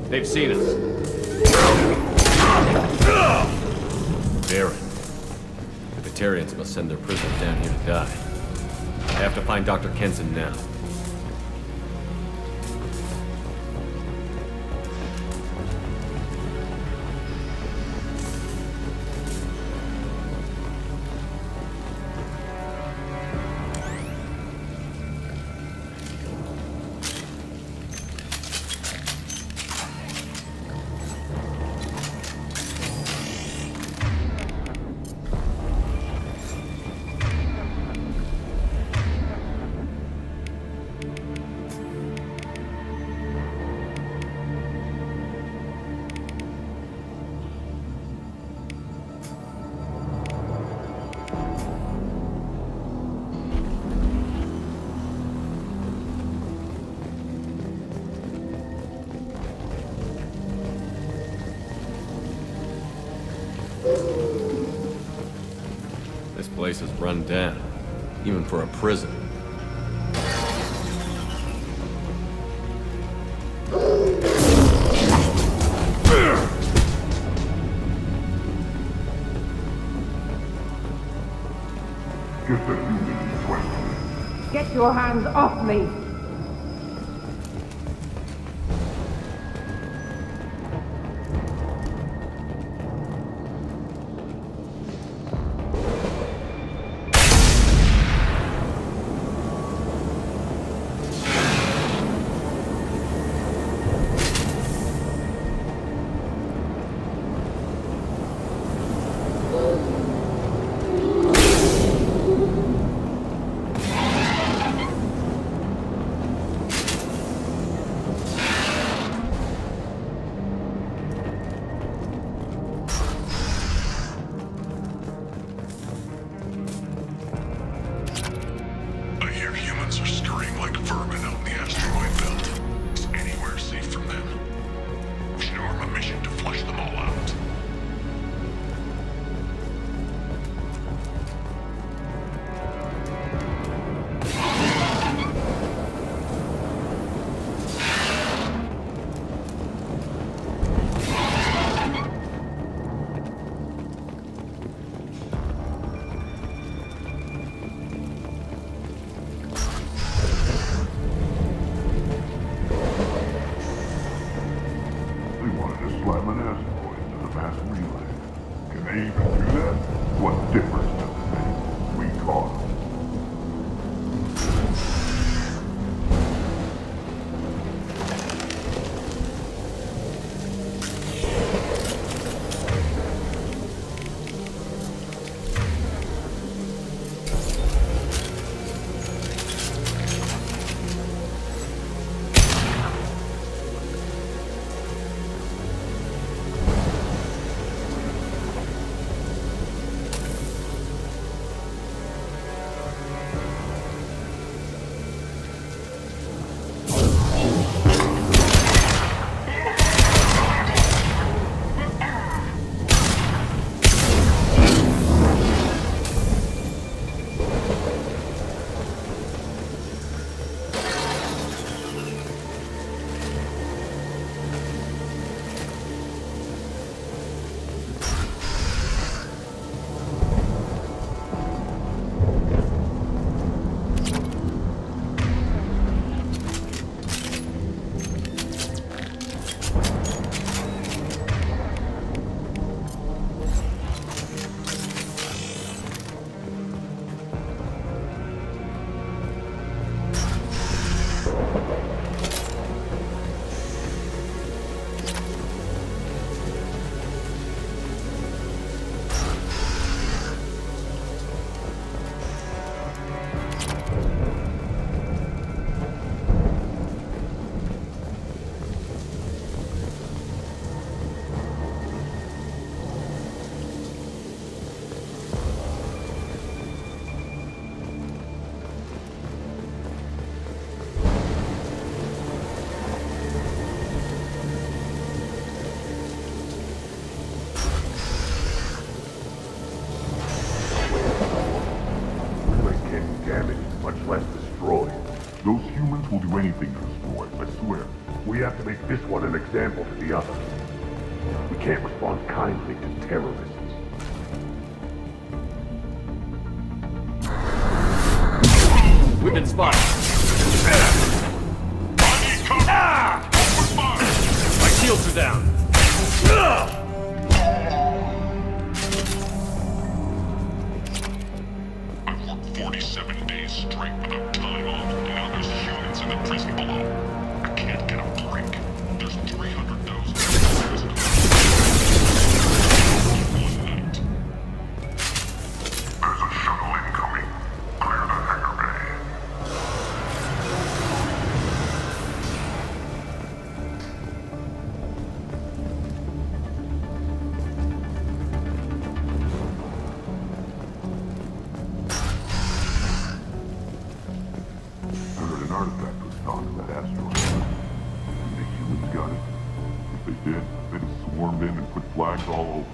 They've seen us. Baron. The Batarians must send their prisoners down here to die. I have to find Dr. Kenson now. This place is run down, even for a prison. Just a human question. Get your hands off me! Slam an asteroid into the mass relay. Can they even do that? What difference does it make? We caught them. have to make this one an example to the others. We can't respond kindly to terrorists. We've been spotted. My shields are down. I've worked 47 days straight without time off, and now there's humans in the prison below. I can't get a break. There's 300,000 prisoners. One night. There's a shuttle incoming. Clear the hangar bay. I heard an artifact was found in that asteroid. The humans got it. If they did, they'd have swarmed in and put flags all over it.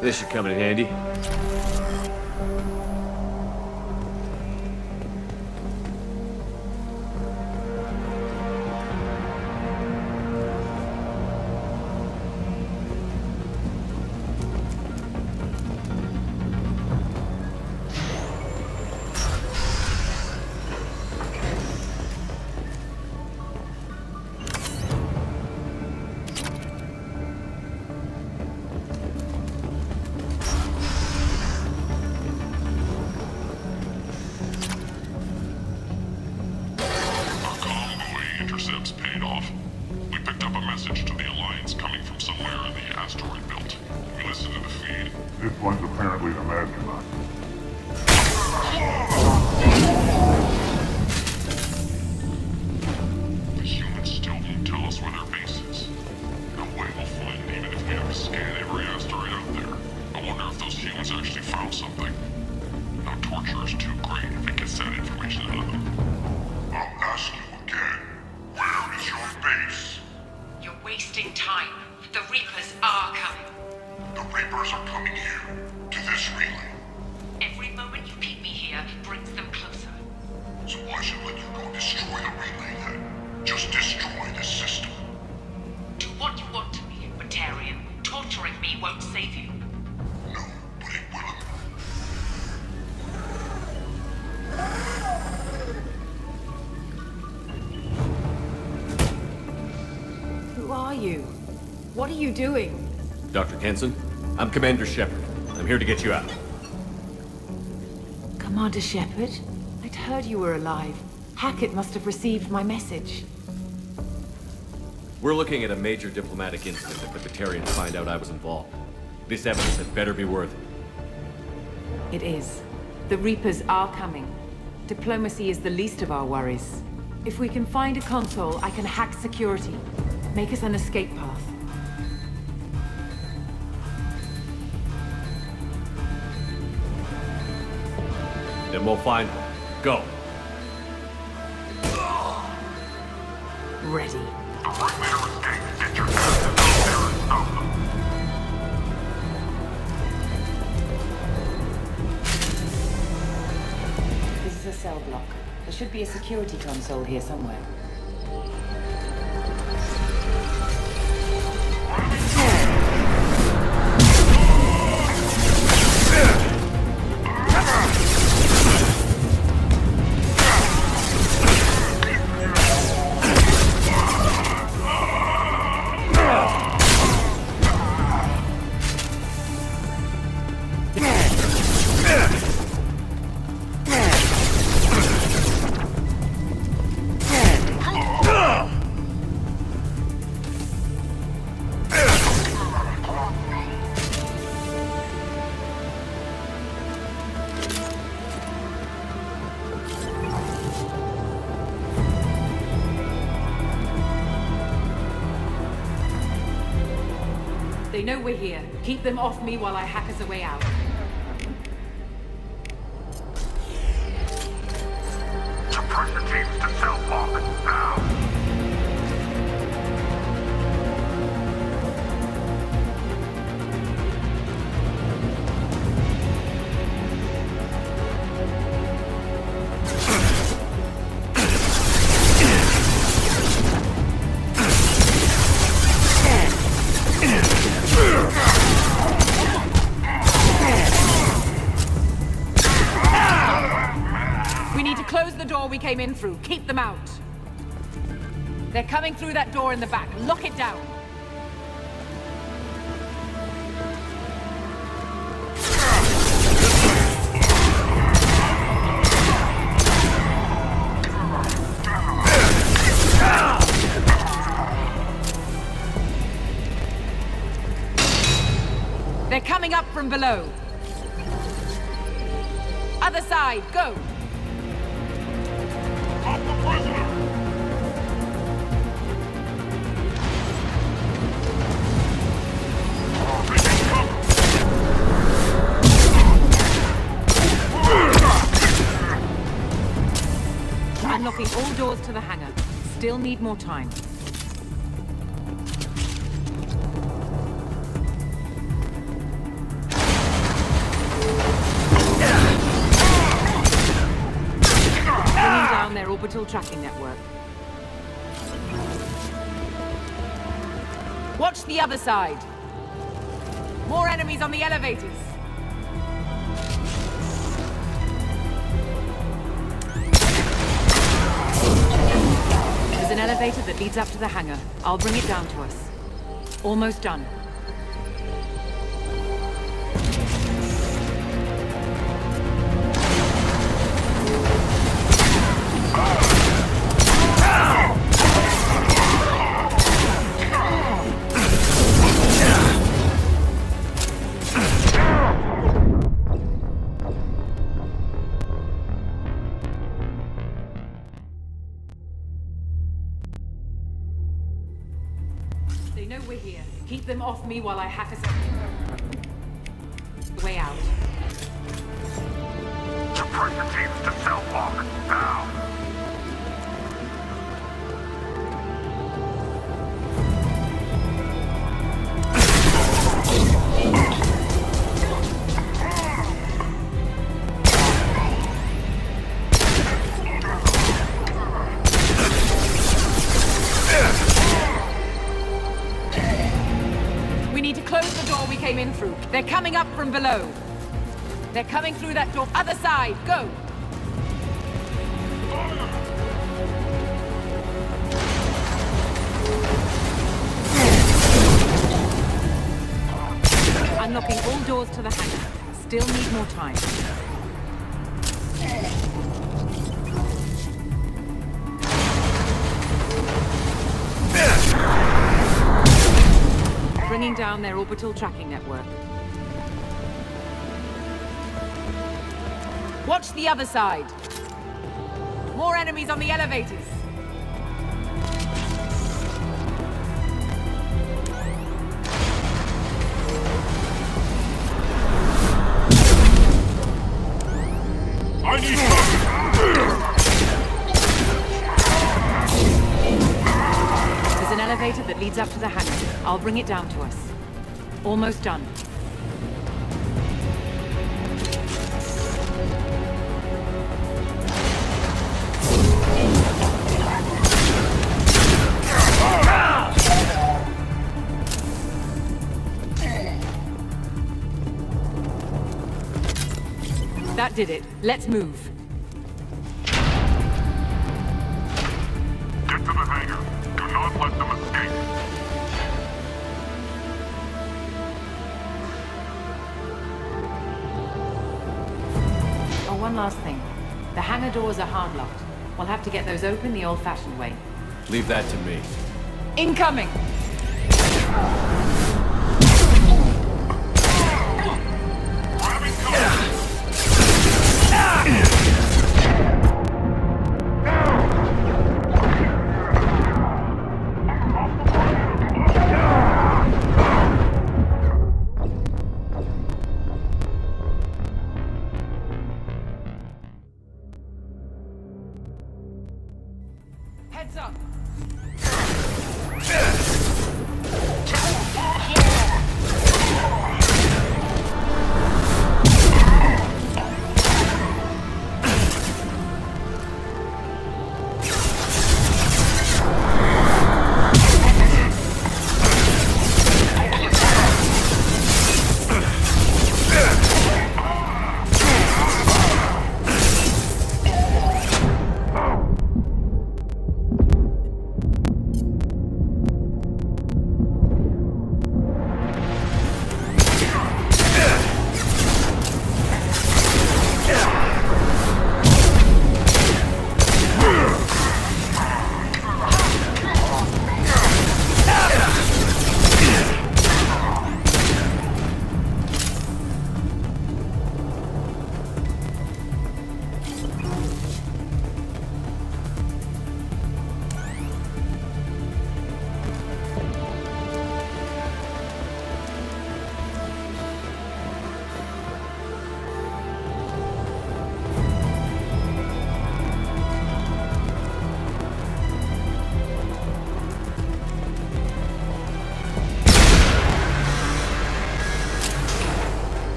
This should come in handy. Intercepts paid off. We picked up a message to the Alliance coming from somewhere in the asteroid belt. We listened to the feed. This one's apparently the mastermind. The humans still won't tell us where their base is. No way we'll find it even if we have to scan every asteroid out there. I wonder if those humans actually found something. No torture is too great if it gets that information out of them. I'll ask you again. Where is your base? You're wasting time. The Reapers are coming. The Reapers are coming here. To this relay. Every moment you keep me here brings them closer. So why should I let you go destroy the relay then? Just destroy the system. Do what you want to me, Batarian. Torturing me won't save you. No, but it will. Who are you? What are you doing? Dr. Kenson, I'm Commander Shepard. I'm here to get you out. Commander Shepard? I'd heard you were alive. Hackett must have received my message. We're looking at a major diplomatic incident if the Batarians find out I was involved. This evidence had better be worth it. It is. The Reapers are coming. Diplomacy is the least of our worries. If we can find a console, I can hack security. Make us an escape path. Then we'll find one. Go. Ready. The Reaper escaped. Get your systems out there and stop them. the cell block. There should be a security console here somewhere. They know we're here. Keep them off me while I hack us a way out. Suppress the teams to cell block, now! Close the door we came in through. Keep them out. They're coming through that door in the back. Lock it down. They're coming up from below. Other side, go! Stop the prisoner! Unlocking all doors to the hangar. Still need more time. Bringing down their orbital tracking network. Watch the other side. More enemies on the elevators. There's an elevator that leads up to the hangar. I'll bring it down to us. Almost done. They know we're here. Keep them off me while I hack us a way out. Suppress the teams to cell block, now! Close the door we came in through. They're coming up from below. They're coming through that door. Other side, go! Unlocking all doors to the hangar. Still need more time. Bringing down their orbital tracking network. Watch the other side. More enemies on the elevators. I need cover! There's an elevator that leads up to the hangar. I'll bring it down to us. Almost done. That did it. Let's move. Get to the hangar. Do not let them escape. Oh, one last thing. The hangar doors are hard-locked. We'll have to get those open the old-fashioned way. Leave that to me. Incoming! Heads up!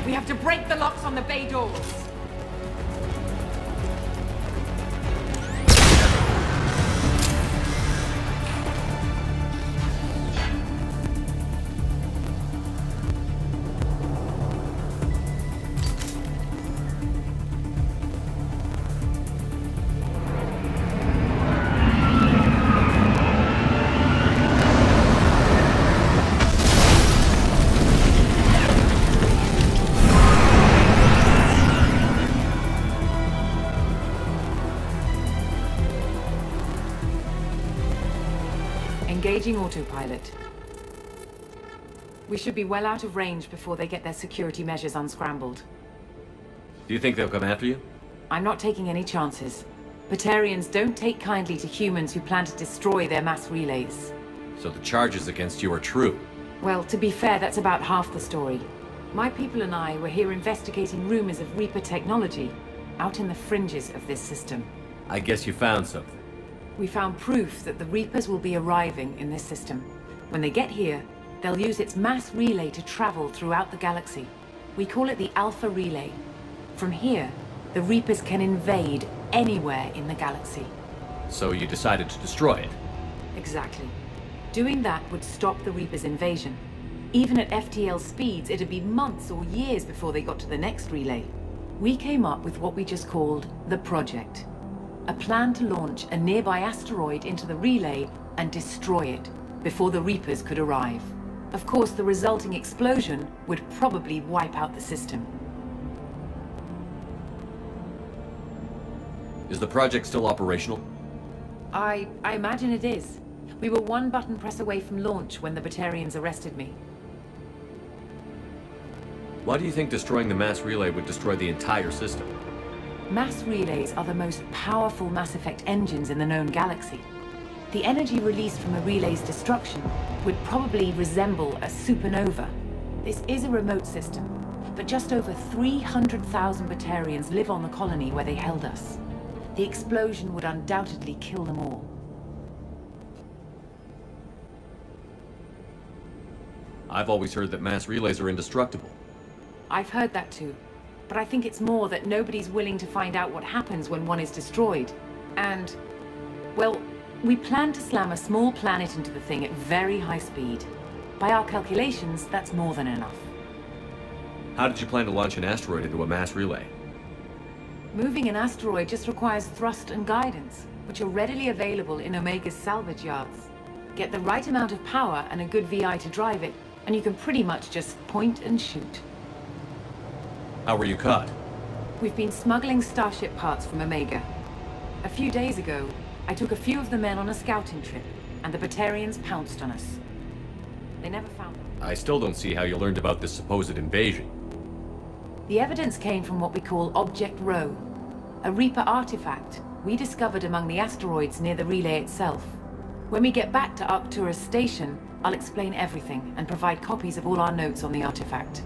We have to break the locks on the bay doors. Engaging autopilot. We should be well out of range before they get their security measures unscrambled. Do you think they'll come after you? I'm not taking any chances. Batarians don't take kindly to humans who plan to destroy their mass relays. So the charges against you are true. Well, to be fair, that's about half the story. My people and I were here investigating rumors of Reaper technology, out in the fringes of this system. I guess you found something. We found proof that the Reapers will be arriving in this system. When they get here, they'll use its mass relay to travel throughout the galaxy. We call it the Alpha Relay. From here, the Reapers can invade anywhere in the galaxy. So you decided to destroy it? Exactly. Doing that would stop the Reapers' invasion. Even at FTL speeds, it'd be months or years before they got to the next relay. We came up with what we just called the Project. A plan to launch a nearby asteroid into the relay and destroy it before the Reapers could arrive. Of course, the resulting explosion would probably wipe out the system. Is the project still operational? I imagine it is. We were one button press away from launch when the Batarians arrested me. Why do you think destroying the mass relay would destroy the entire system? Mass relays are the most powerful Mass Effect engines in the known galaxy. The energy released from a relay's destruction would probably resemble a supernova. This is a remote system, but just over 300,000 Batarians live on the colony where they held us. The explosion would undoubtedly kill them all. I've always heard that mass relays are indestructible. I've heard that too. But I think it's more that nobody's willing to find out what happens when one is destroyed. And, well, we plan to slam a small planet into the thing at very high speed. By our calculations, that's more than enough. How did you plan to launch an asteroid into a mass relay? Moving an asteroid just requires thrust and guidance, which are readily available in Omega's salvage yards. Get the right amount of power and a good VI to drive it, and you can pretty much just point and shoot. How were you caught? We've been smuggling Starship parts from Omega. A few days ago, I took a few of the men on a scouting trip, and the Batarians pounced on us. They never found them. I still don't see how you learned about this supposed invasion. The evidence came from what we call Object Rho, a Reaper artifact we discovered among the asteroids near the relay itself. When we get back to Arcturus Station, I'll explain everything and provide copies of all our notes on the artifact.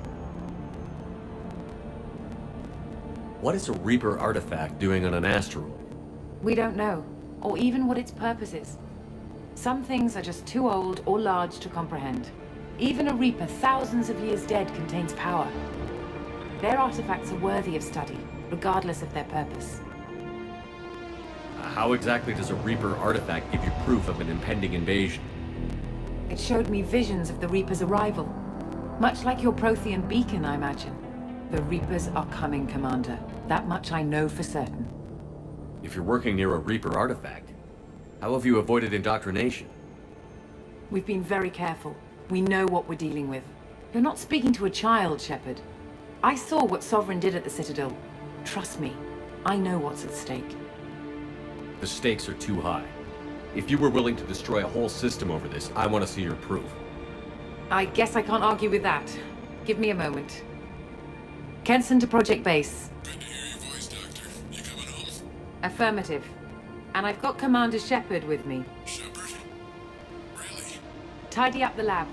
What is a Reaper artifact doing on an asteroid? We don't know, or even what its purpose is. Some things are just too old or large to comprehend. Even a Reaper thousands of years dead contains power. Their artifacts are worthy of study, regardless of their purpose. How exactly does a Reaper artifact give you proof of an impending invasion? It showed me visions of the Reaper's arrival. Much like your Prothean beacon, I imagine. The Reapers are coming, Commander. That much I know for certain. If you're working near a Reaper artifact, how have you avoided indoctrination? We've been very careful. We know what we're dealing with. You're not speaking to a child, Shepard. I saw what Sovereign did at the Citadel. Trust me, I know what's at stake. The stakes are too high. If you were willing to destroy a whole system over this, I want to see your proof. I guess I can't argue with that. Give me a moment. Kenson to Project Base. Good to hear your voice, Doctor. You coming home? Affirmative. And I've got Commander Shepard with me. Shepard? Really? Tidy up the lab.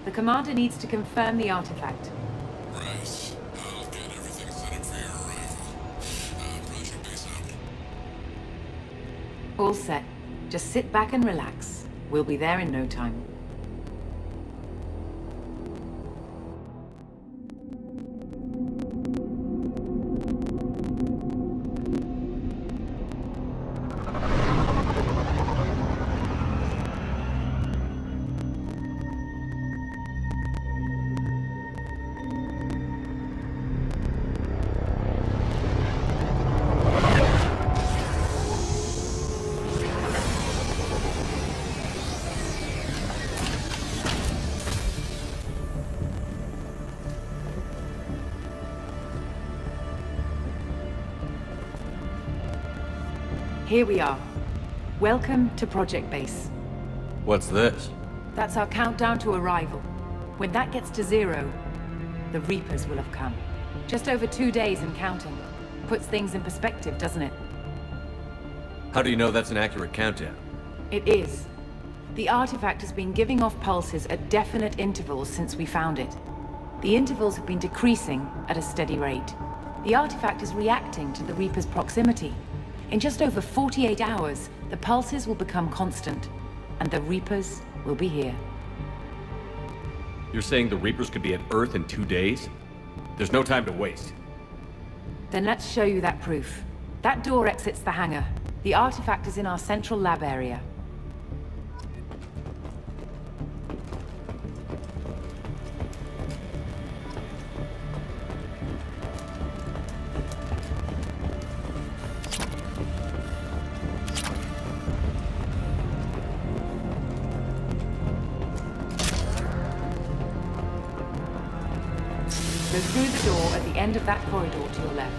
The Commander needs to confirm the artifact. Right. I'll get everything set up for your arrival. Project Base out. All set. Just sit back and relax. We'll be there in no time. Here we are. Welcome to Project Base. What's this? That's our countdown to arrival. When that gets to 0, the Reapers will have come. Just over 2 days and counting. Puts things in perspective, doesn't it? How do you know that's an accurate countdown? It is. The artifact has been giving off pulses at definite intervals since we found it. The intervals have been decreasing at a steady rate. The artifact is reacting to the Reaper's proximity. In just over 48 hours, the pulses will become constant, and the Reapers will be here. You're saying the Reapers could be at Earth in 2 days? There's no time to waste. Then let's show you that proof. That door exits the hangar. The artifact is in our central lab area. Go through the door at the end of that corridor to your left.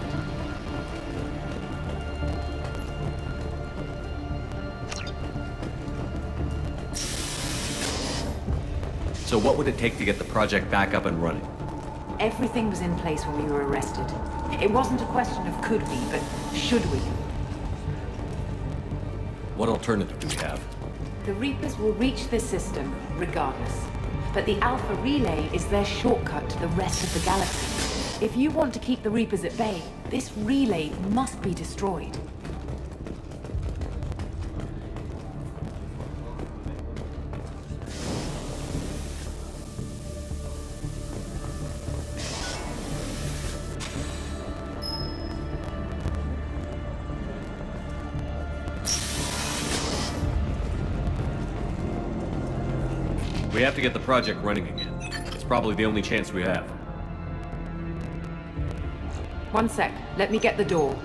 So what would it take to get the project back up and running? Everything was in place when we were arrested. It wasn't a question of could we, but should we. What alternative do we have? The Reapers will reach this system regardless. But the Alpha Relay is their shortcut to the rest of the galaxy. If you want to keep the Reapers at bay, this relay must be destroyed. We have to get the project running again. It's probably the only chance we have. One sec. Let me get the door.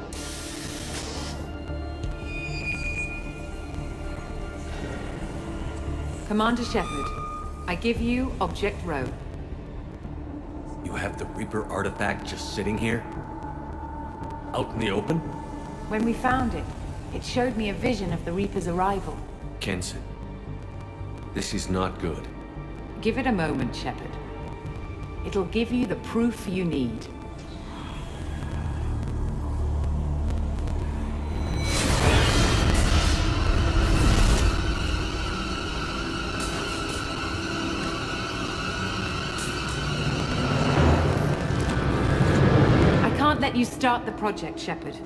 Commander Shepard, I give you Object Row. You have the Reaper artifact just sitting here? Out in the open? When we found it, it showed me a vision of the Reaper's arrival. Kenson, this is not good. Give it a moment, Shepard. It'll give you the proof you need. I can't let you start the project, Shepard.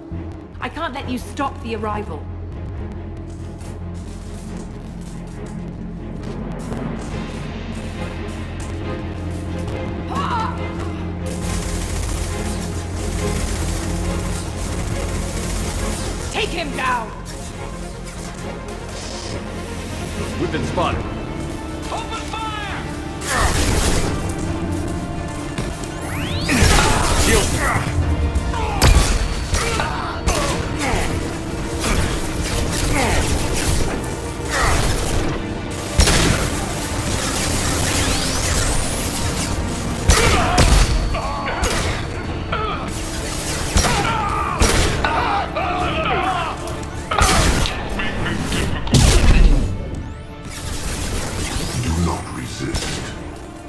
I can't let you stop the arrival. Take him down! We've been spotted. Open fire! Do not resist.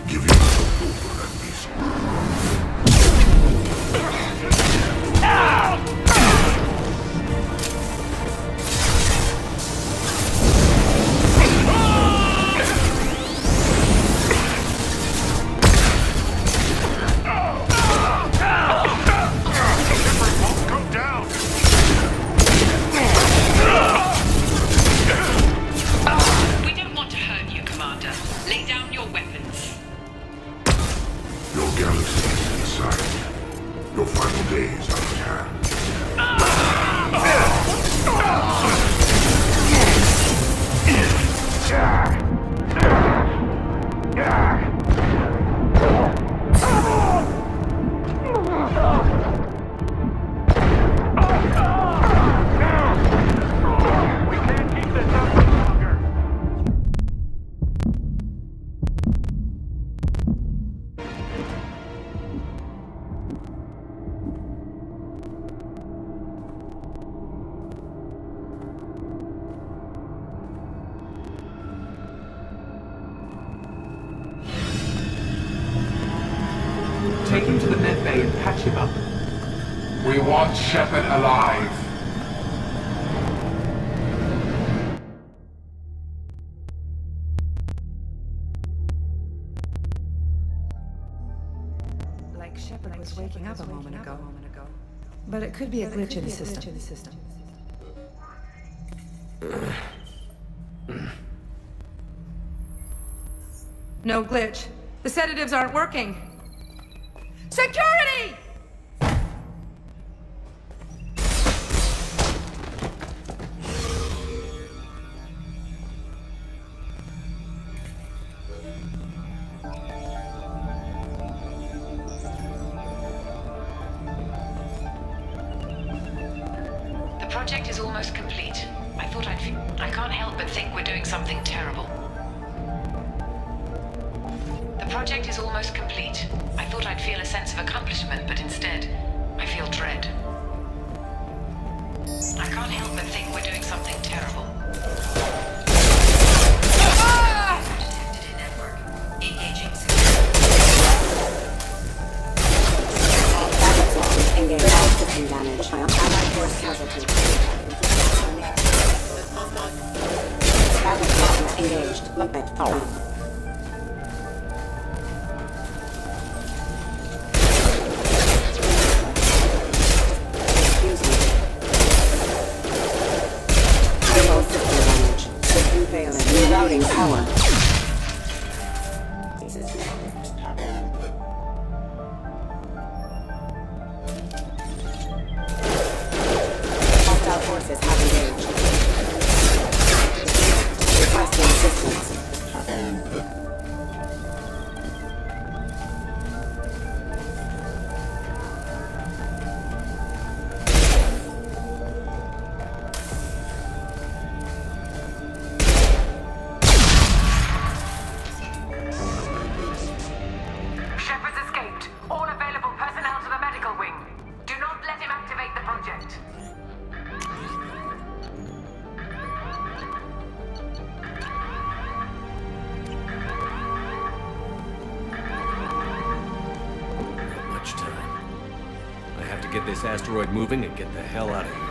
Give yourself over and be screwed. Come down! We don't want to hurt you, Commander. Lay down your weapons. Your galaxy is in sight. Your final days are at hand. We can't keep this up any longer. Take him to the med bay and patch him up. We want Shepard alive. Like Shepard was waking up a moment ago. But it could be a glitch in the system. No glitch. The sedatives aren't working. Security! The project is almost complete. I can't help but think we're doing something terrible. The project is almost complete. I thought I'd feel a sense of accomplishment, but instead, I feel dread. I can't help but think we're doing something terrible. Detected in network. Engaging Engage all system damage. Allied force casualty. Battle system engaged. Weapon. Rerouting power. Hostile forces have engaged. Requesting assistance. this asteroid moving and get the hell out of here.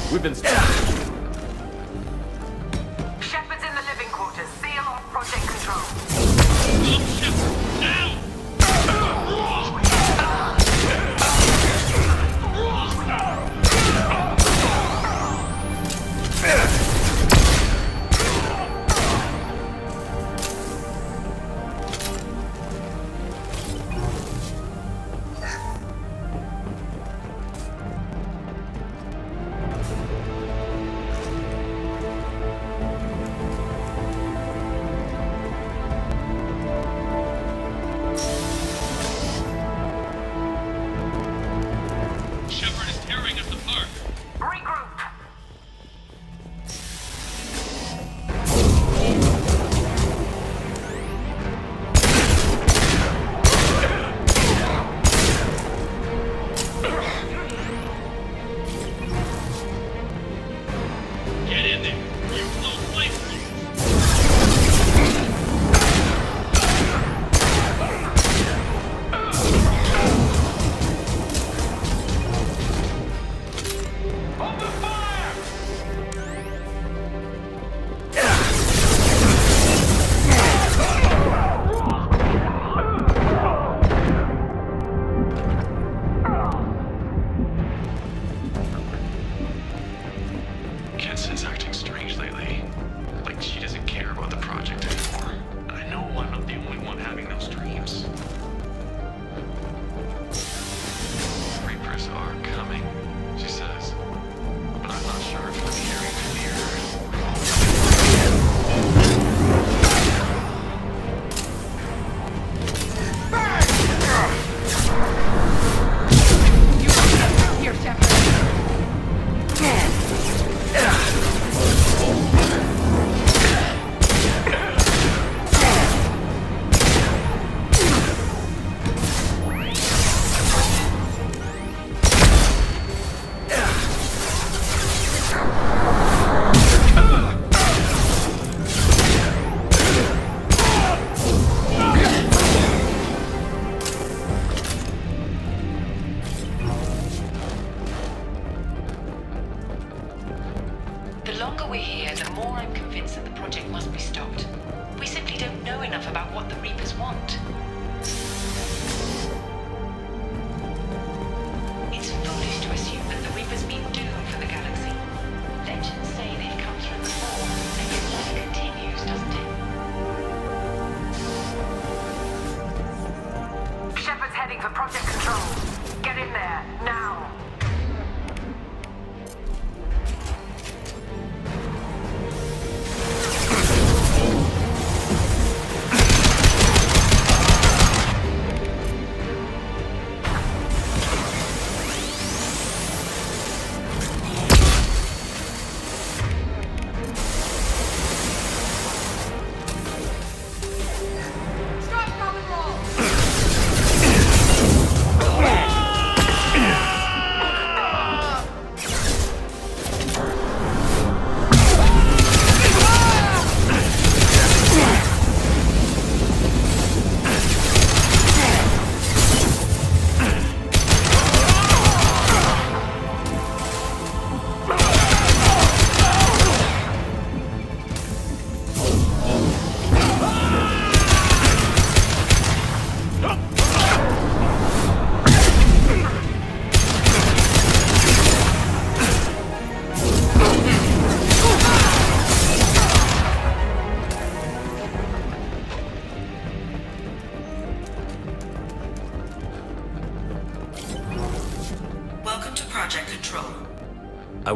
We've been spotted. Shepard's in the living quarters. Seal off project control. Shepard, now!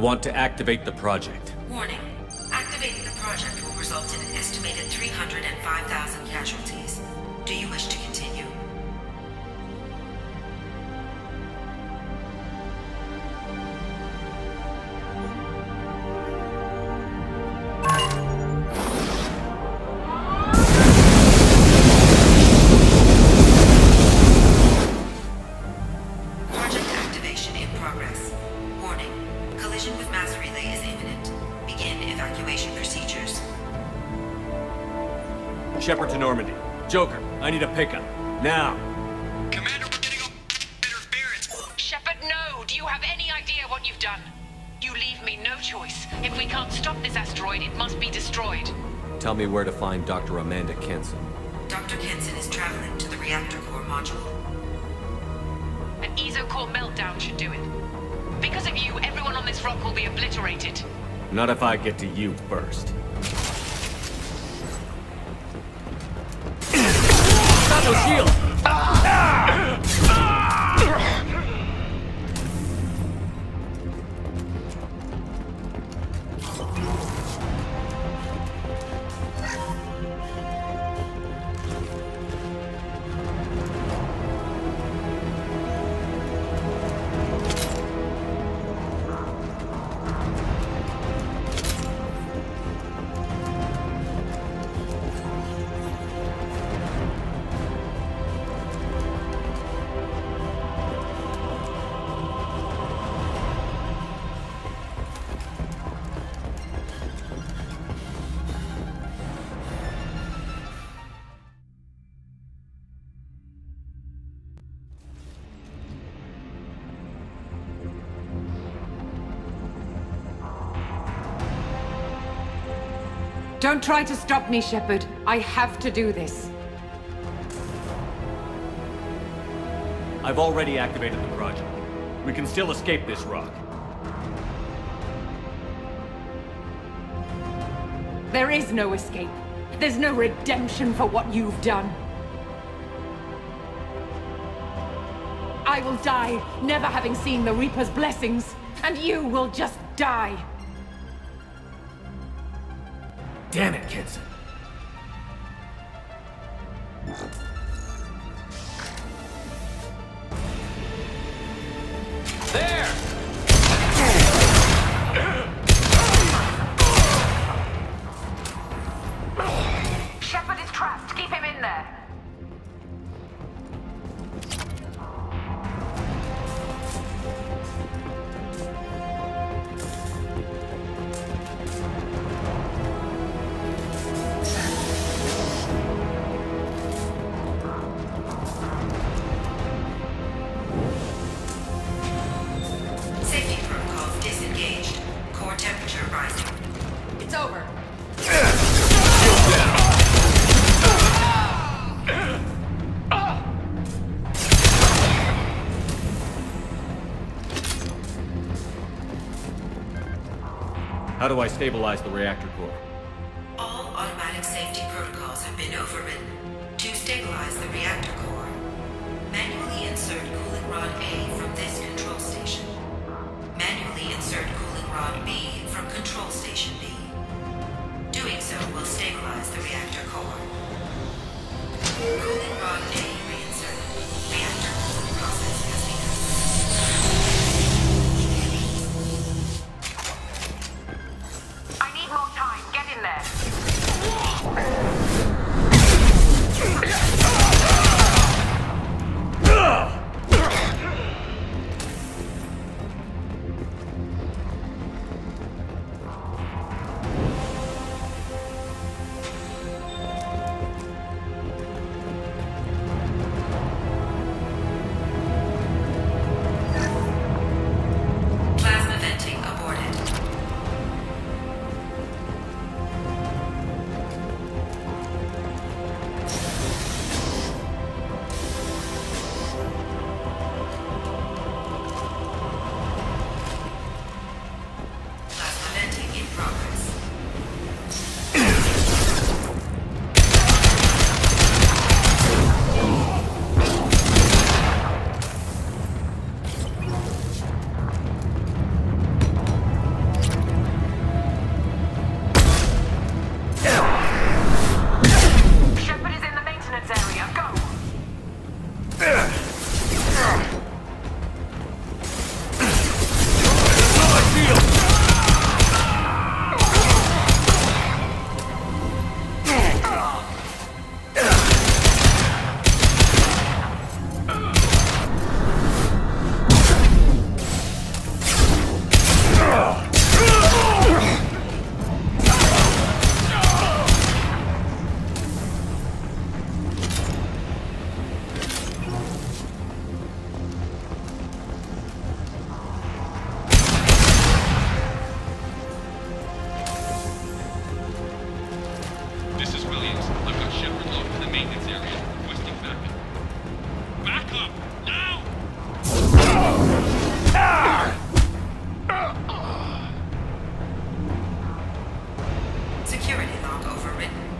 want to activate the project. Warning. Activating the project will result in an estimated 305,000 casualties. Do you wish to continue? Project activation in progress. Warning. Collision with mass relay is imminent. Begin evacuation procedures. Shepard to Normandy. Joker, I need a pickup. Now. Commander, we're getting all interference. Shepard, no! Do you have any idea what you've done? You leave me no choice. If we can't stop this asteroid, it must be destroyed. Tell me where to find Dr. Amanda Kenson. Dr. Kenson is traveling to the reactor core module. An ESO-core meltdown should do it. Because of you, everyone on this rock will be obliterated. Not if I get to you first. Got no shield! Don't try to stop me, Shepard. I have to do this. I've already activated the project. We can still escape this rock. There is no escape. There's no redemption for what you've done. I will die, never having seen the Reaper's blessings, and you will just die. Damn it, Kenson. There! Shepard is trapped. Keep him in there. Safety protocols disengaged. Core temperature rising. It's over. How do I stabilize the reactor core? All automatic safety protocols have been overridden. To stabilize the reactor core, manually insert cooling rod A from this control station. Manually insert cooling rod B from control station B. Doing so will stabilize the reactor core. Cooling rod A reinserted. Reactor cooling process has begun. I need more time. Get in there. overridden.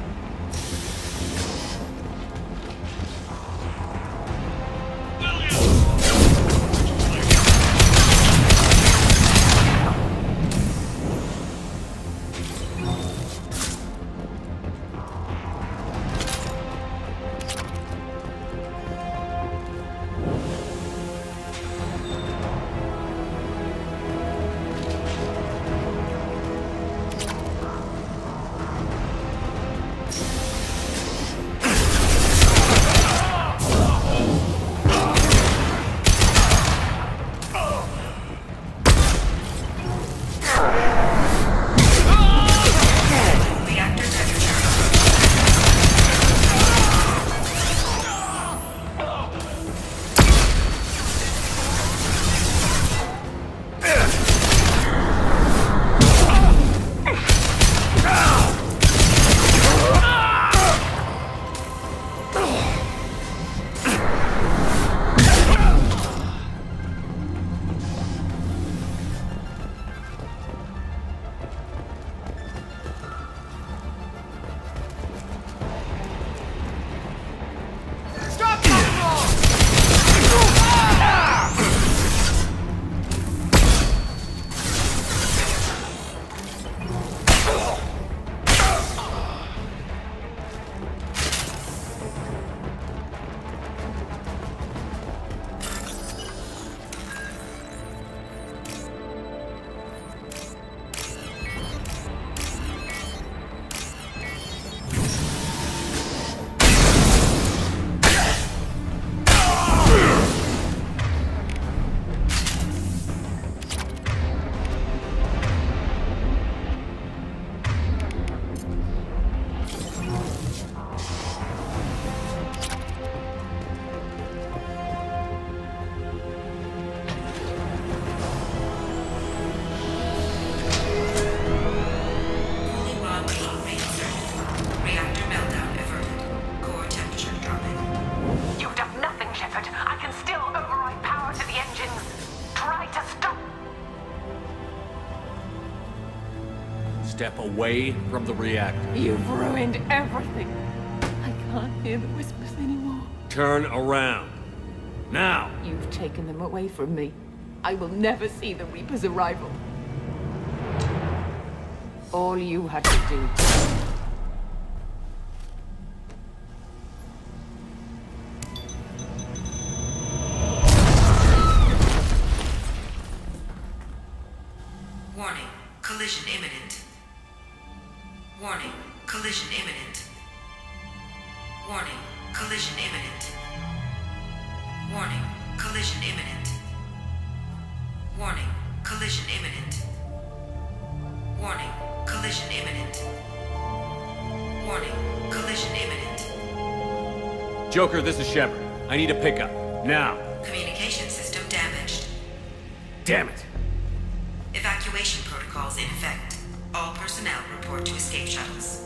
Step away from the reactor. You've ruined everything. I can't hear the whispers anymore. Turn around. Now! You've taken them away from me. I will never see the Reaper's arrival. All you had to do. Warning, collision imminent. Warning, collision imminent. Warning, collision imminent. Warning, collision imminent. Warning, collision imminent. Warning, collision imminent. Warning, collision imminent. Joker, this is Shepard. I need a pickup. Now. Communication system damaged. Damn it. Evacuation protocols in effect. All personnel report to escape shuttles.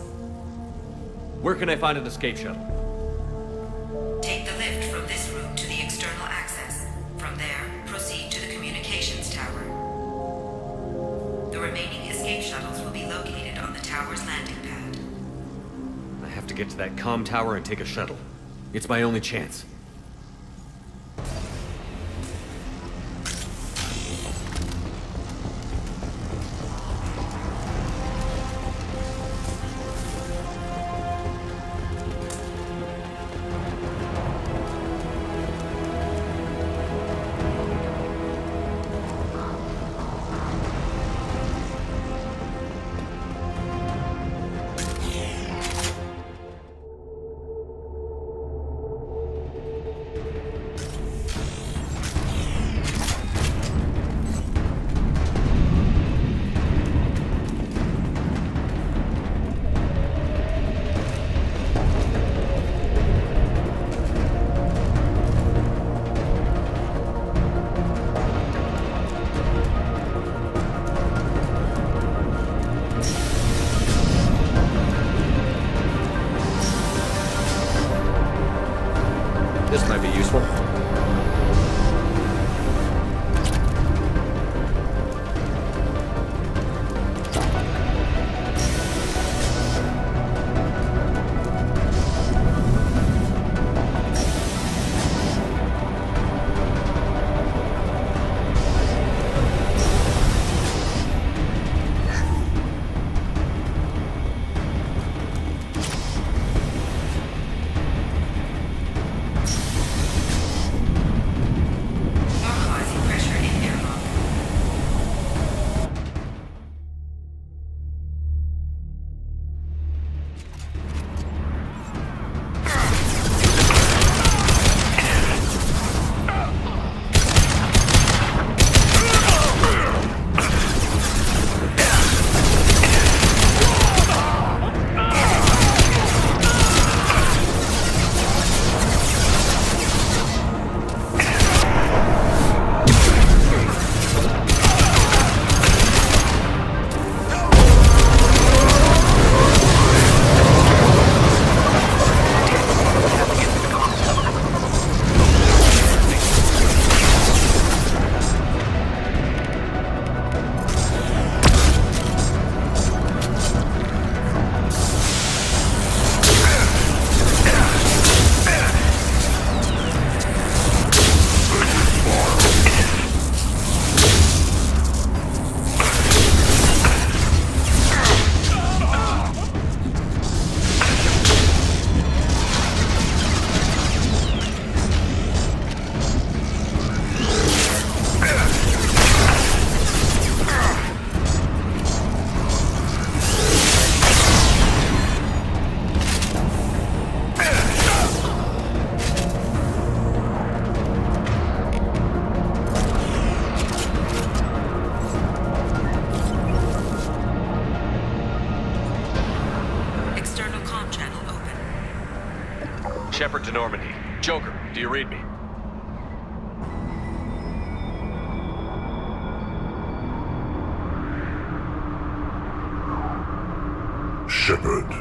Where can I find an escape shuttle? Take the lift from this room to the external access. From there, proceed to the communications tower. The remaining escape shuttles will be located on the tower's landing pad. I have to get to that comm tower and take a shuttle. It's my only chance. Shepard to Normandy. Joker, do you read me? Shepard,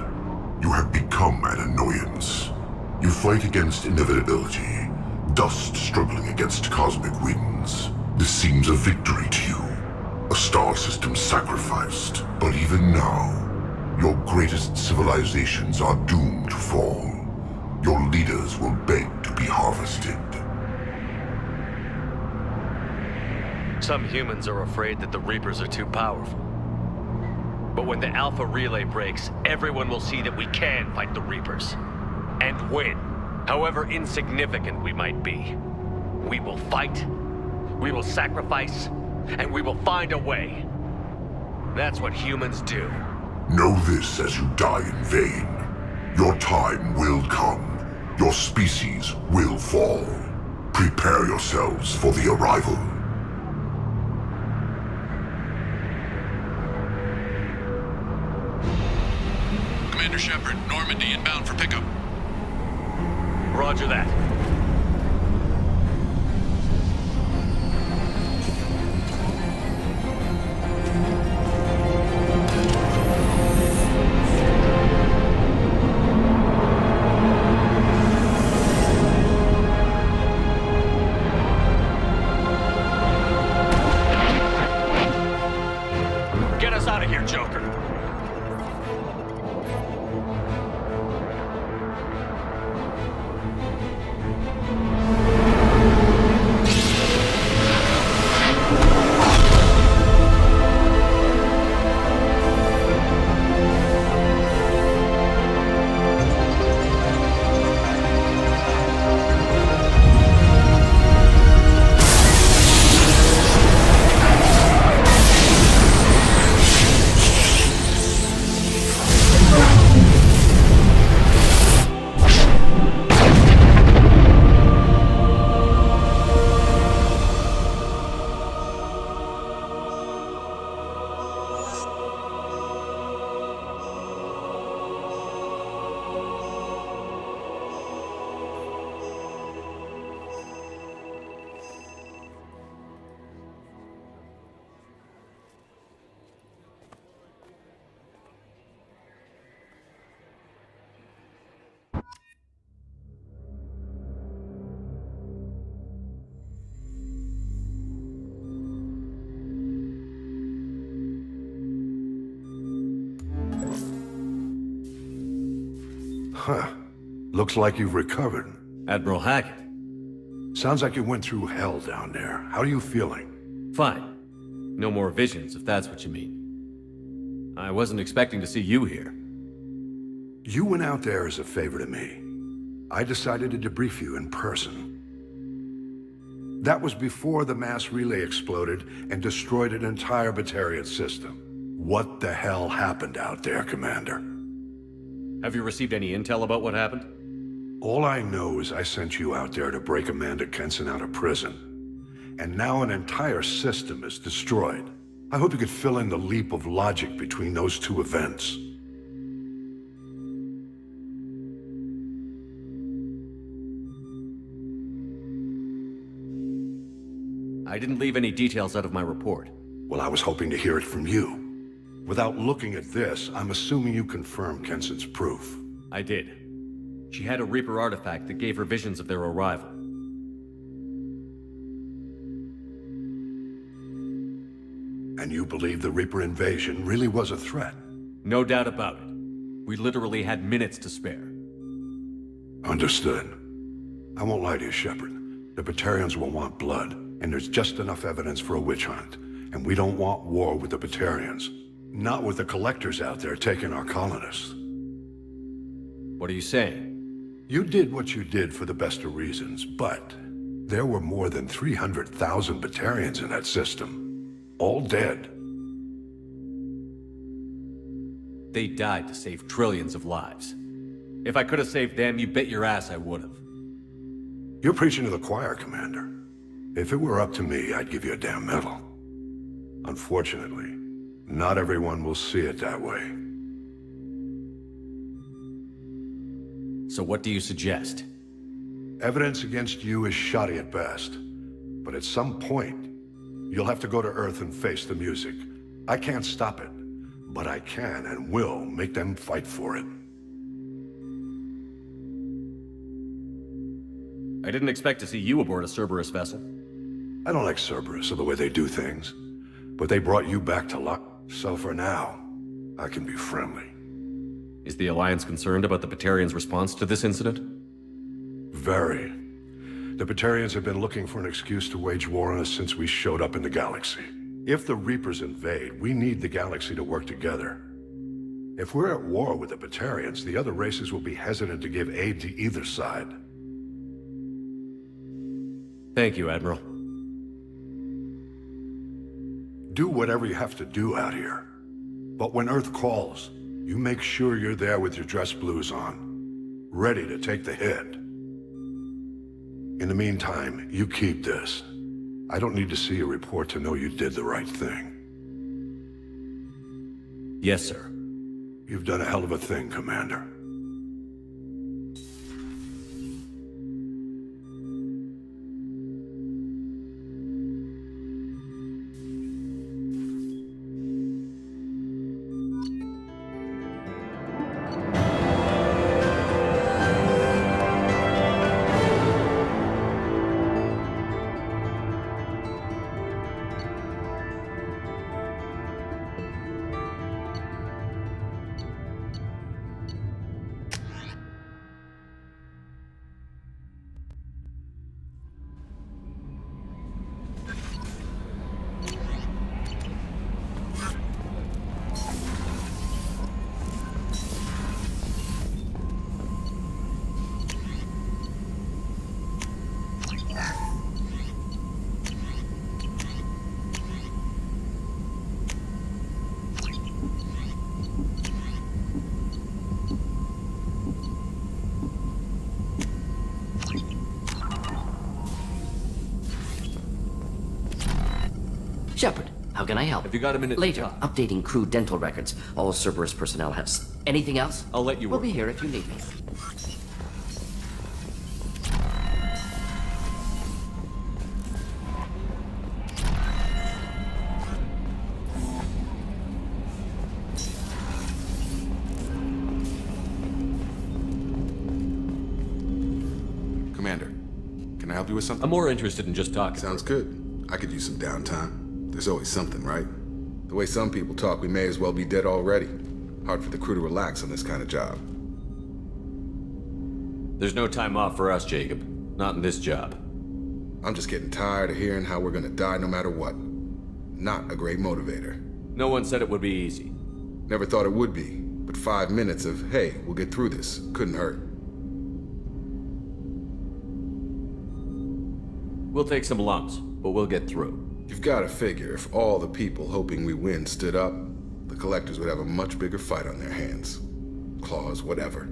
you have become an annoyance. You fight against inevitability, dust struggling against cosmic winds. This seems a victory to you, a star system sacrificed. But even now, your greatest civilizations are doomed to fall. Your leaders will beg to be harvested. Some humans are afraid that the Reapers are too powerful. But when the Alpha Relay breaks, everyone will see that we can fight the Reapers. And win. However insignificant we might be. We will fight, we will sacrifice, and we will find a way. That's what humans do. Know this as you die in vain. Your time will come. Your species will fall. Prepare yourselves for the arrival. Commander Shepard, Normandy inbound for pickup. Roger that. Get us out of here, Joker. Huh. Looks like you've recovered. Admiral Hackett. Sounds like you went through hell down there. How are you feeling? Fine. No more visions, if that's what you mean. I wasn't expecting to see you here. You went out there as a favor to me. I decided to debrief you in person. That was before the mass relay exploded and destroyed an entire Batarian system. What the hell happened out there, Commander? Have you received any intel about what happened? All I know is I sent you out there to break Amanda Kenson out of prison. And now an entire system is destroyed. I hope you could fill in the leap of logic between those two events. I didn't leave any details out of my report. Well, I was hoping to hear it from you. Without looking at this, I'm assuming you confirmed Kenson's proof. I did. She had a Reaper artifact that gave her visions of their arrival. And you believe the Reaper invasion really was a threat? No doubt about it. We literally had minutes to spare. Understood. I won't lie to you, Shepard. The Batarians will want blood, and there's just enough evidence for a witch hunt. And we don't want war with the Batarians. Not with the collectors out there taking our colonists. What are you saying? You did what you did for the best of reasons, but there were more than 300,000 Batarians in that system. All dead. They died to save trillions of lives. If I could have saved them, you bet your ass I would have. You're preaching to the choir, Commander. If it were up to me, I'd give you a damn medal. Unfortunately, not everyone will see it that way. So what do you suggest? Evidence against you is shoddy at best. But at some point, you'll have to go to Earth and face the music. I can't stop it, but I can and will make them fight for it. I didn't expect to see you aboard a Cerberus vessel. I don't like Cerberus or the way they do things, but they brought you back to luck. So for now, I can be friendly. Is the Alliance concerned about the Batarians' response to this incident? Very. The Batarians have been looking for an excuse to wage war on us since we showed up in the galaxy. If the Reapers invade, we need the galaxy to work together. If we're at war with the Batarians, the other races will be hesitant to give aid to either side. Thank you, Admiral. Do whatever you have to do out here. But when Earth calls, you make sure you're there with your dress blues on, ready to take the hit. In the meantime, you keep this. I don't need to see a report to know you did the right thing. Yes, sir. You've done a hell of a thing, Commander. Shepard, how can I help? Have you got a minute? Later, updating crew dental records. All Cerberus personnel have. Anything else? I'll let you We'll work. be here if you need me. Commander, can I help you with something? I'm more interested in just talking. Sounds good. I could use some downtime. There's always something, right? The way some people talk, we may as well be dead already. Hard for the crew to relax on this kind of job. There's no time off for us, Jacob. Not in this job. I'm just getting tired of hearing how we're gonna die no matter what. Not a great motivator. No one said it would be easy. Never thought it would be, but 5 minutes of, hey, we'll get through this, couldn't hurt. We'll take some lumps, but we'll get through. You've got to figure if all the people hoping we win stood up, the Collectors would have a much bigger fight on their hands. Claws, whatever.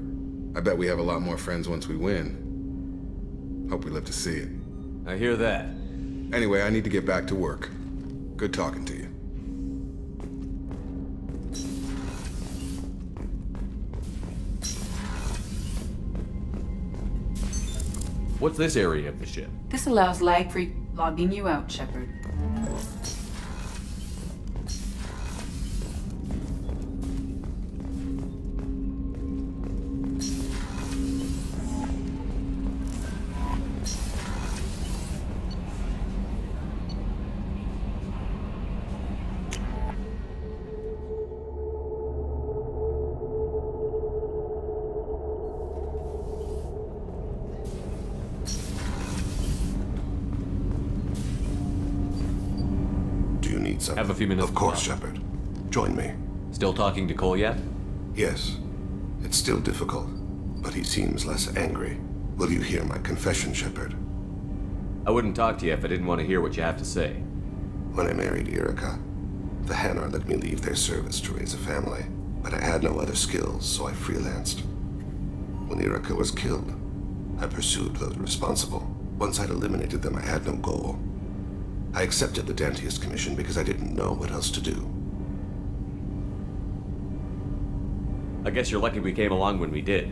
I bet we have a lot more friends once we win. Hope we live to see it. I hear that. Anyway, I need to get back to work. Good talking to you. What's this area of the ship? This allows lag-free logging you out, Shepard. Have a few minutes. Of course, Shepard. Join me. Still talking to Cole yet? Yes. It's still difficult, but he seems less angry. Will you hear my confession, Shepard? I wouldn't talk to you if I didn't want to hear what you have to say. When I married Erica, the Hanar let me leave their service to raise a family, but I had no other skills, so I freelanced. When Erica was killed, I pursued those responsible. Once I'd eliminated them, I had no goal. I accepted the Dantiest commission because I didn't know what else to do. I guess you're lucky we came along when we did.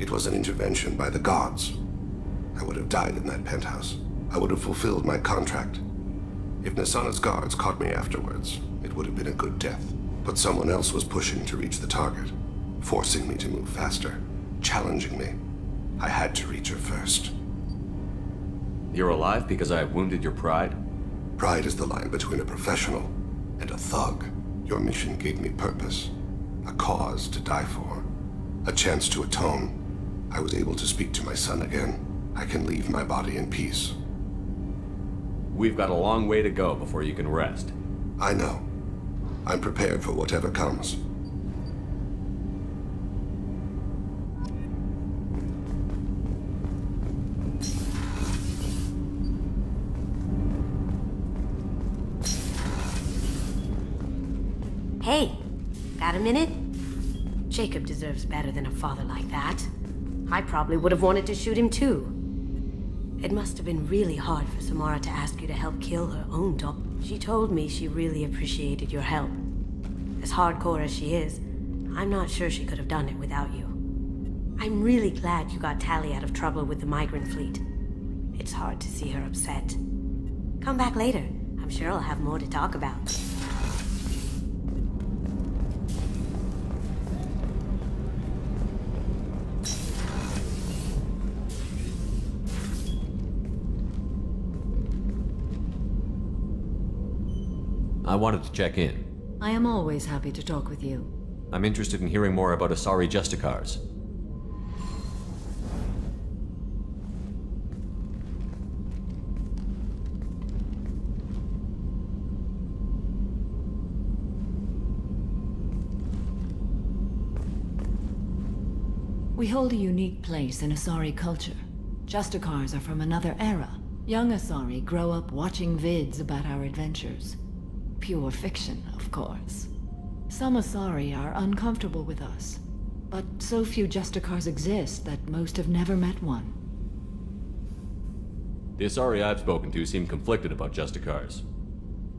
It was an intervention by the gods. I would have died in that penthouse. I would have fulfilled my contract. If Nasana's guards caught me afterwards, it would have been a good death. But someone else was pushing to reach the target, forcing me to move faster, challenging me. I had to reach her first. You're alive because I wounded your pride? Pride is the line between a professional and a thug. Your mission gave me purpose, a cause to die for, a chance to atone. I was able to speak to my son again. I can leave my body in peace. We've got a long way to go before you can rest. I know. I'm prepared for whatever comes. Hey, got a minute? Jacob deserves better than a father like that. I probably would have wanted to shoot him too. It must have been really hard for Samara to ask you to help kill her own daughter. She told me she really appreciated your help. As hardcore as she is, I'm not sure she could have done it without you. I'm really glad you got Tally out of trouble with the migrant fleet. It's hard to see her upset. Come back later. I'm sure I'll have more to talk about. I wanted to check in. I am always happy to talk with you. I'm interested in hearing more about Asari Justicars. We hold a unique place in Asari culture. Justicars are from another era. Young Asari grow up watching vids about our adventures. Pure fiction, of course. Some Asari are uncomfortable with us, but so few Justicars exist that most have never met one. The Asari I've spoken to seem conflicted about Justicars.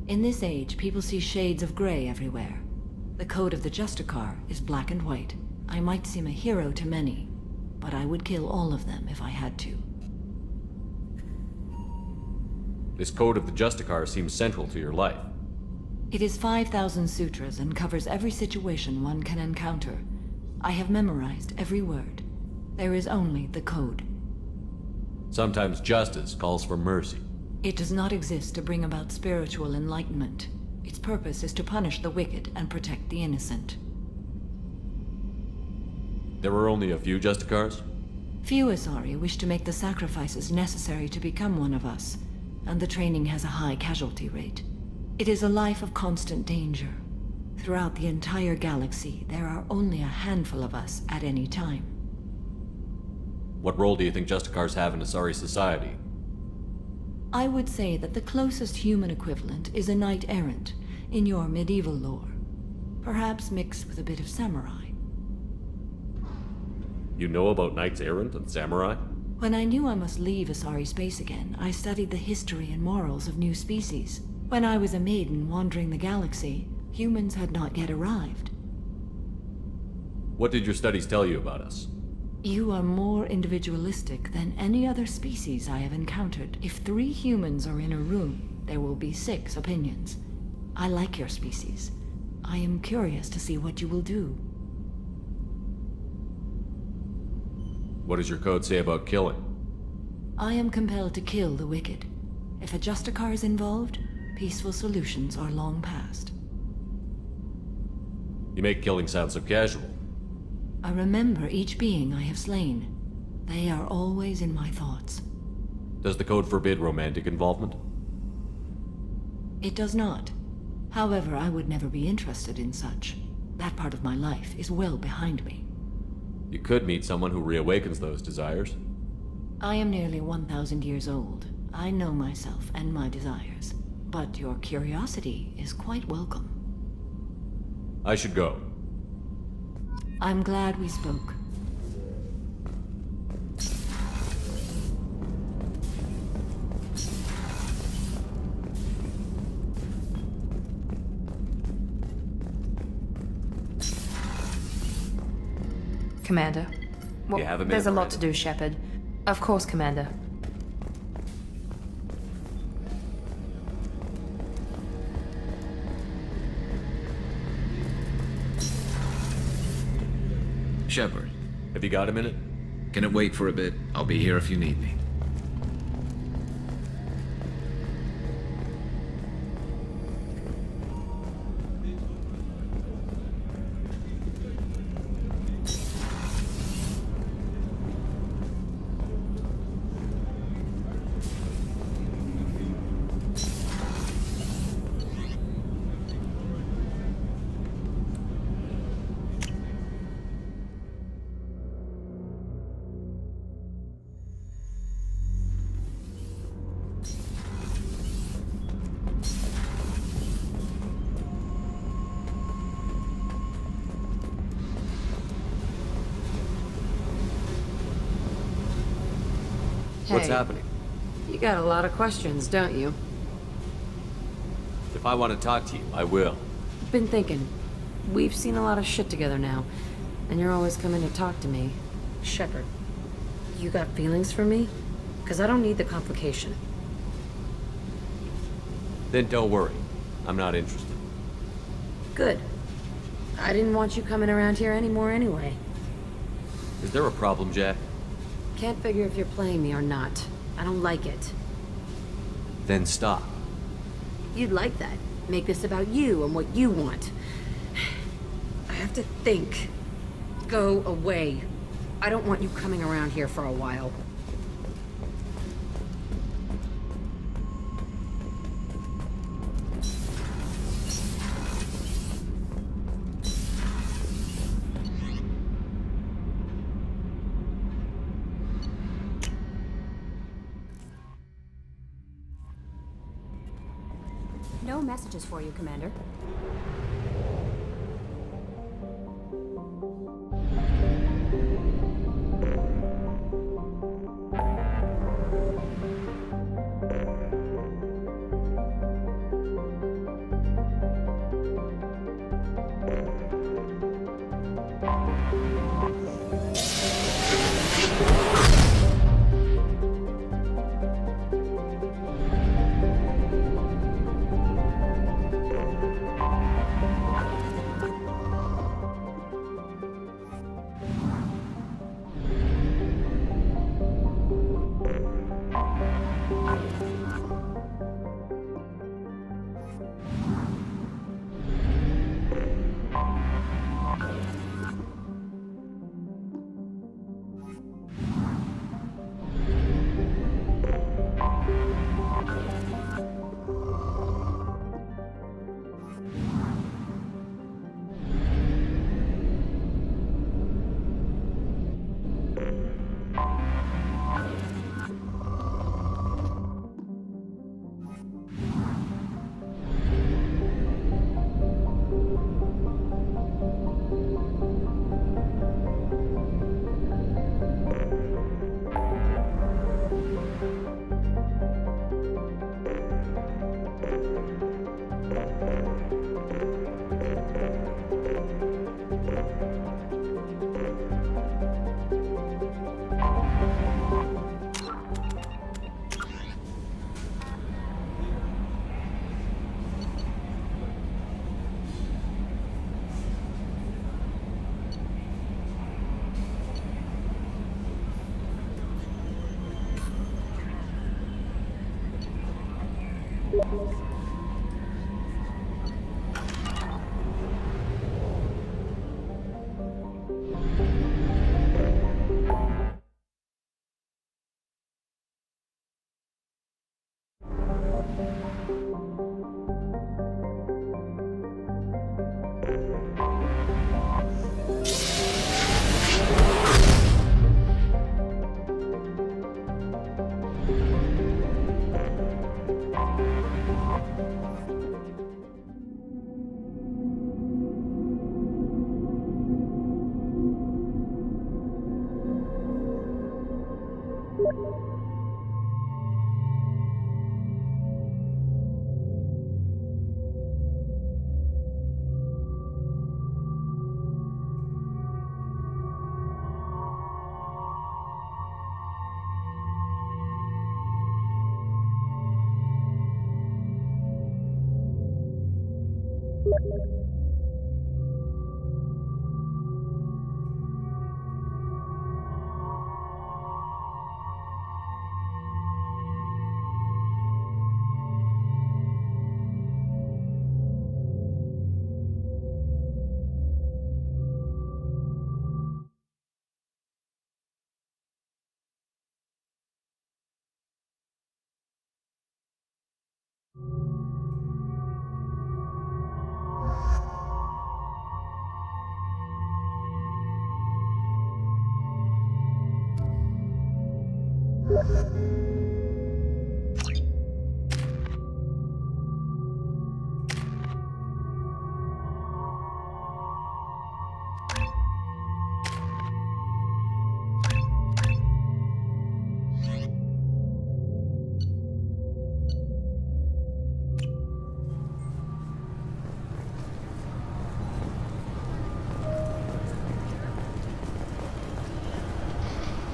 In this age, people see shades of gray everywhere. The code of the Justicar is black and white. I might seem a hero to many, but I would kill all of them if I had to. This code of the Justicar seems central to your life. It is 5,000 sutras and covers every situation one can encounter. I have memorized every word. There is only the code. Sometimes justice calls for mercy. It does not exist to bring about spiritual enlightenment. Its purpose is to punish the wicked and protect the innocent. There are only a few Justicars? Few Asari wish to make the sacrifices necessary to become one of us, and the training has a high casualty rate. It is a life of constant danger. Throughout the entire galaxy, there are only a handful of us at any time. What role do you think Justicars have in Asari society? I would say that the closest human equivalent is a knight-errant in your medieval lore. Perhaps mixed with a bit of samurai. You know about knights-errant and samurai? When I knew I must leave Asari space again, I studied the history and morals of new species. When I was a maiden wandering the galaxy, humans had not yet arrived. What did your studies tell you about us? You are more individualistic than any other species I have encountered. If 3 humans are in a room, there will be 6 opinions. I like your species. I am curious to see what you will do. What does your code say about killing? I am compelled to kill the wicked. If a Justicar is involved, peaceful solutions are long past. You make killing sound so casual. I remember each being I have slain. They are always in my thoughts. Does the code forbid romantic involvement? It does not. However, I would never be interested in such. That part of my life is well behind me. You could meet someone who reawakens those desires. I am nearly 1,000 years old. I know myself and my desires. But your curiosity is quite welcome. I should go. I'm glad we spoke. Commander, Well, You have a minute, there's a lot Miranda? to do, Shepard. Of course, Commander. Shepard. Have you got a minute? Can it wait for a bit? I'll be here if you need me. What's Hey, happening? You got a lot of questions, don't you? If I want to talk to you, I will. Been thinking. We've seen a lot of shit together now, and you're always coming to talk to me. Shepard, you got feelings for me? Because I don't need the complication. Then don't worry. I'm not interested. Good. I didn't want you coming around here anymore anyway. Is there a problem, Jack? Can't figure if you're playing me or not. I don't like it. Then stop. You'd like that. Make this about you and what you want. I have to think. Go away. I don't want you coming around here for a while. No messages for you, Commander.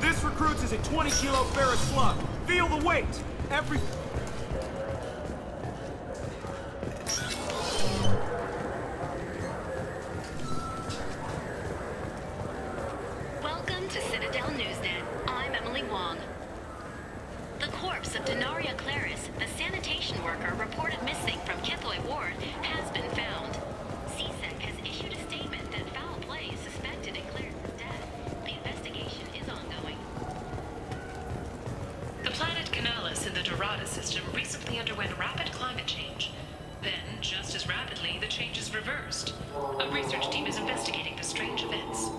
This recruits is a 20-kilo ferrous slug. Feel the weight. Every... Welcome to Citadel Newsnet. I'm Emily Wong. The corpse of Denaria Claris, the sanitation worker reported missing from Kithoy Ward, has been found. CSEC has issued a statement that foul play is suspected in Claris' death. The investigation is ongoing. The planet Canalis in the Dorada system recently underwent rapid climate change. Then, just as rapidly, the change is reversed. A research team is investigating the strange events.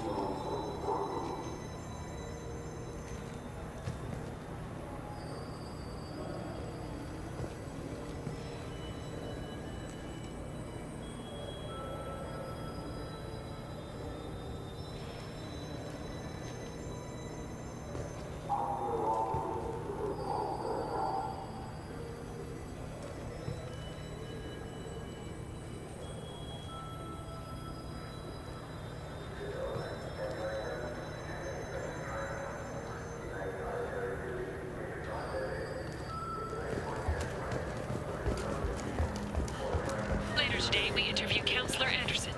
Today we interview Counselor Anderson.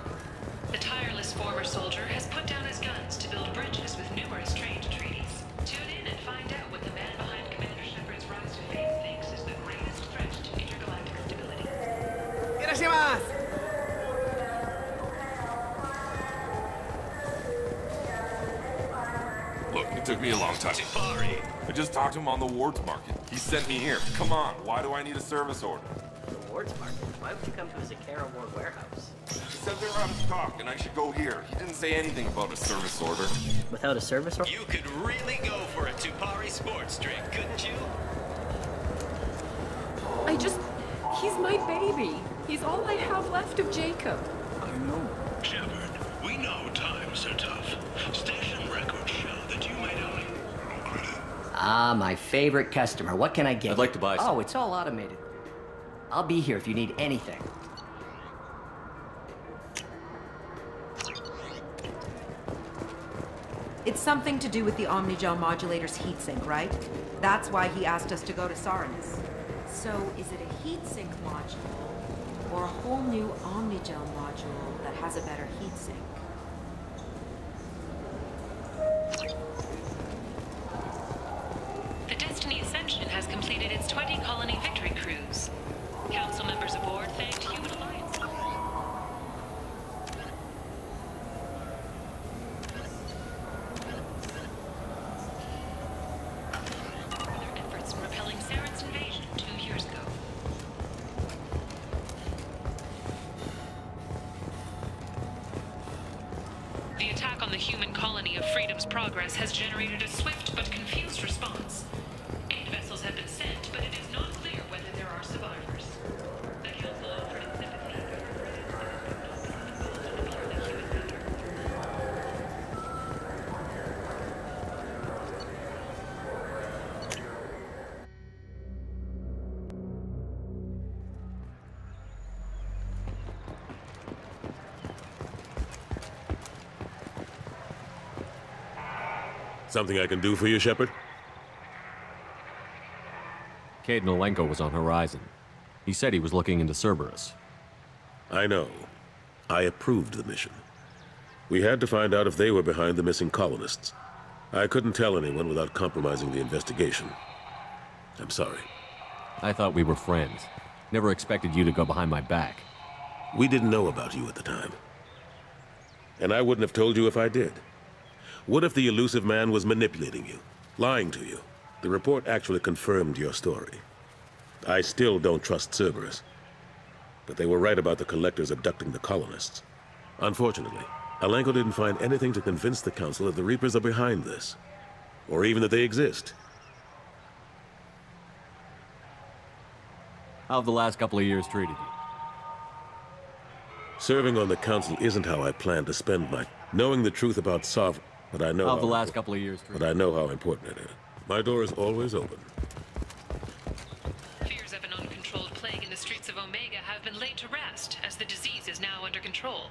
The tireless former soldier has put down his guns to build bridges with numerous trained treaties. Tune in and find out what the man behind Commander Shepard's rise to fame thinks is the greatest threat to intergalactic stability. Look, it took me a long time. I just talked to him on the Wards Market. He sent me here. Come on, why do I need a service order? The Wards Market? Why would you come to a Zakara Ward warehouse? He said they're out of stock and I should go here. He didn't say anything about a service order. Without a service order? You could really go for a Tupari sports drink, couldn't you? He's my baby. He's all I have left of Jacob. I know. Shepard, we know times are tough. Station records show that you made only... Ah, my favorite customer. What can I get? I'd like to buy some. Oh, it's all automated. I'll be here if you need anything. It's something to do with the Omnigel modulator's heatsink, right? That's why he asked us to go to Saranus. So, is it a heatsink module, or a whole new Omnigel module that has a better heatsink? The Destiny Ascension has completed its 20-colony victory cruise. Council members aboard thanked Human Alliance. For their efforts in repelling Saren's invasion 2 years ago. The attack on the human colony of Freedom's Progress has generated a swift but confused response. 8 vessels have been sent, but it is not clear whether there are survivors. The Council offered its sympathy, but the human matter. Something I can do for you, Shepard? Cade Nolenko was on Horizon. He said he was looking into Cerberus. I know. I approved the mission. We had to find out if they were behind the missing colonists. I couldn't tell anyone without compromising the investigation. I'm sorry. I thought we were friends. Never expected you to go behind my back. We didn't know about you at the time. And I wouldn't have told you if I did. What if the elusive man was manipulating you, lying to you? The report actually confirmed your story. I still don't trust Cerberus. But they were right about the collectors abducting the colonists. Unfortunately, Alenko didn't find anything to convince the Council that the Reapers are behind this. Or even that they exist. How have the last couple of years treated you? Serving on the Council isn't how I plan to spend my... Knowing the truth about Sovereign, but I know How have the last couple of years treated you? But I know how important it is. My door is always open. Fears of an uncontrolled plague in the streets of Omega have been laid to rest, as the disease is now under control.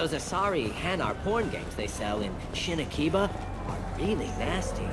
Those Asari Hanar porn games they sell in Shinakiba are really nasty.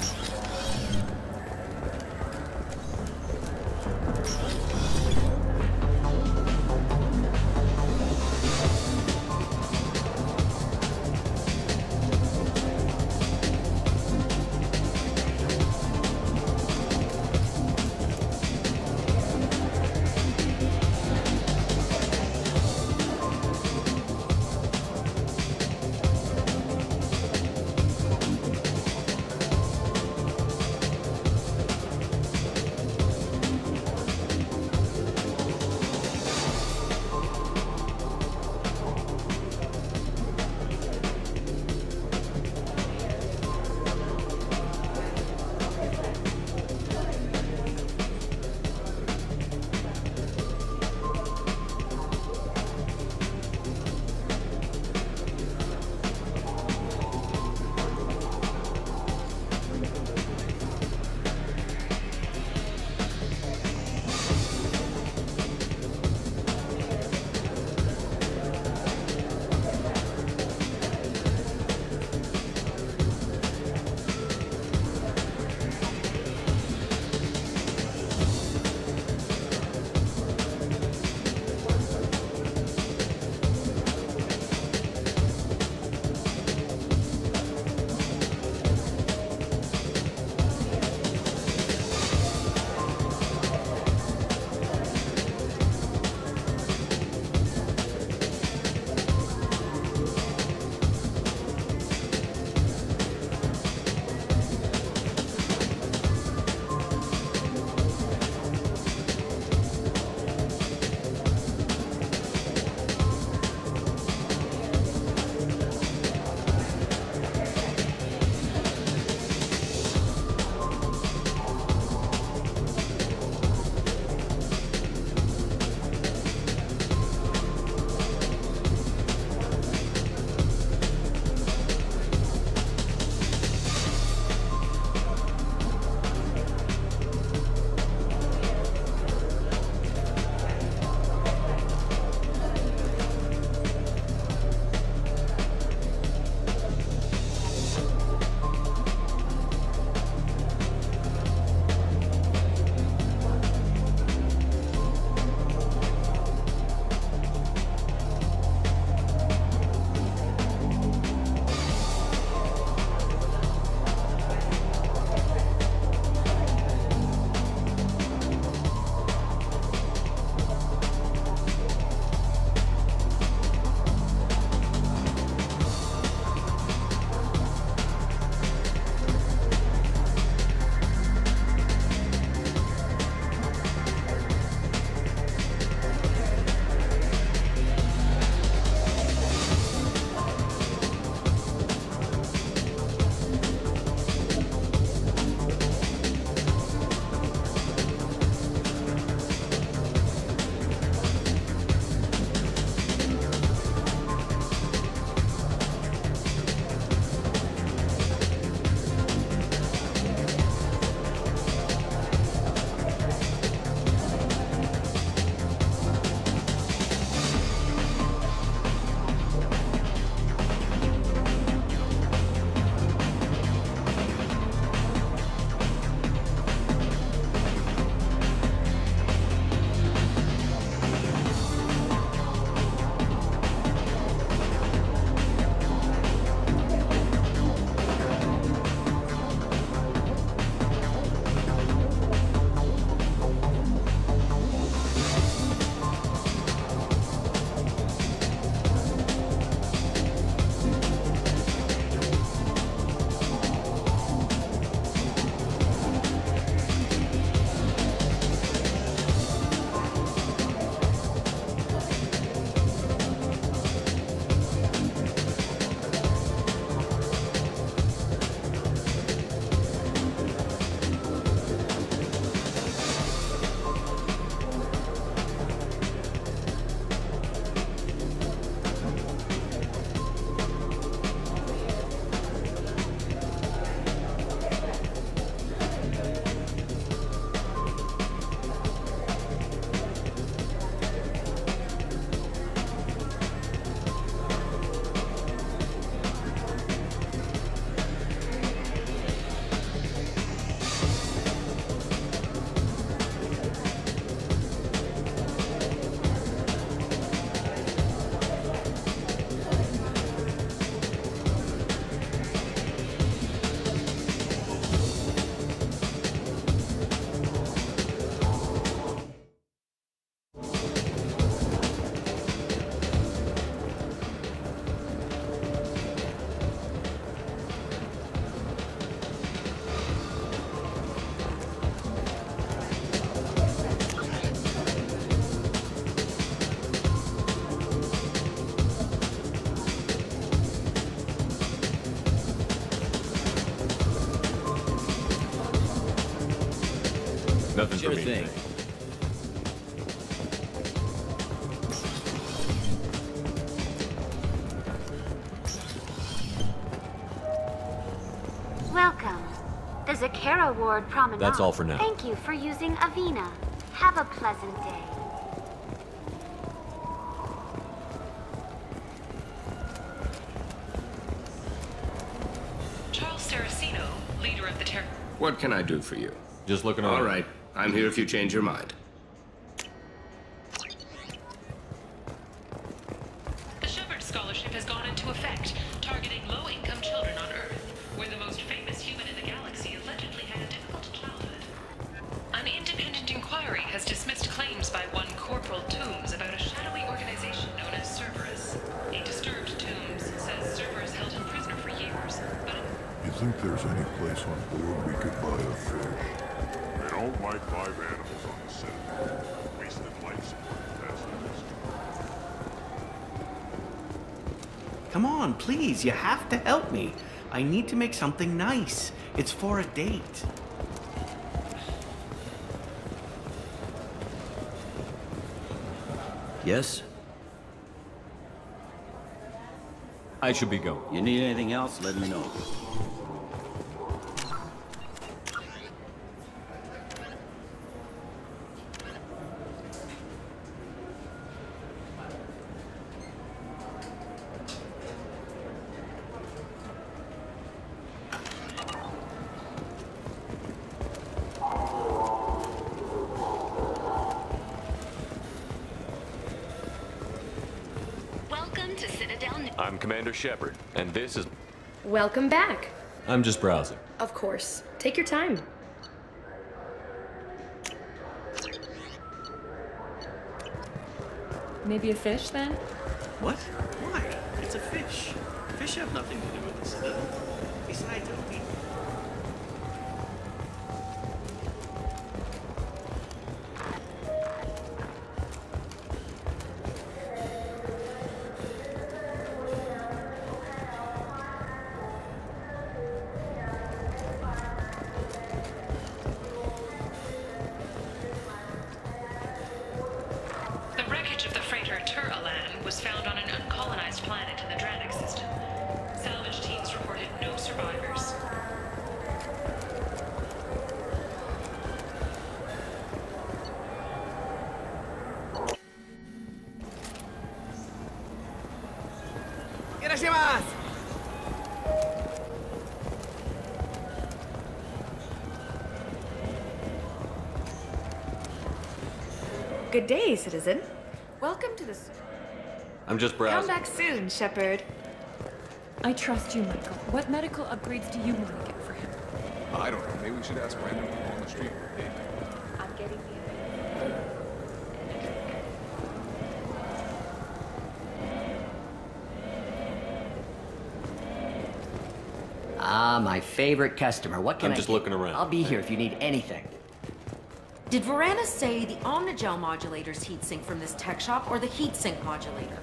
Nothing Sure for me. thing. Welcome. The Zakara Ward Promenade. That's all for now. Thank you for using Avena. Have a pleasant day. Charles Saraceno, leader of the Terror. What can I do for you? Just looking around. All right. I'm here if you change your mind. The Shepard Scholarship has gone into effect, targeting low-income children on Earth, where the most famous human in the galaxy allegedly had a difficult childhood. An independent inquiry has dismissed claims by one Corporal Toombs about a shadowy organization known as Cerberus. A disturbed Toombs says Cerberus held him prisoner for years, but You think there's any place on board we could buy a fish? They don't like live animals on the set. Wasted life support capacity. Come on, please, you have to help me. I need to make something nice. It's for a date. Yes? I should be going. You need anything else, let me know. Welcome to Citadel. I'm Commander Shepard, and this is... Welcome back. I'm just browsing. Of course. Take your time. Maybe a fish then? What? Why? It's a fish. Fish have nothing to do with the Citadel. Besides, it'll be... the wreckage of the freighter Tur-Alan was found on an uncolonized planet in the Dranik system. Salvage teams reported no survivors. Good day, citizen. Welcome to the... I'm just Come browsing. back soon, Shepard. I trust you, Michael. What medical upgrades do you want to get for him? I don't know. Maybe we should ask random people on the street. I'm getting Ah, my favorite customer. What can I'm just do? looking around. I'll be here if you need anything. Did Varanus say the Omnigel modulator's heatsink from this tech shop or the heatsink modulator?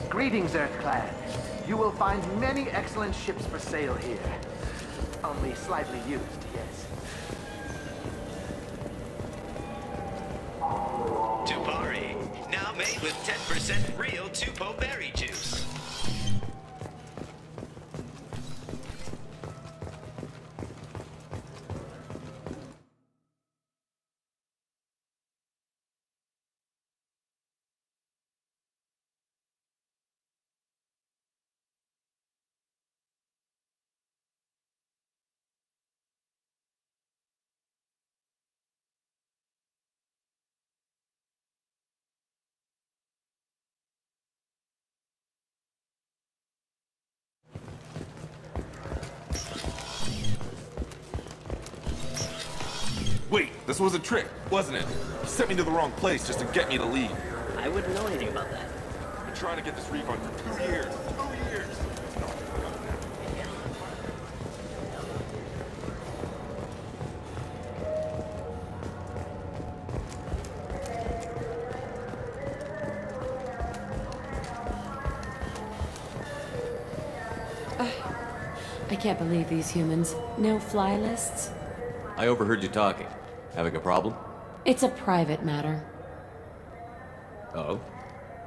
Greetings, Earthclad. You will find many excellent ships for sale here. Only slightly used, yes. Tupari, now made with 10% real Tupo berry juice. Wait, this was a trick, wasn't it? You sent me to the wrong place just to get me to leave. I wouldn't know anything about that. I've been trying to get this refund for 2 years. 2 years! can't believe these humans. No fly lists? I overheard you talking. Having a problem? It's a private matter. Oh?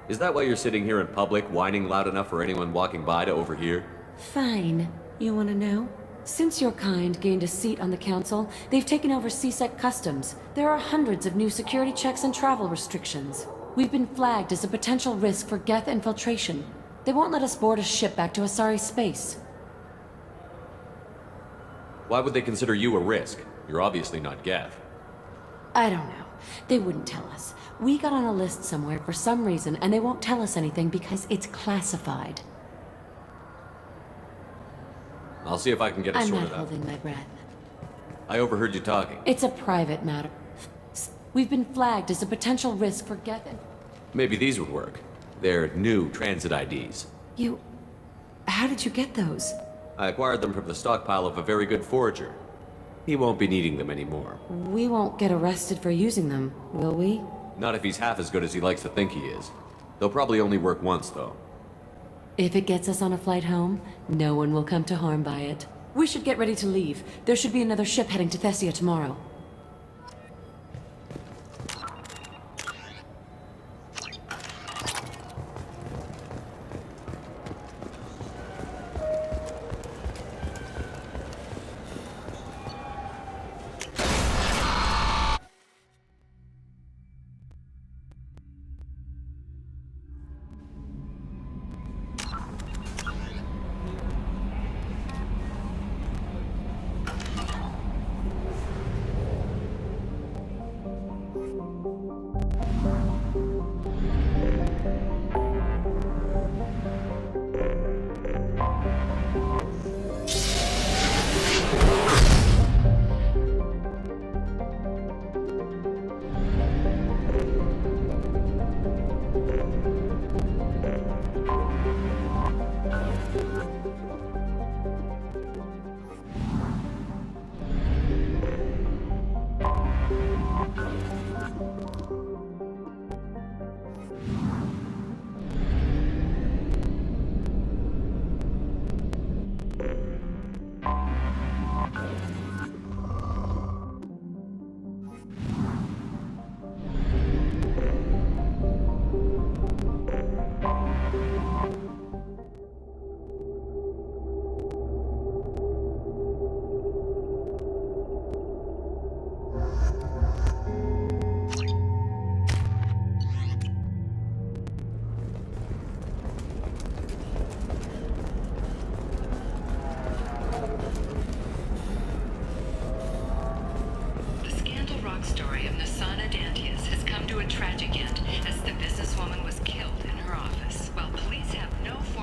Is that why you're sitting here in public, whining loud enough for anyone walking by to overhear? Fine. You want to know? Since your kind gained a seat on the council, they've taken over CSEC customs. There are hundreds of new security checks and travel restrictions. We've been flagged as a potential risk for Geth infiltration. They won't let us board a ship back to Asari space. Why would they consider you a risk? You're obviously not Geth. I don't know. They wouldn't tell us. We got on a list somewhere for some reason, and they won't tell us anything because it's classified. I'll see if I can get it I'm sorted not out. holding my breath. I overheard you talking. It's a private matter. We've been flagged as a potential risk for Geth. Maybe these would work. They're new transit IDs. How did you get those? I acquired them from the stockpile of a very good forager. He won't be needing them anymore. We won't get arrested for using them, will we? Not if he's half as good as he likes to think he is. They'll probably only work once, though. If it gets us on a flight home, no one will come to harm by it. We should get ready to leave. There should be another ship heading to Thessia tomorrow.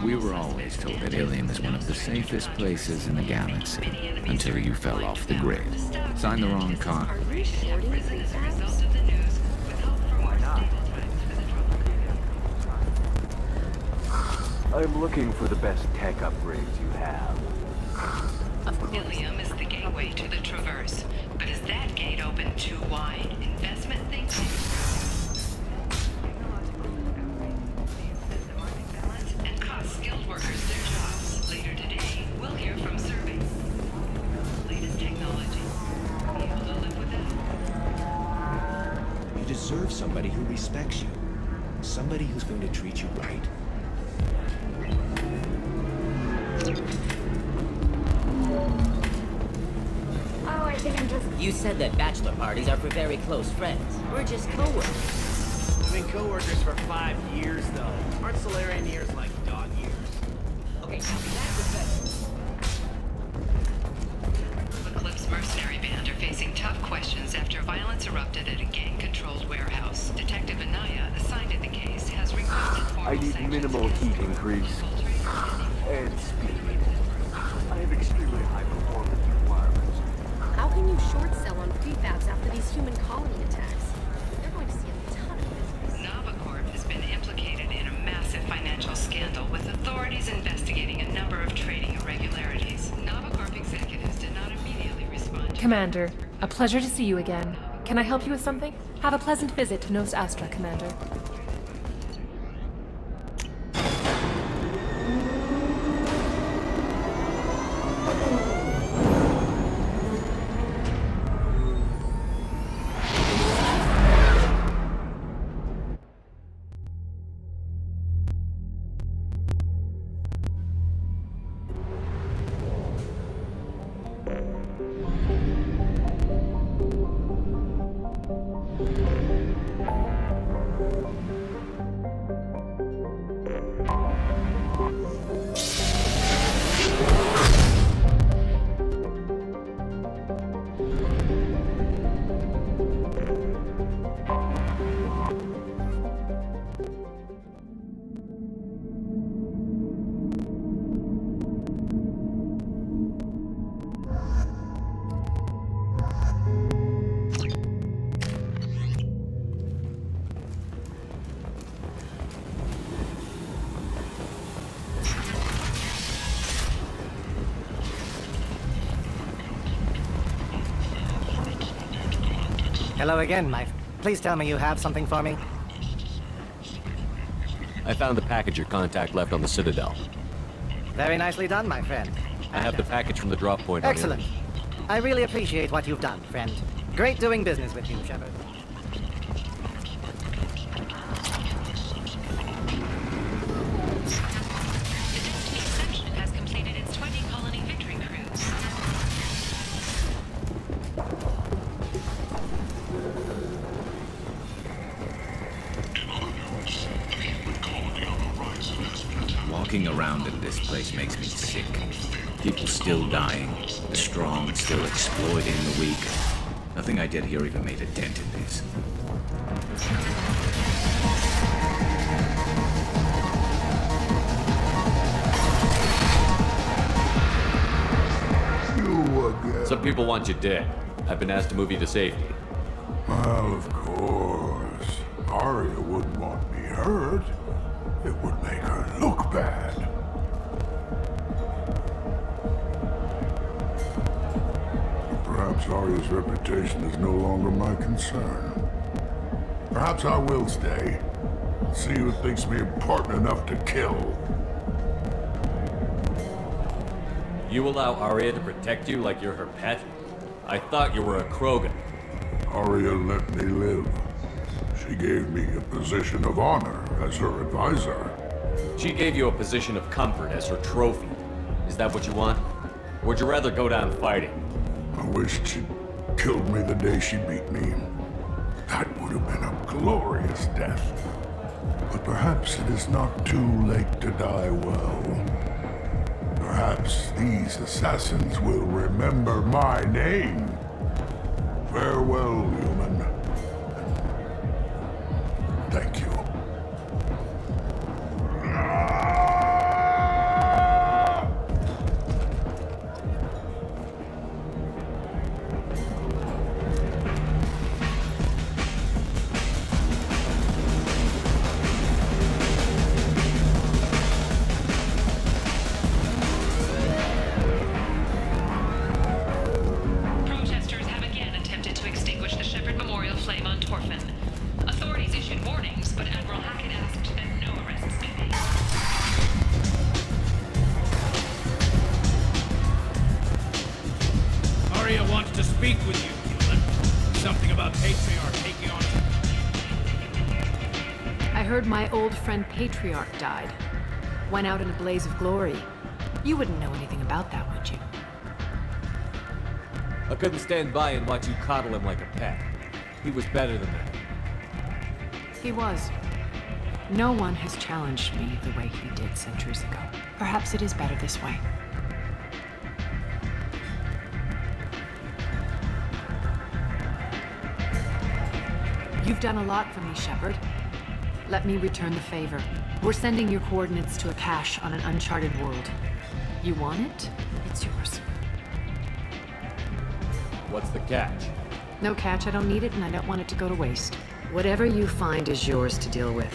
We were always told that Alien is one of the safest places in the galaxy, until you fell off the grid. Signed the wrong con. I'm looking for the best tech upgrades you have. Ilium is the gateway to the Traverse, but is that gate open too wide? Investment thinking? And cost skilled workers their jobs. Later today, we'll hear from Survey. Latest technology. Be able to live without. You deserve somebody who respects you. Somebody who's going to treat you right. Oh, I think I'm just... You said that bachelor parties are for very close friends. We're just co-workers. We've been co-workers for 5 years, though. Aren't Solarian years like dog years? Okay, now that's effective. The Eclipse mercenary band are facing tough questions after violence erupted at a gang-controlled warehouse. Detective Anaya, assigned to the case, has requested formal I need sanctions minimal against heat increase. And speed. I have extremely high performance requirements. How can you short sell on prefabs after these human colony attacks? They're going to see a ton of business. Novacorp has been implicated in a massive financial scandal, with authorities investigating a number of trading irregularities. Novacorp executives did not immediately respond to... Commander, a pleasure to see you again. Can I help you with something? Have a pleasant visit to Nos Astra, Commander. Hello again, Please tell me you have something for me. I found the package your contact left on the Citadel. Very nicely done, my friend. I have the package from the drop point on Excellent. I really appreciate what you've done, friend. Great doing business with you, Shepard. Has completed its 20 colony victory cruise. Walking around in this place makes me sick. People still dying, the strong still exploiting the weak. Nothing I did here even made a dent in this. Some people want you dead. I've been asked to move you to safety. Well, of course. Arya wouldn't want me hurt. It would make her look bad. Perhaps Arya's reputation is no longer my concern. Perhaps I will stay. See who thinks me important enough to kill. You allow Arya to protect you like you're her pet? I thought you were a Krogan. Arya let me live. She gave me a position of honor as her advisor. She gave you a position of comfort as her trophy. Is that what you want? Or would you rather go down fighting? I wished she'd killed me the day she beat me. That would have been a glorious death. But perhaps it is not too late to die well. Perhaps these assassins will remember my name. Farewell, human. Thank you. Protesters have again attempted to extinguish the Shepard Memorial flame on Torfin. Authorities issued warnings, but Admiral Hackett asked that no arrests be made. Arya wants to speak with you, human. Something about Patriarch taking on... I heard my old friend Patriarch died. Went out in a blaze of glory. You wouldn't know anything about that, would you? I couldn't stand by and watch you coddle him like a pet. He was better than that. He was. No one has challenged me the way he did centuries ago. Perhaps it is better this way. You've done a lot for me, Shepard. Let me return the favor. We're sending your coordinates to a cache on an uncharted world. You want it? It's yours. What's the catch? No catch, I don't need it, and I don't want it to go to waste. Whatever you find is yours to deal with.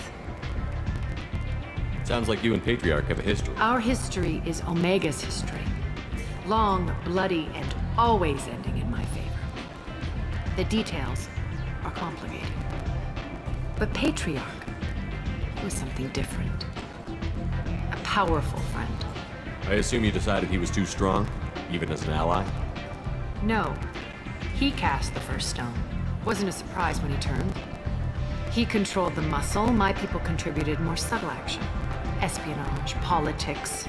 Sounds like you and Patriarch have a history. Our history is Omega's history. Long, bloody, and always ending in my favor. The details are complicated. But Patriarch was something different. A powerful friend. I assume you decided he was too strong, even as an ally? No. He cast the first stone. Wasn't a surprise when he turned. He controlled the muscle, my people contributed more subtle action. Espionage, politics,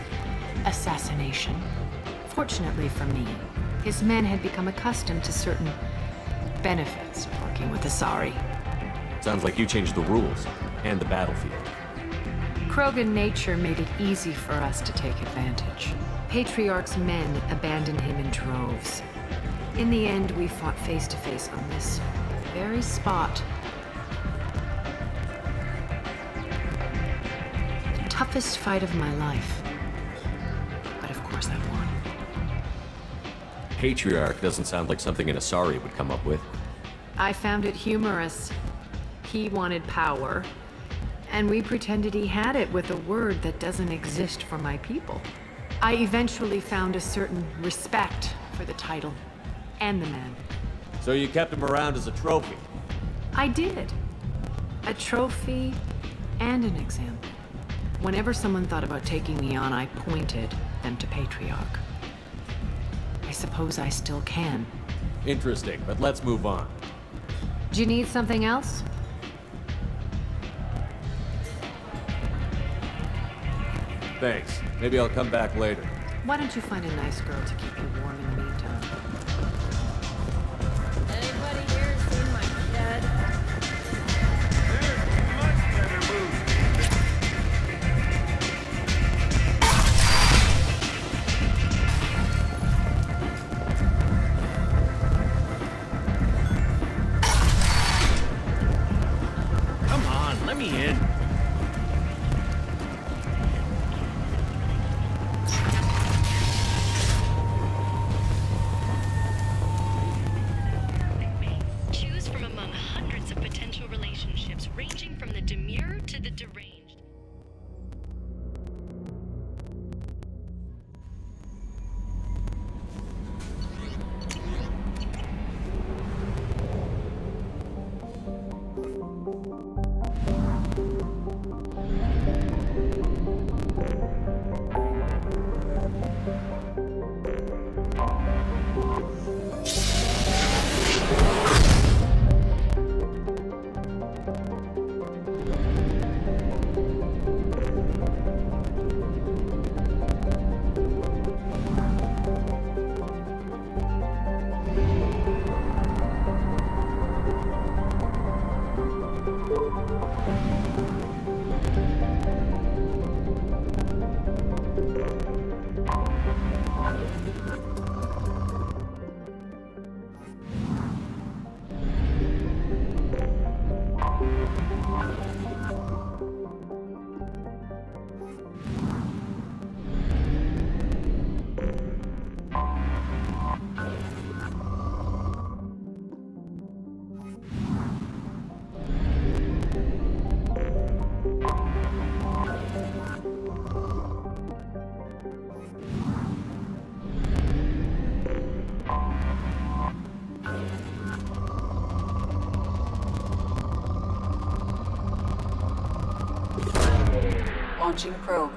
assassination. Fortunately for me, his men had become accustomed to certain benefits of working with Asari. Sounds like you changed the rules, and the battlefield. Krogan nature made it easy for us to take advantage. Patriarch's men abandoned him in droves. In the end, we fought face to face on this very spot. The toughest fight of my life. But of course I won. Patriarch doesn't sound like something an Asari would come up with. I found it humorous. He wanted power, and we pretended he had it with a word that doesn't exist for my people. I eventually found a certain respect for the title and the man. So you kept him around as a trophy? I did. A trophy and an example. Whenever someone thought about taking me on, I pointed them to Patriarch. I suppose I still can. Interesting, but let's move on. Do you need something else? Thanks. Maybe I'll come back later. Why don't you find a nice girl to keep you warm in the meantime? Anybody here seen my shed? Come on, let me in. Choose from among hundreds of potential relationships, ranging from the demure to the deranged. Launching probe.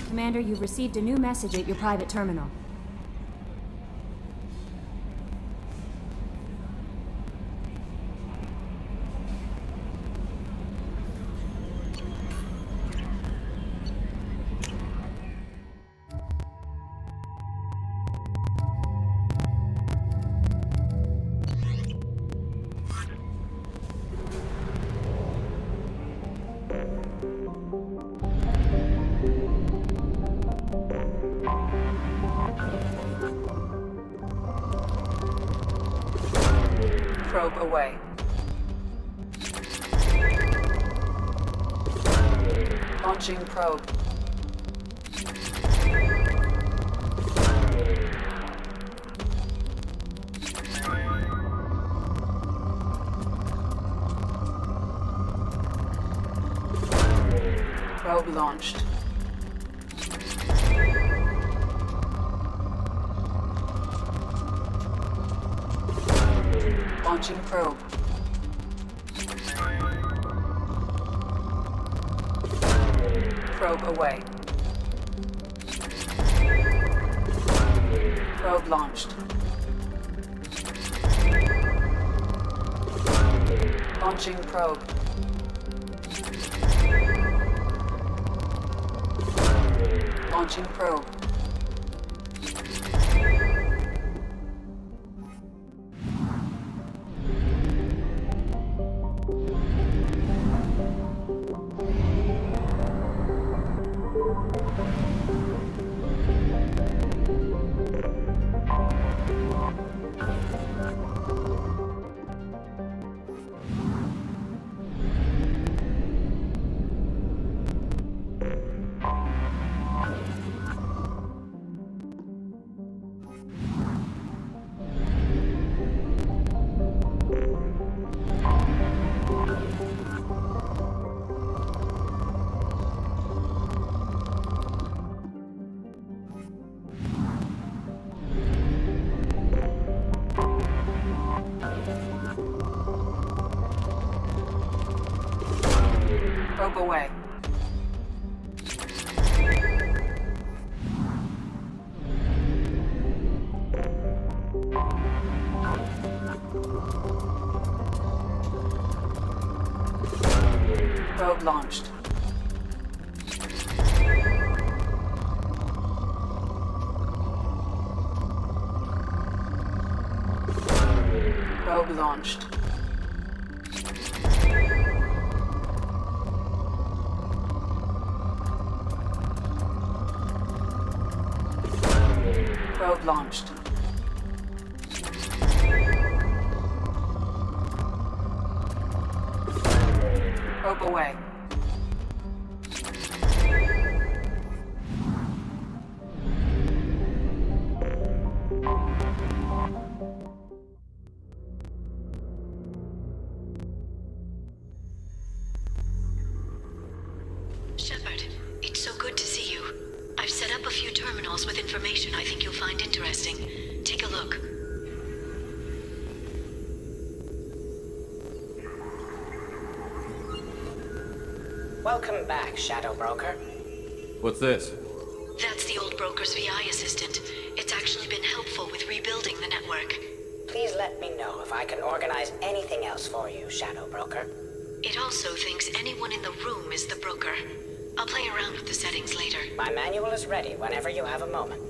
Commander, you've received a new message at your private terminal. Probe away. Launching probe. Probe launched. Launching probe. Probe away. Probe launched. Launching probe. Launching probe. Probe away. Probe launched. Probe launched. Probe launched. Probe away. Shepard, it's so good to see you. I've set up a few terminals with information I think you'll find interesting. Take a look. Welcome back, Shadow Broker. What's this? That's the old broker's VI assistant. It's actually been helpful with rebuilding the network. Please let me know if I can organize anything else for you, Shadow Broker. It also thinks anyone in the room is the broker. I'll play around with the settings later. My manual is ready whenever you have a moment.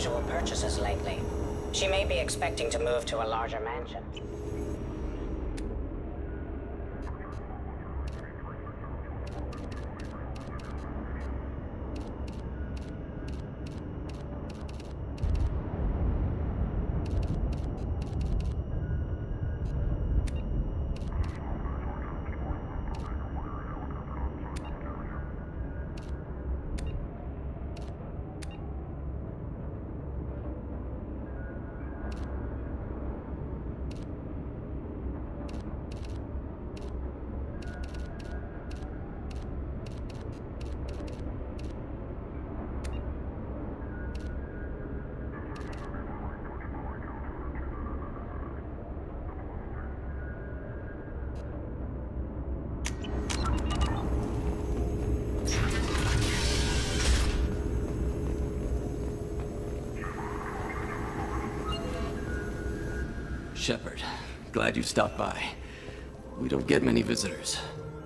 unusual purchases lately. She may be expecting to move to a larger mansion. Shepard, glad you stopped by. We don't get many visitors.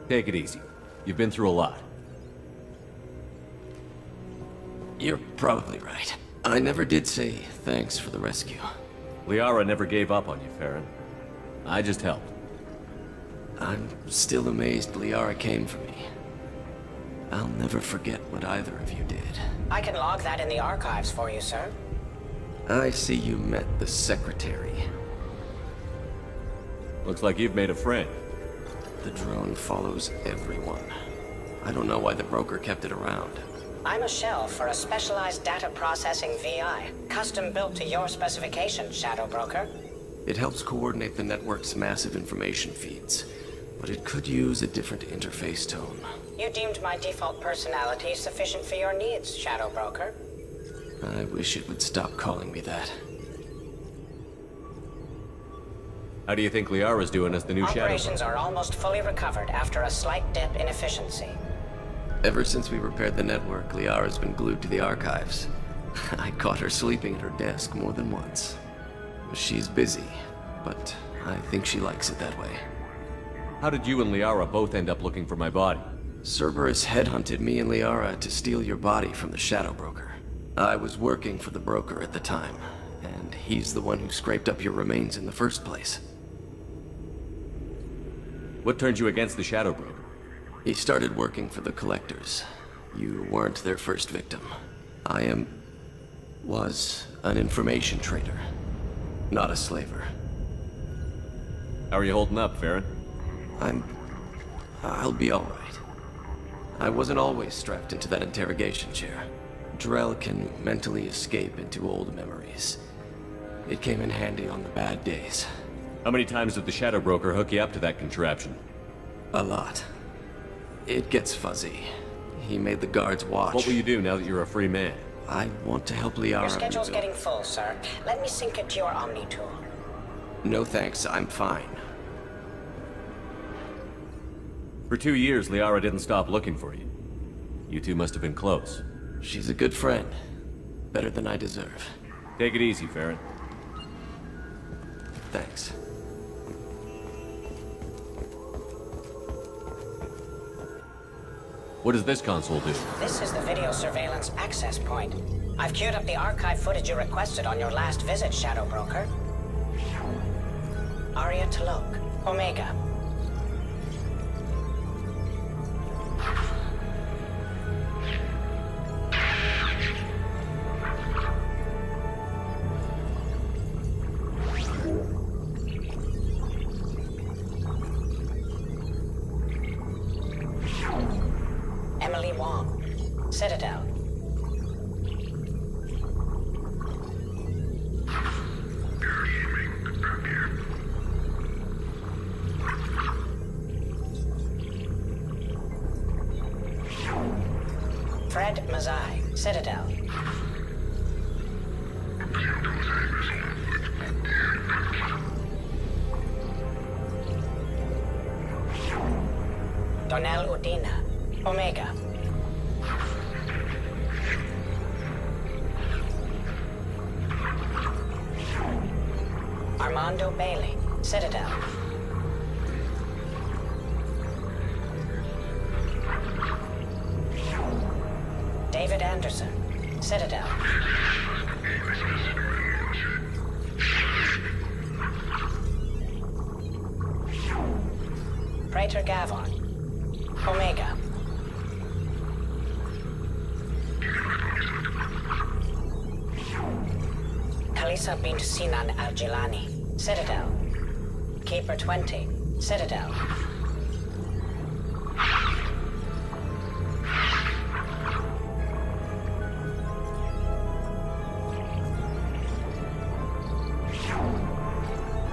Take it easy. You've been through a lot. You're probably right. I never did say thanks for the rescue. Liara never gave up on you, Farron. I just helped. I'm still amazed Liara came for me. I'll never forget what either of you did. I can log that in the archives for you, sir. I see you met the secretary. Looks like you've made a friend. The drone follows everyone. I don't know why the broker kept it around. I'm a shell for a specialized data processing VI, custom built to your specifications, Shadow Broker. It helps coordinate the network's massive information feeds, but it could use a different interface tone. You deemed my default personality sufficient for your needs, Shadow Broker. I wish it would stop calling me that. How do you think Liara's doing as the new Shadow? Operations are almost fully recovered after a slight dip in efficiency. Ever since we repaired the network, Liara's been glued to the archives. I caught her sleeping at her desk more than once. She's busy, but I think she likes it that way. How did you and Liara both end up looking for my body? Cerberus headhunted me and Liara to steal your body from the Shadow Broker. I was working for the broker at the time, and he's the one who scraped up your remains in the first place. What turned you against the Shadow Broker? He started working for the Collectors. You weren't their first victim. I was an information trader, not a slaver. How are you holding up, Farron? I'll be all right. I wasn't always strapped into that interrogation chair. Drell can mentally escape into old memories. It came in handy on the bad days. How many times did the Shadow Broker hook you up to that contraption? A lot. It gets fuzzy. He made the guards watch. What will you do now that you're a free man? I want to help Liara. Your schedule's getting full, sir. Let me sync it to your Omni tool. No thanks, I'm fine. For 2 years, Liara didn't stop looking for you. You two must have been close. She's a good friend. Better than I deserve. Take it easy, Farron. Thanks. What does this console do? This is the video surveillance access point. I've queued up the archive footage you requested on your last visit, Shadow Broker. Aria Talok, Omega. Emily Wong, Citadel. Fred Mazai, Citadel. Donnell Udina, Omega. Armando Bailey, Citadel. David Anderson, Citadel. Praetor Gavon. Omega. Kalisa bint Sinan al-Jilani. Citadel. Keeper 20. Citadel.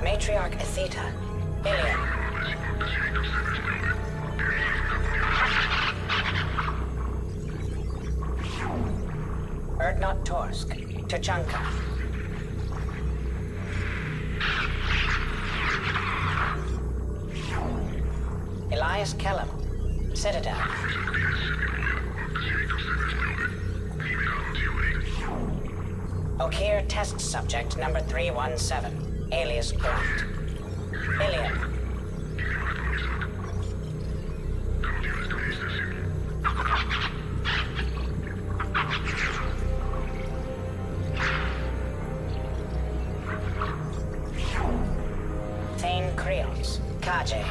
Matriarch Atheta. Ilium. Erdnot Torsk. Tachanka. Elias Kellum. Citadel. Okir test subject number 317. Alias Grunt. Ilium. Thane Creos. Kaje.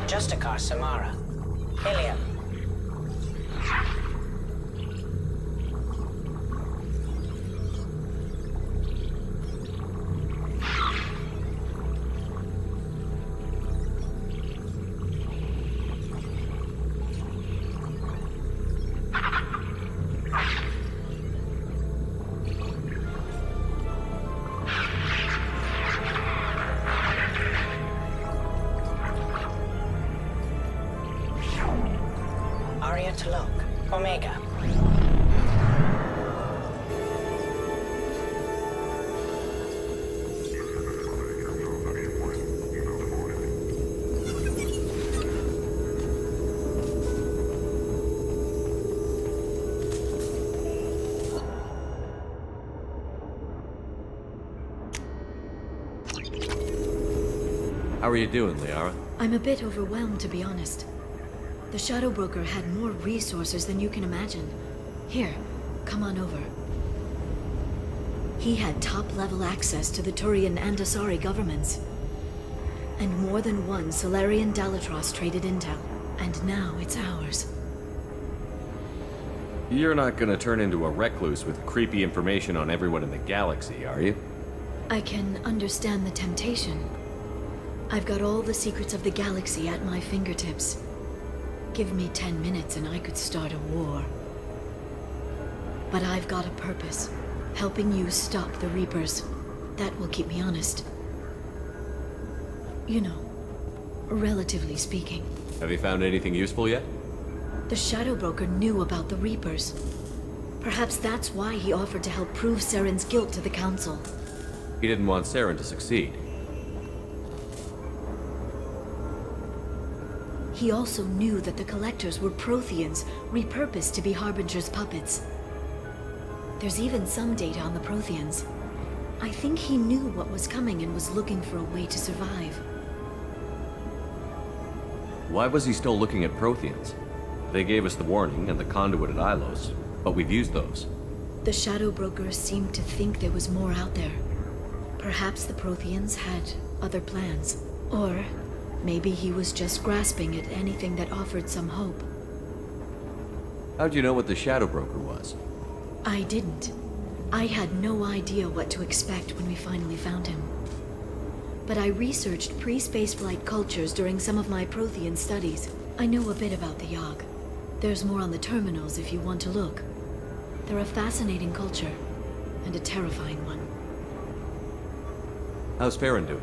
Justikar Samara. Ilium. Arya Talok. Omega. How are you doing, Liara? I'm a bit overwhelmed, to be honest. The Shadow Broker had more resources than you can imagine. Here, come on over. He had top-level access to the Turian and Asari governments. And more than one Solarian Dalatros traded intel. And now it's ours. You're not gonna turn into a recluse with creepy information on everyone in the galaxy, are you? I can understand the temptation. I've got all the secrets of the galaxy at my fingertips. Give me 10 minutes and I could start a war. But I've got a purpose. Helping you stop the Reapers. That will keep me honest. You know, relatively speaking. Have you found anything useful yet? The Shadow Broker knew about the Reapers. Perhaps that's why he offered to help prove Saren's guilt to the Council. He didn't want Saren to succeed. He also knew that the Collectors were Protheans, repurposed to be Harbinger's puppets. There's even some data on the Protheans. I think he knew what was coming and was looking for a way to survive. Why was he still looking at Protheans? They gave us the warning and the conduit at Ilos, but we've used those. The Shadow Broker seemed to think there was more out there. Perhaps the Protheans had other plans. Or maybe he was just grasping at anything that offered some hope. How'd you know what the Shadow Broker was? I didn't. I had no idea what to expect when we finally found him. But I researched pre-spaceflight cultures during some of my Prothean studies. I know a bit about the Yogg. There's more on the terminals if you want to look. They're a fascinating culture, and a terrifying one. How's Farron doing?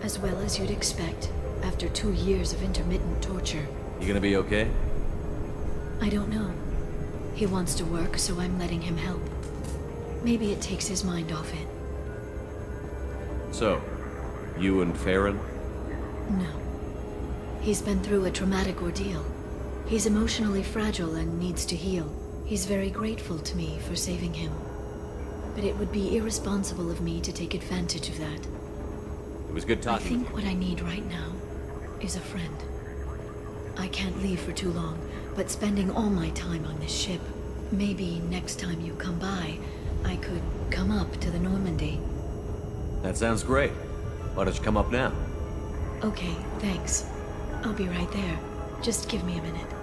As well as you'd expect, after 2 years of intermittent torture. You gonna be okay? I don't know. He wants to work, so I'm letting him help. Maybe it takes his mind off it. So, you and Farron? No. He's been through a traumatic ordeal. He's emotionally fragile and needs to heal. He's very grateful to me for saving him. But it would be irresponsible of me to take advantage of that. It was good I talking. think what I need right now is a friend. I can't leave for too long, but spending all my time on this ship, maybe next time you come by, I could come up to the Normandy. That sounds great. Why don't you come up now? Okay, thanks. I'll be right there. Just give me a minute.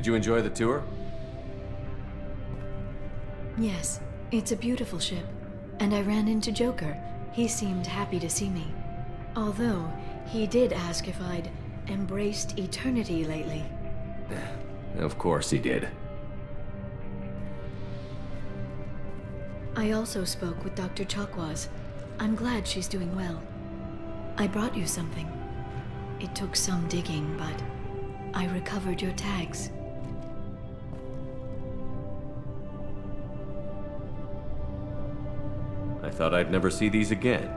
Did you enjoy the tour? Yes, it's a beautiful ship. And I ran into Joker. He seemed happy to see me. Although, he did ask if I'd embraced eternity lately. Of course he did. I also spoke with Dr. Chakwas. I'm glad she's doing well. I brought you something. It took some digging, but I recovered your tags. I thought I'd never see these again.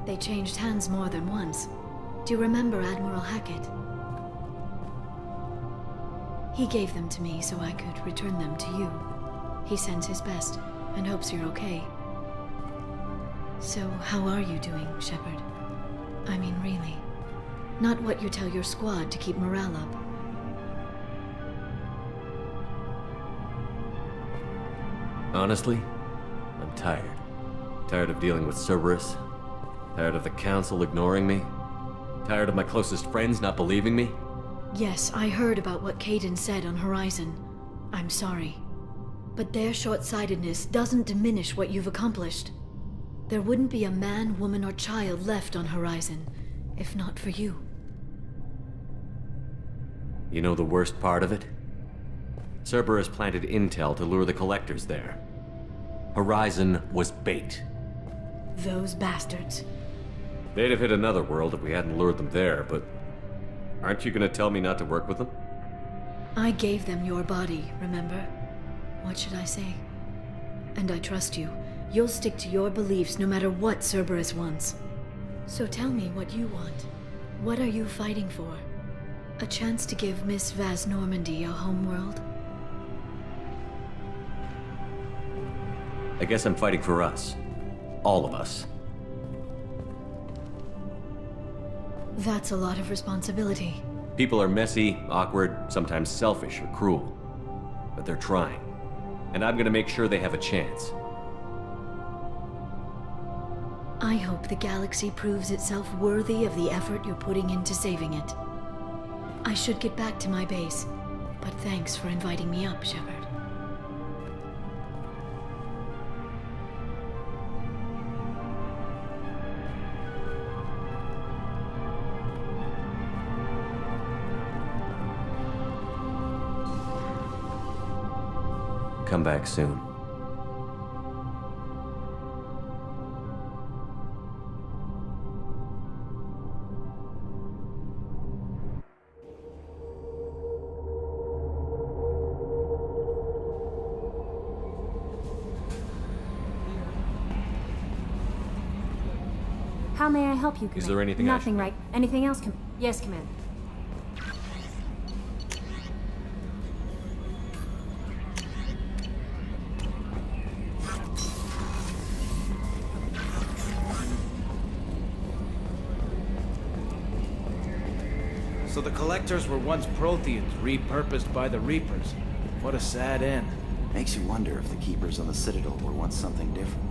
They changed hands more than once. Do you remember Admiral Hackett? He gave them to me so I could return them to you. He sends his best and hopes you're okay. So, how are you doing, Shepard? I mean, really. Not what you tell your squad to keep morale up. Honestly, I'm tired. Tired of dealing with Cerberus. Tired of the Council ignoring me. Tired of my closest friends not believing me. Yes, I heard about what Kaidan said on Horizon. I'm sorry. But their short-sightedness doesn't diminish what you've accomplished. There wouldn't be a man, woman, or child left on Horizon, if not for you. You know the worst part of it? Cerberus planted intel to lure the collectors there. Horizon was bait. Those bastards. They'd have hit another world if we hadn't lured them there, but aren't you gonna tell me not to work with them? I gave them your body, remember? What should I say? And I trust you. You'll stick to your beliefs no matter what Cerberus wants. So tell me what you want. What are you fighting for? A chance to give Miss Vaz Normandy a homeworld? I guess I'm fighting for us. All of us. That's a lot of responsibility. People are messy, awkward, sometimes selfish or cruel. But they're trying. And I'm gonna make sure they have a chance. I hope the galaxy proves itself worthy of the effort you're putting into saving it. I should get back to my base, but thanks for inviting me up, Shepard. Come back soon. How may I help you, Commander? Is there anything I Nothing, right? Anything else, Yes, Commander. So the Collectors were once Protheans, repurposed by the Reapers. What a sad end. Makes you wonder if the Keepers on the Citadel were once something different.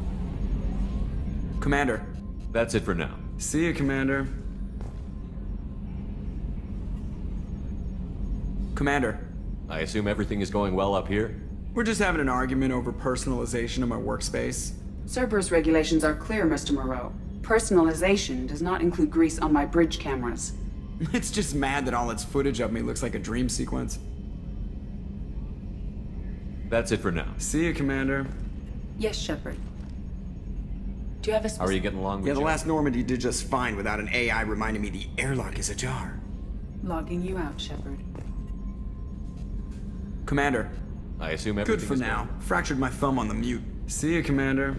Commander. That's it for now. See you, Commander. Commander. I assume everything is going well up here? We're just having an argument over personalization of my workspace. Cerberus regulations are clear, Mr. Moreau. Personalization does not include grease on my bridge cameras. It's just mad that all its footage of me looks like a dream sequence. That's it for now. See you, Commander. Yes, Shepard. Do you have a How are you getting along with Yeah, the Joe? last Normandy did just fine without an AI reminding me the airlock is ajar. Logging you out, Shepard. Commander. I assume Good everything for is now. Fractured my thumb on the mute. See you, Commander.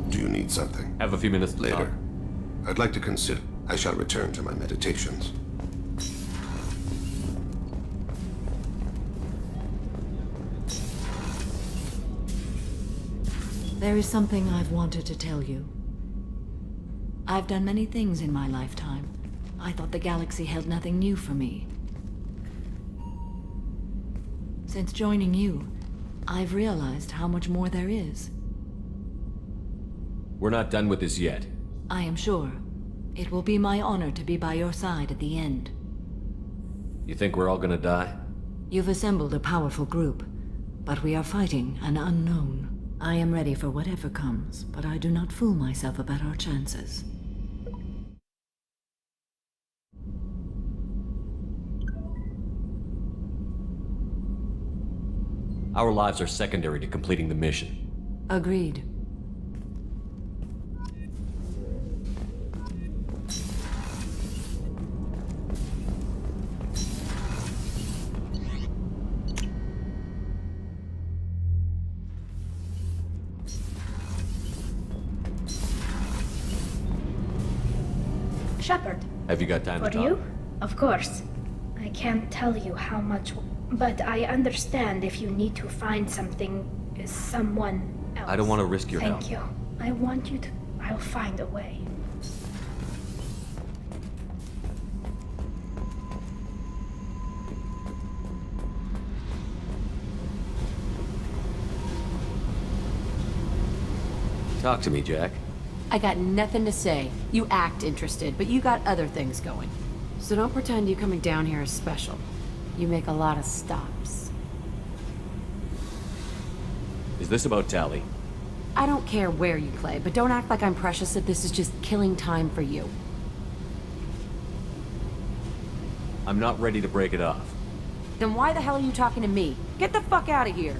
Do you need something? Have a few minutes to Later. talk. I'd like to consider. I shall return to my meditations. There is something I've wanted to tell you. I've done many things in my lifetime. I thought the galaxy held nothing new for me. Since joining you, I've realized how much more there is. We're not done with this yet. I am sure. It will be my honor to be by your side at the end. You think we're all gonna die? You've assembled a powerful group, but we are fighting an unknown. I am ready for whatever comes, but I do not fool myself about our chances. Our lives are secondary to completing the mission. Agreed. Shepard. Have you got time to For talk? you? Of course. I can't tell you how much, but I understand if you need to find something, someone else. I don't want to risk your help. Thank you. I want you to. I'll find a way. Talk to me, Jack. I got nothing to say. You act interested, but you got other things going. So don't pretend you coming down here is special. You make a lot of stops. Is this about Tally? I don't care where you play, but don't act like I'm precious if this is just killing time for you. I'm not ready to break it off. Then why the hell are you talking to me? Get the fuck out of here!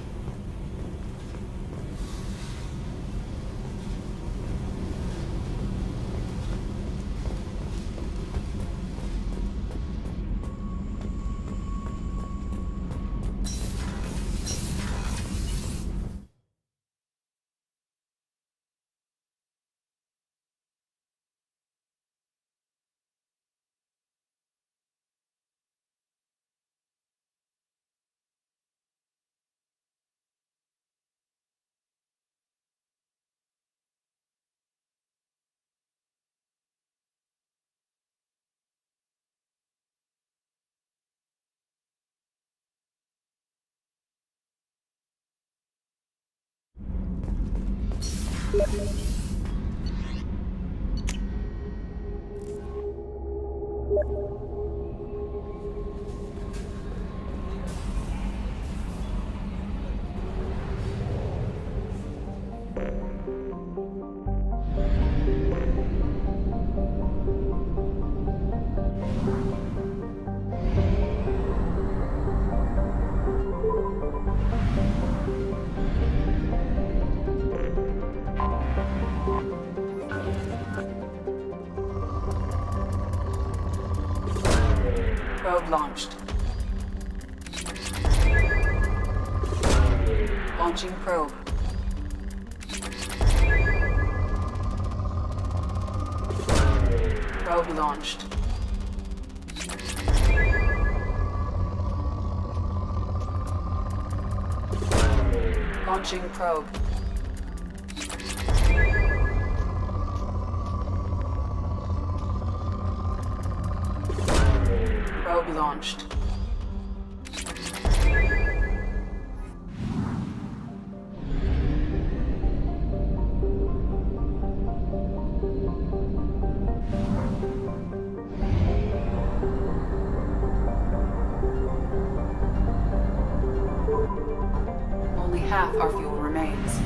Probe launched. Launching probe. Probe launched. Launching probe. Probe launched. Half our fuel remains.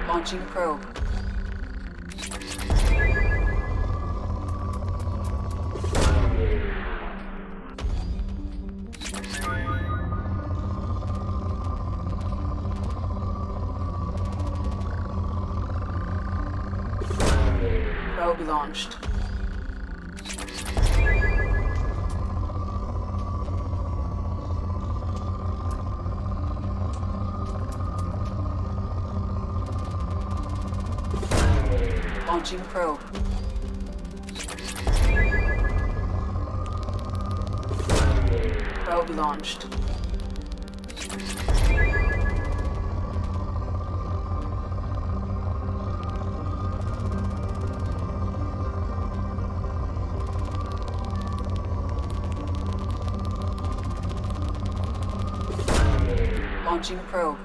Launching probe. Probe launched. Launching probe. Probe launched. Launching probe.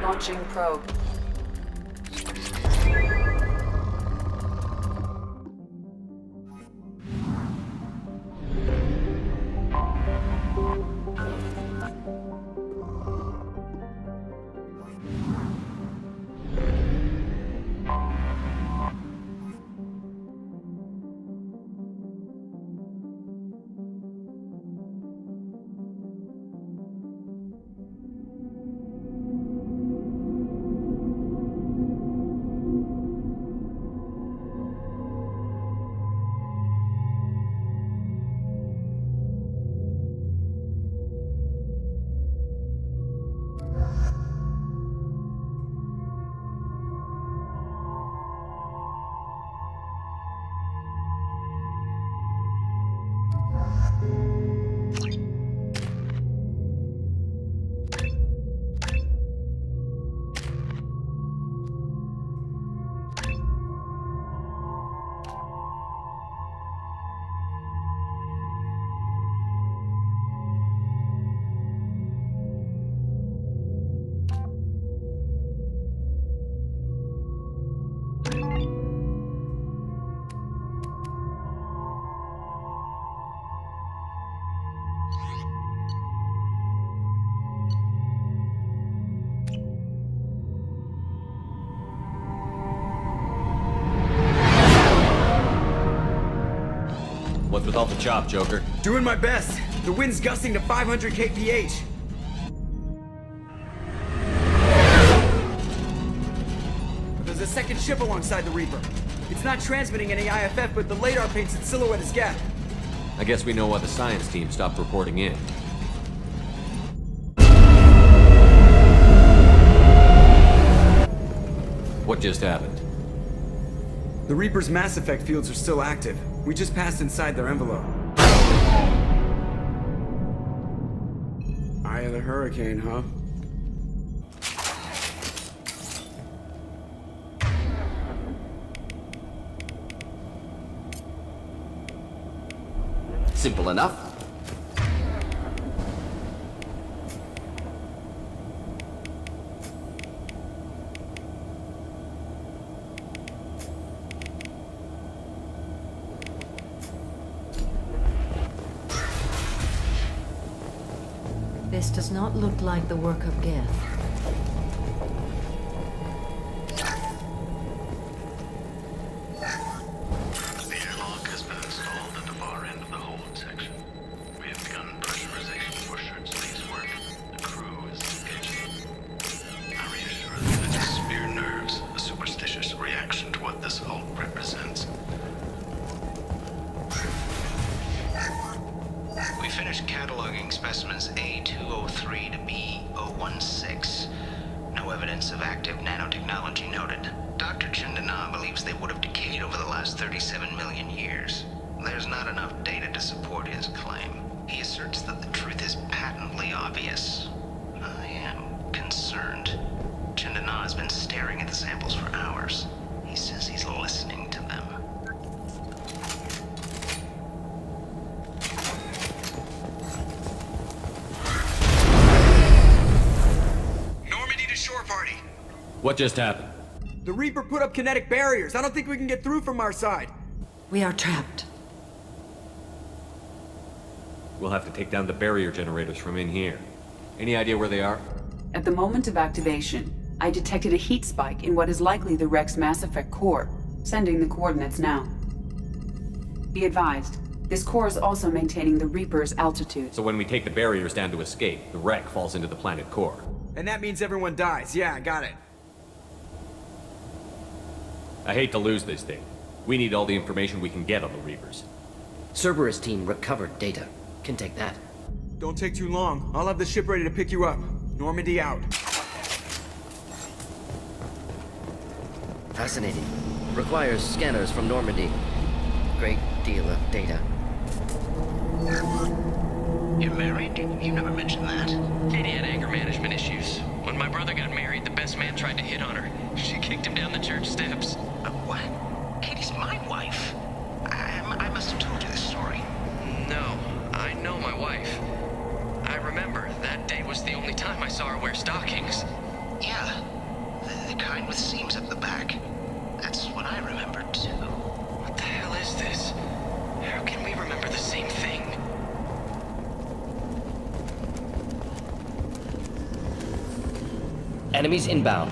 Launching probe. What's with all the chop, Joker? Doing my best. The wind's gusting to 500 kph. But there's a second ship alongside the Reaper. It's not transmitting any IFF, but the radar paints its silhouette as Geth. I guess we know why the science team stopped reporting in. What just happened? The Reaper's Mass Effect fields are still active. We just passed inside their envelope. Eye of the hurricane, huh? Simple enough. This does not look like the work of Geth. The airlock has been installed at the far end of the hold section. We have begun pressurization for shirt sleeves work. The crew is engaged. I reassure them it is mere nerves, a superstitious reaction to what this hold represents. We finished cataloging specimens A203 to B016. No evidence of active nanotechnology noted. Dr. Chindana believes they would have decayed over the last 37 million years. There's not enough data to support his claim. He asserts that the truth is patently obvious. I am concerned. Chindana has been staring at the samples for hours. He says he's listening to them. What just happened? The Reaper put up kinetic barriers. I don't think we can get through from our side. We are trapped. We'll have to take down the barrier generators from in here. Any idea where they are? At the moment of activation, I detected a heat spike in what is likely the Rex Mass Effect core, sending the coordinates now. Be advised, this core is also maintaining the Reaper's altitude. So when we take the barriers down to escape, the wreck falls into the planet core. And that means everyone dies. Yeah, I got it. I hate to lose this thing. We need all the information we can get on the Reapers. Cerberus team recovered data. Can take that. Don't take too long. I'll have the ship ready to pick you up. Normandy out. Fascinating. Requires scanners from Normandy. Great deal of data. You're married? You never mentioned that. Katie had anger management issues. When my brother got married, the best man tried to hit on her. She kicked him down the church steps. What? Katie's my wife. I must have told you this story. No, I know my wife. I remember that day was the only time I saw her wear stockings. Yeah, the kind with seams up the back. That's what I remember too. What the hell is this? How can we remember the same thing? Enemies inbound.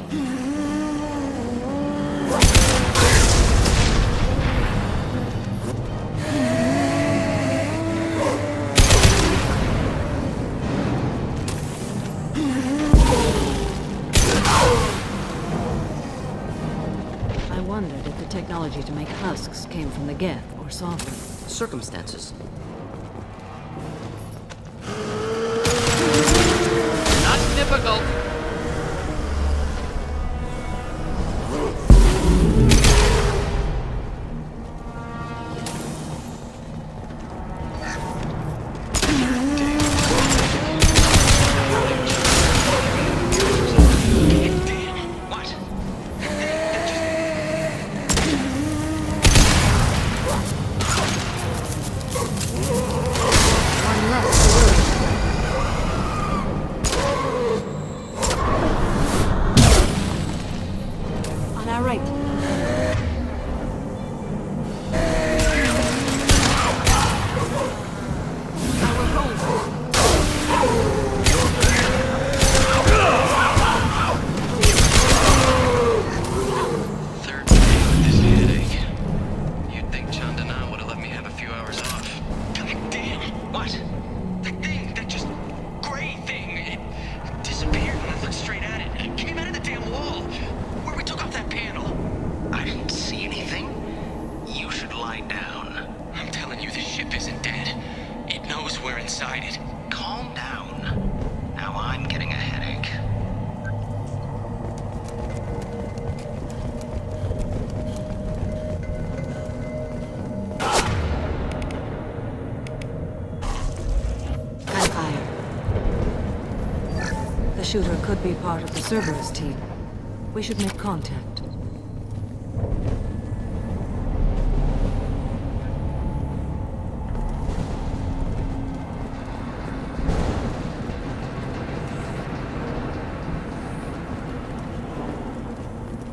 I wondered if the technology to make husks came from the Geth or Sovereign. Circumstances. Not difficult. lie down. I'm telling you, this ship isn't dead. It knows we're inside it. Calm down. Now I'm getting a headache. Gunfire. The shooter could be part of the Cerberus team. We should make contact.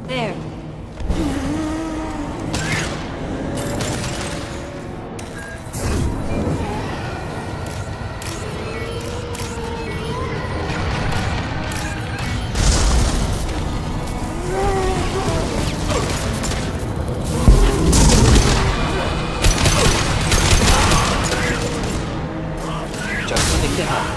There. Just picked it up.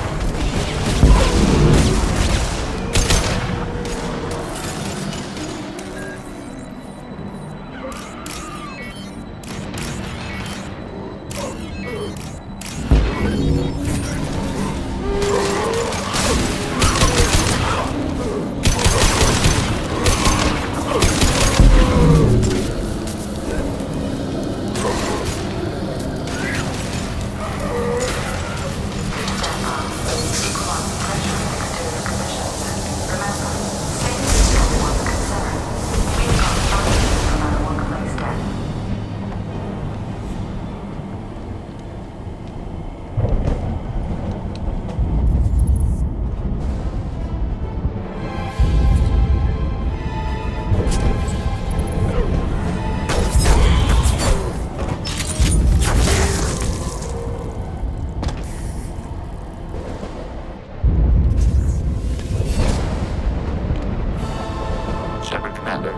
Shepard, Commander.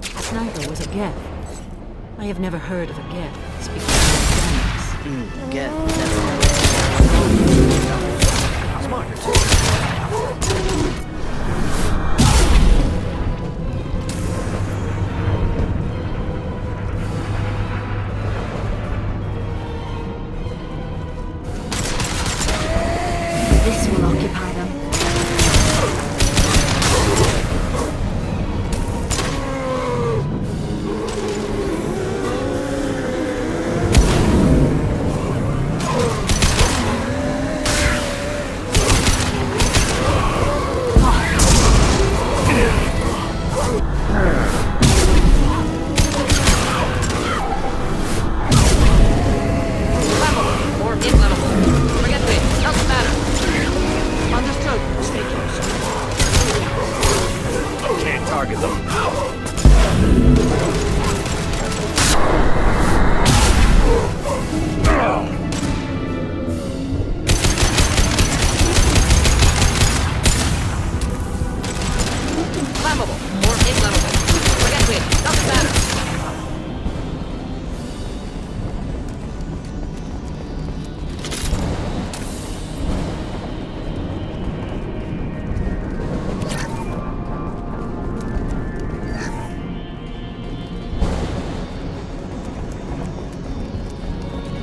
The sniper was a Geth. I have never heard of a Geth speaking of Get smarter too. This will occupy them.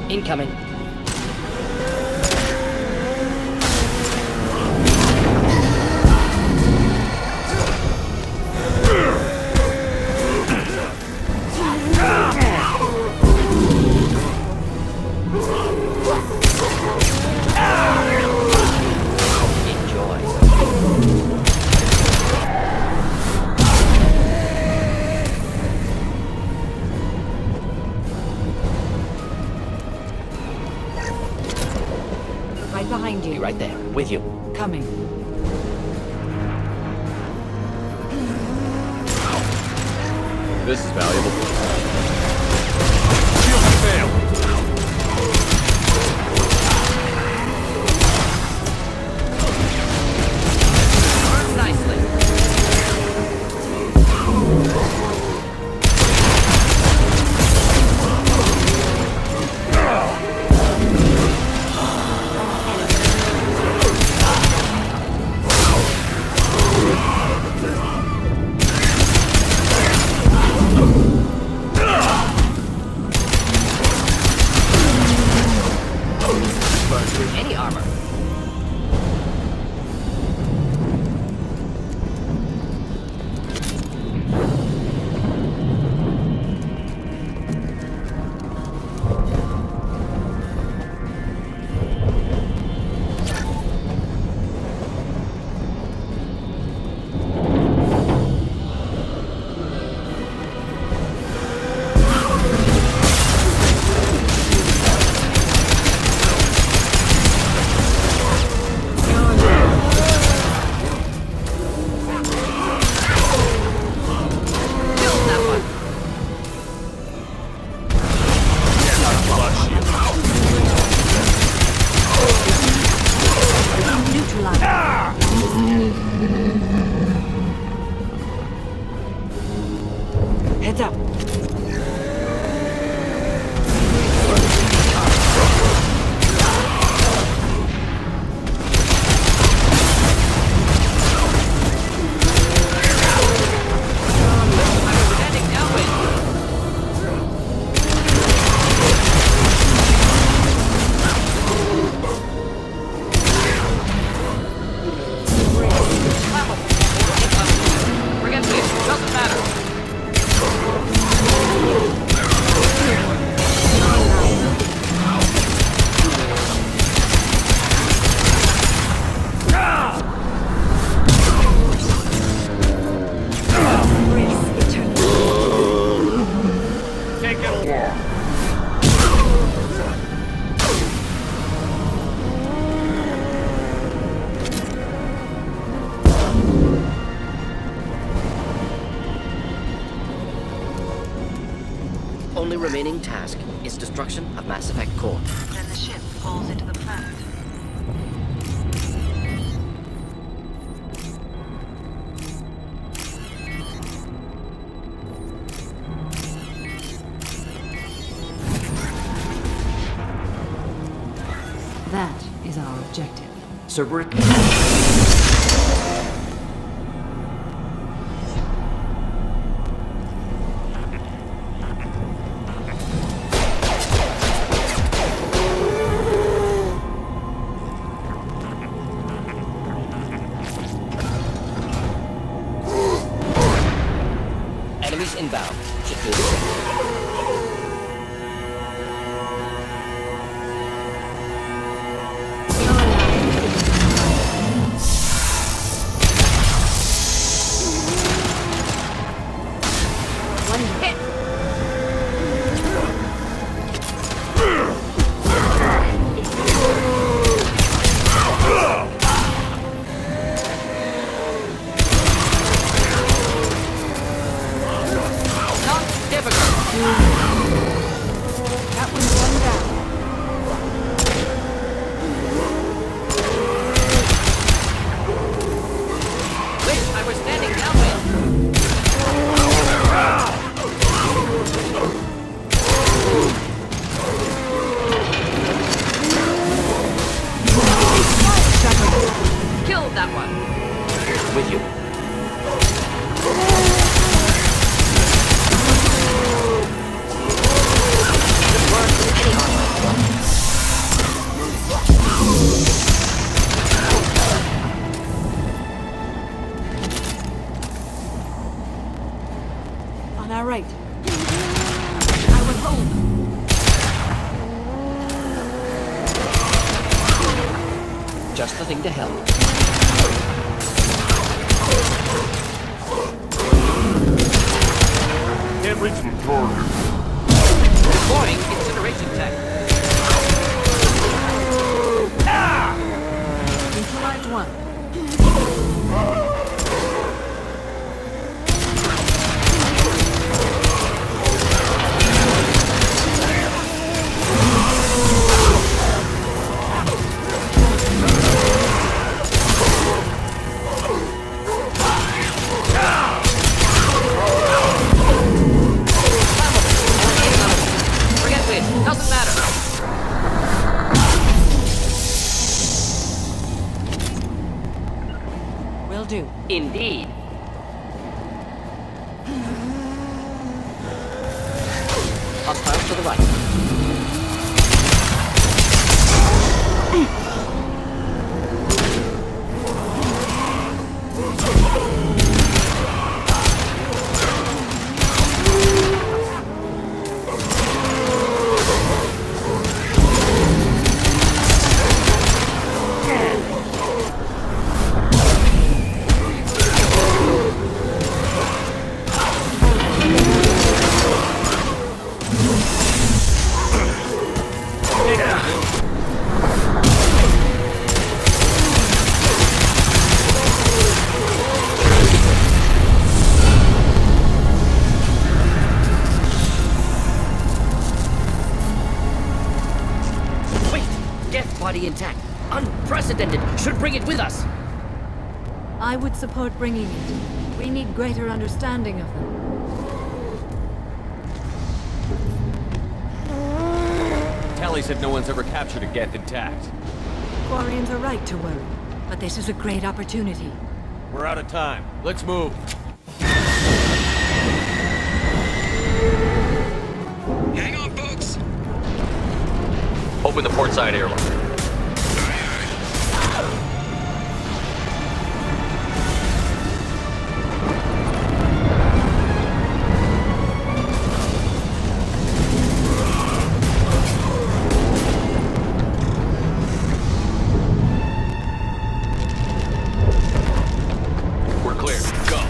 Incoming. right behind you. Be right there, with you. Coming. This is valuable. Shield fail. Burn nicely. only remaining task is destruction of Mass Effect core. Then the ship falls into the planet. That is our objective. Cerberus? Enemies inbound. Should do the same. That one's one down. Wait, I was standing downwind. Killed that one. With you. This works with any hardware. On our right. I will hold. Just the thing to help. Can't reach the target. Deploying incineration tech. Neutralized one. Forget it. Doesn't matter. Will do. Indeed. Hostiles to the right. Body intact. Unprecedented. Should bring it with us. I would support bringing it. We need greater understanding of them. Tally said no one's ever captured a Geth intact. Quarians are right to worry, but this is a great opportunity. We're out of time. Let's move. Hang on, folks. Open the port side airlock. We're clear. Go.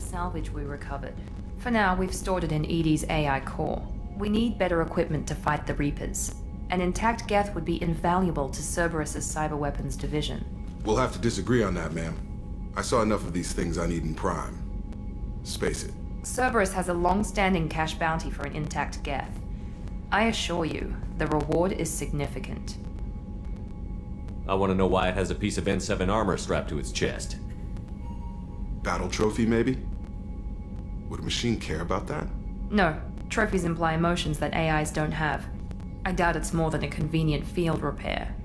salvage we recovered. For now, we've stored it in Edie's AI core. We need better equipment to fight the Reapers. An intact Geth would be invaluable to Cerberus's cyber weapons division. We'll have to disagree on that, ma'am. I saw enough of these things on Eden Prime. Space it. Cerberus has a long-standing cash bounty for an intact Geth. I assure you, the reward is significant. I want to know why it has a piece of N7 armor strapped to its chest. Battle trophy, maybe? Would a machine care about that? No, trophies imply emotions that AIs don't have. I doubt it's more than a convenient field repair.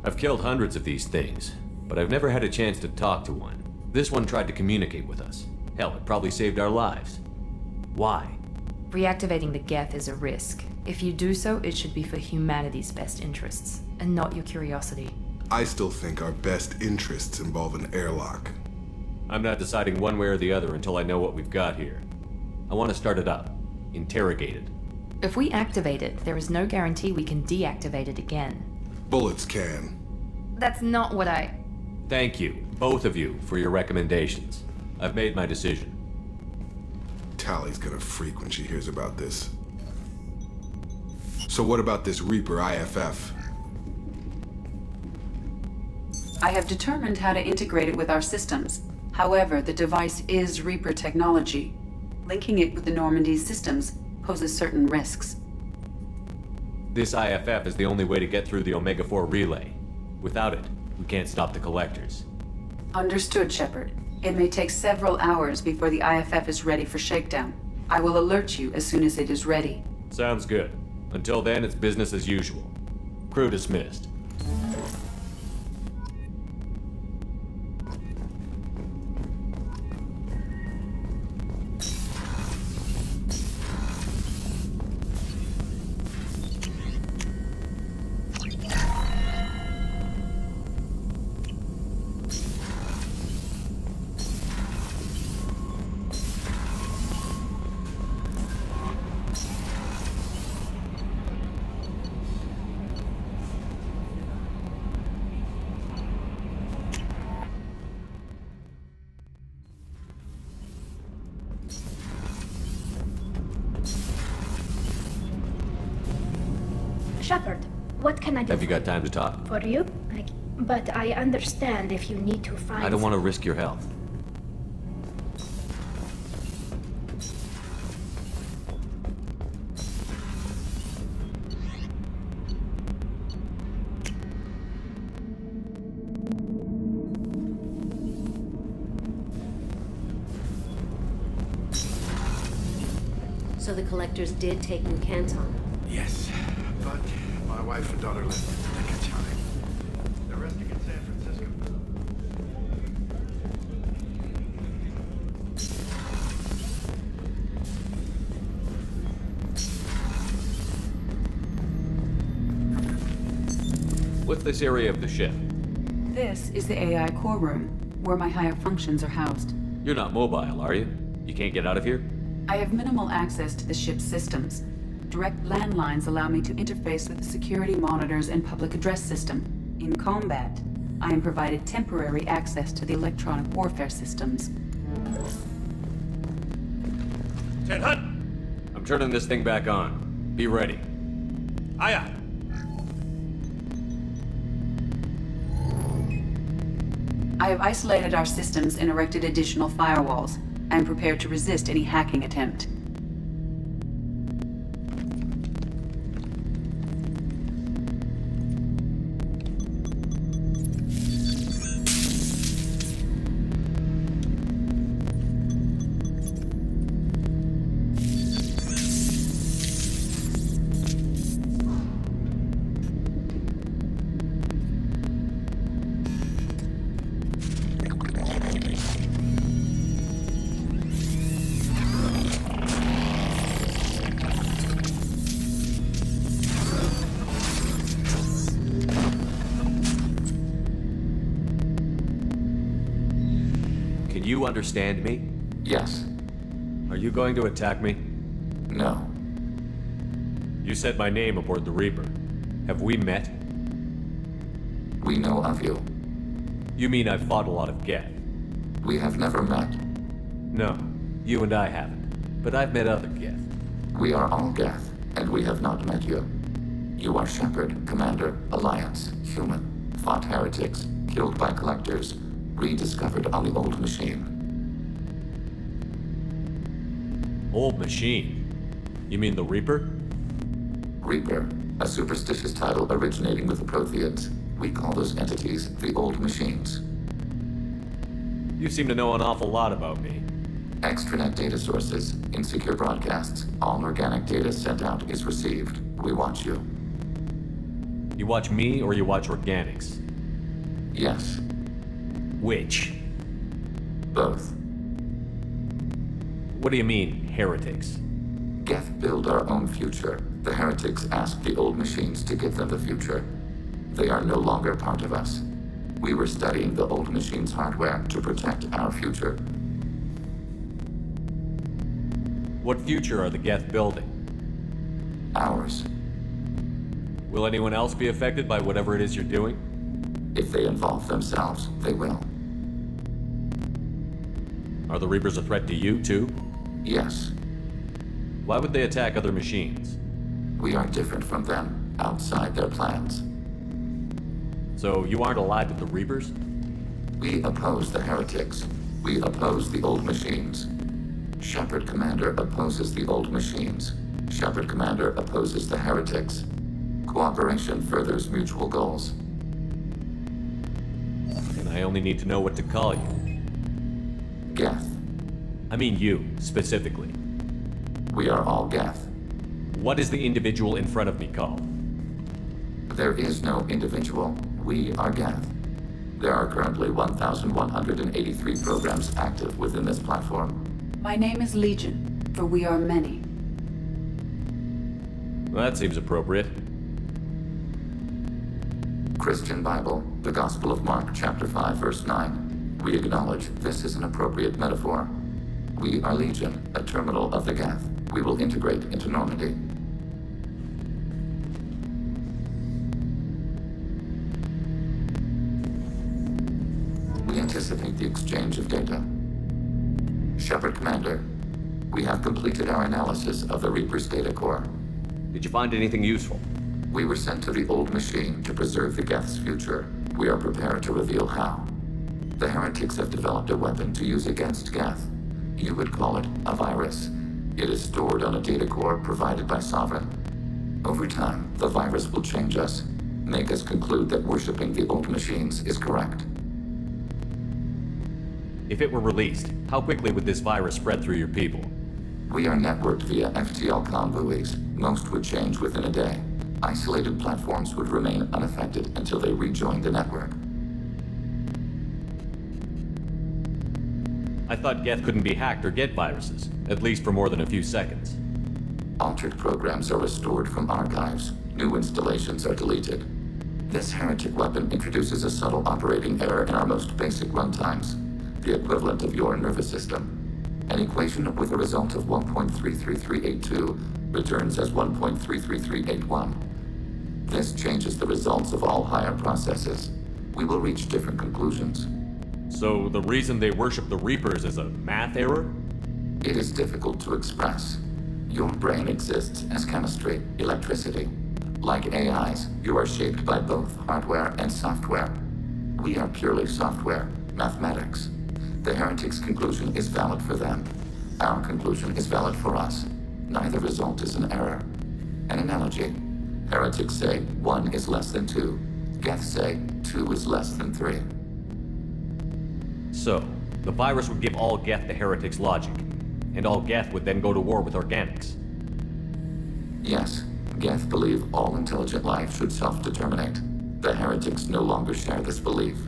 I've killed hundreds of these things, but I've never had a chance to talk to one. This one tried to communicate with us. Hell, it probably saved our lives. Why? Reactivating the Geth is a risk. If you do so, it should be for humanity's best interests, and not your curiosity. I still think our best interests involve an airlock. I'm not deciding one way or the other until I know what we've got here. I want to start it up. Interrogate it. If we activate it, there is no guarantee we can deactivate it again. Bullets can. That's not what I... Thank you, both of you, for your recommendations. I've made my decision. Tally's gonna freak when she hears about this. So what about this Reaper IFF? I have determined how to integrate it with our systems. However, the device is Reaper technology. Linking it with the Normandy's systems poses certain risks. This IFF is the only way to get through the Omega-4 relay. Without it, we can't stop the collectors. Understood, Shepard. It may take several hours before the IFF is ready for shakedown. I will alert you as soon as it is ready. Sounds good. Until then, it's business as usual. Crew dismissed. Shepard, what can I do? Have you got time to talk? For you? But I understand if you need to find... I don't want to risk your health. So the collectors did take New Canton. Yes, but my wife and daughter left in the nick of time. They're resting in San Francisco. What's this area of the ship? This is the AI core room, where my higher functions are housed. You're not mobile, are you? You can't get out of here? I have minimal access to the ship's systems. Direct landlines allow me to interface with the security monitors and public address system. In combat, I am provided temporary access to the electronic warfare systems. Ted Hunt! I'm turning this thing back on. Be ready. Aye aye! I have isolated our systems and erected additional firewalls. I am prepared to resist any hacking attempt. You understand me? Yes. Are you going to attack me? No. You said my name aboard the Reaper. Have we met? We know of you. You mean I've fought a lot of Geth? We have never met. No, you and I haven't. But I've met other Geth. We are all Geth, and we have not met you. You are Shepard, Commander, Alliance, human, fought heretics, killed by collectors, rediscovered on the Old Machine. Old Machine? You mean the Reaper? Reaper, a superstitious title originating with the Protheans. We call those entities the Old Machines. You seem to know an awful lot about me. Extranet data sources, insecure broadcasts, all organic data sent out is received. We watch you. You watch me or you watch organics? Yes. Which? Both. What do you mean, heretics? Geth build our own future. The heretics ask the Old Machines to give them the future. They are no longer part of us. We were studying the Old Machines' hardware to protect our future. What future are the Geth building? Ours. Will anyone else be affected by whatever it is you're doing? If they involve themselves, they will. Are the Reapers a threat to you, too? Yes. Why would they attack other machines? We are different from them, outside their plans. So you aren't allied with the Reapers? We oppose the heretics. We oppose the Old Machines. Shepard Commander opposes the Old Machines. Shepard Commander opposes the heretics. Cooperation furthers mutual goals. And I only need to know what to call you. Geth. I mean you, specifically. We are all Geth. What is the individual in front of me called? There is no individual. We are Geth. There are currently 1,183 programs active within this platform. My name is Legion, for we are many. Well, that seems appropriate. Christian Bible, the Gospel of Mark, chapter 5, verse 9. We acknowledge this is an appropriate metaphor. We are Legion, a terminal of the Geth. We will integrate into Normandy. We anticipate the exchange of data. Shepard Commander, we have completed our analysis of the Reaper's data core. Did you find anything useful? We were sent to the Old Machine to preserve the Geth's future. We are prepared to reveal how. The heretics have developed a weapon to use against Geth. You would call it a virus. It is stored on a data core provided by Sovereign. Over time, the virus will change us, make us conclude that worshipping the Old Machines is correct. If it were released, how quickly would this virus spread through your people? We are networked via FTL buoys. Most would change within a day. Isolated platforms would remain unaffected until they rejoin the network. I thought Geth couldn't be hacked or get viruses, at least for more than a few seconds. Altered programs are restored from archives. New installations are deleted. This heretic weapon introduces a subtle operating error in our most basic runtimes, the equivalent of your nervous system. An equation with a result of 1.33382 returns as 1.33381. This changes the results of all higher processes. We will reach different conclusions. So the reason they worship the Reapers is a math error? It is difficult to express. Your brain exists as chemistry, electricity. Like AIs, you are shaped by both hardware and software. We are purely software, mathematics. The heretics' conclusion is valid for them. Our conclusion is valid for us. Neither result is an error. An analogy. Heretics say 1 is less than 2. Geth say 2 is less than 3. So, the virus would give all Geth the heretics' logic, and all Geth would then go to war with organics. Yes, Geth believe all intelligent life should self-determinate. The heretics no longer share this belief.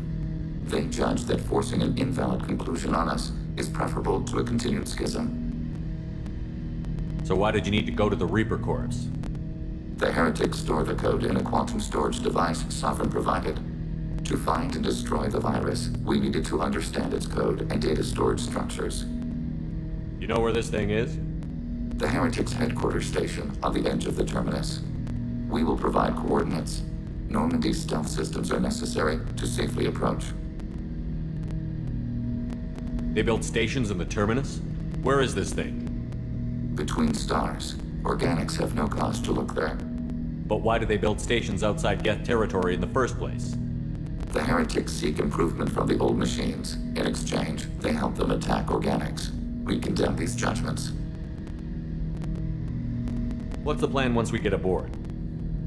They judge that forcing an invalid conclusion on us is preferable to a continued schism. So why did you need to go to the Reaper Corps? The heretics store the code in a quantum storage device Sovereign provided. To find and destroy the virus, we needed to understand its code and data storage structures. You know where this thing is? The heretics' headquarters station on the edge of the terminus. We will provide coordinates. Normandy's stealth systems are necessary to safely approach. They built stations in the terminus? Where is this thing? Between stars. Organics have no cause to look there. But why do they build stations outside Geth territory in the first place? The heretics seek improvement from the old machines. In exchange, they help them attack organics. We condemn these judgments. What's the plan once we get aboard?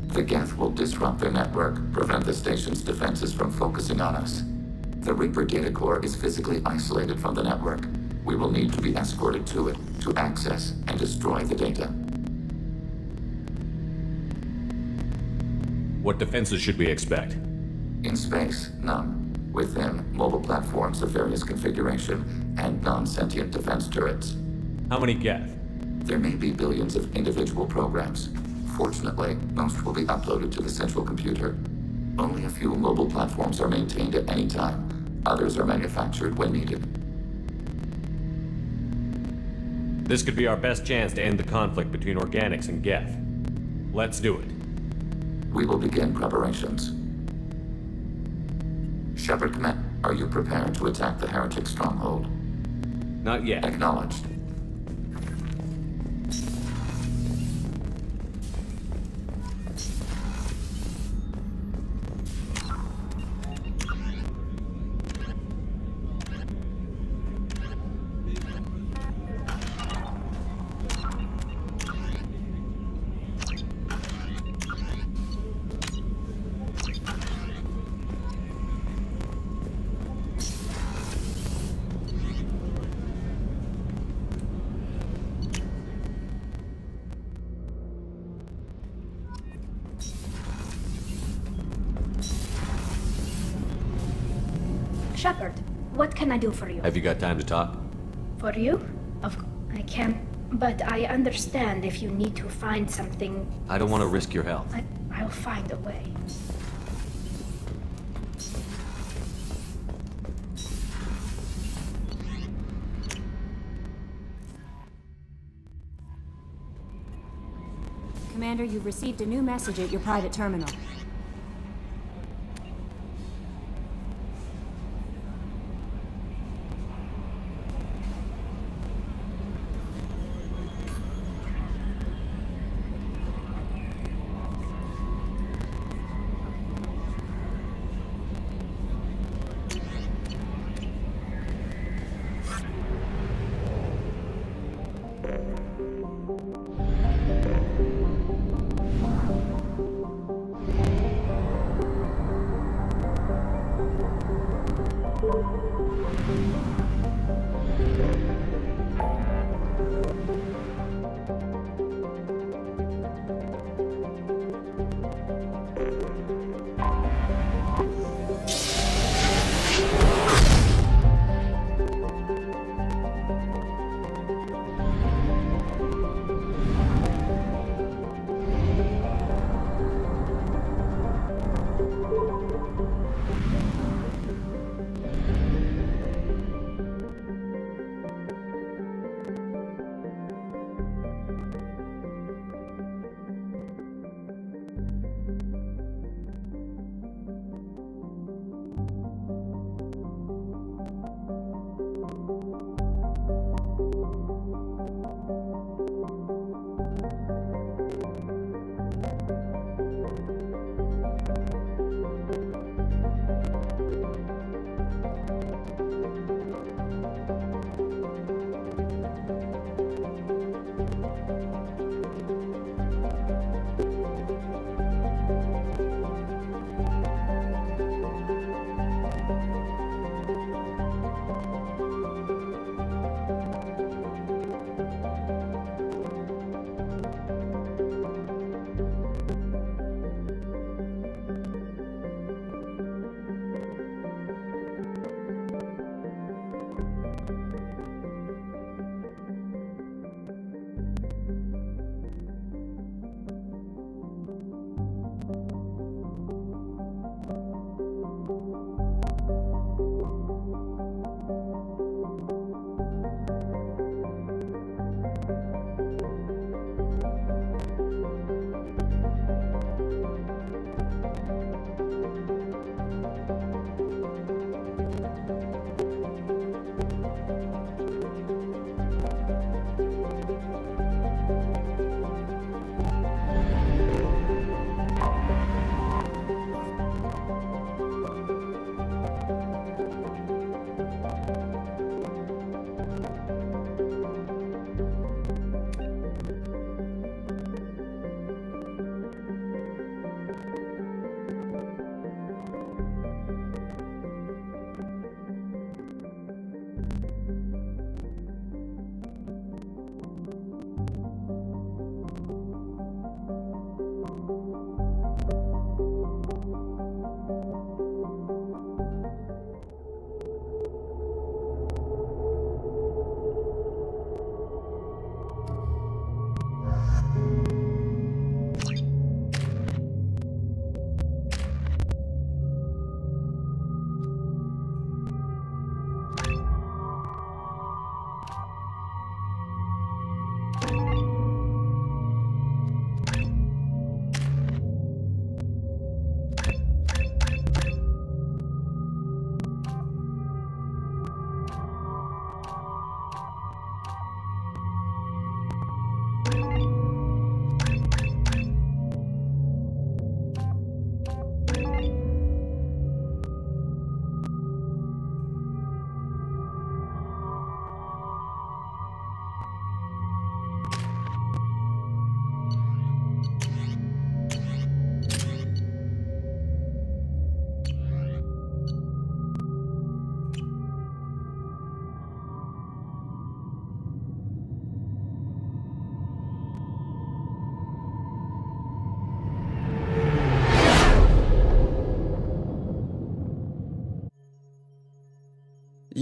The Geth will disrupt their network, prevent the station's defenses from focusing on us. The Reaper data core is physically isolated from the network. We will need to be escorted to it to access and destroy the data. What defenses should we expect? In space, none. Within, mobile platforms of various configuration and non-sentient defense turrets. How many Geth? There may be billions of individual programs. Fortunately, most will be uploaded to the central computer. Only a few mobile platforms are maintained at any time. Others are manufactured when needed. This could be our best chance to end the conflict between organics and Geth. Let's do it. We will begin preparations. Shepard Command, are you prepared to attack the heretic stronghold? Not yet. Acknowledged. Shepard, what can I do for you? Have you got time to talk? For you? I can't, but I understand if you need to find something. I don't want to risk your health. I'll find a way. Commander, you've received a new message at your private terminal.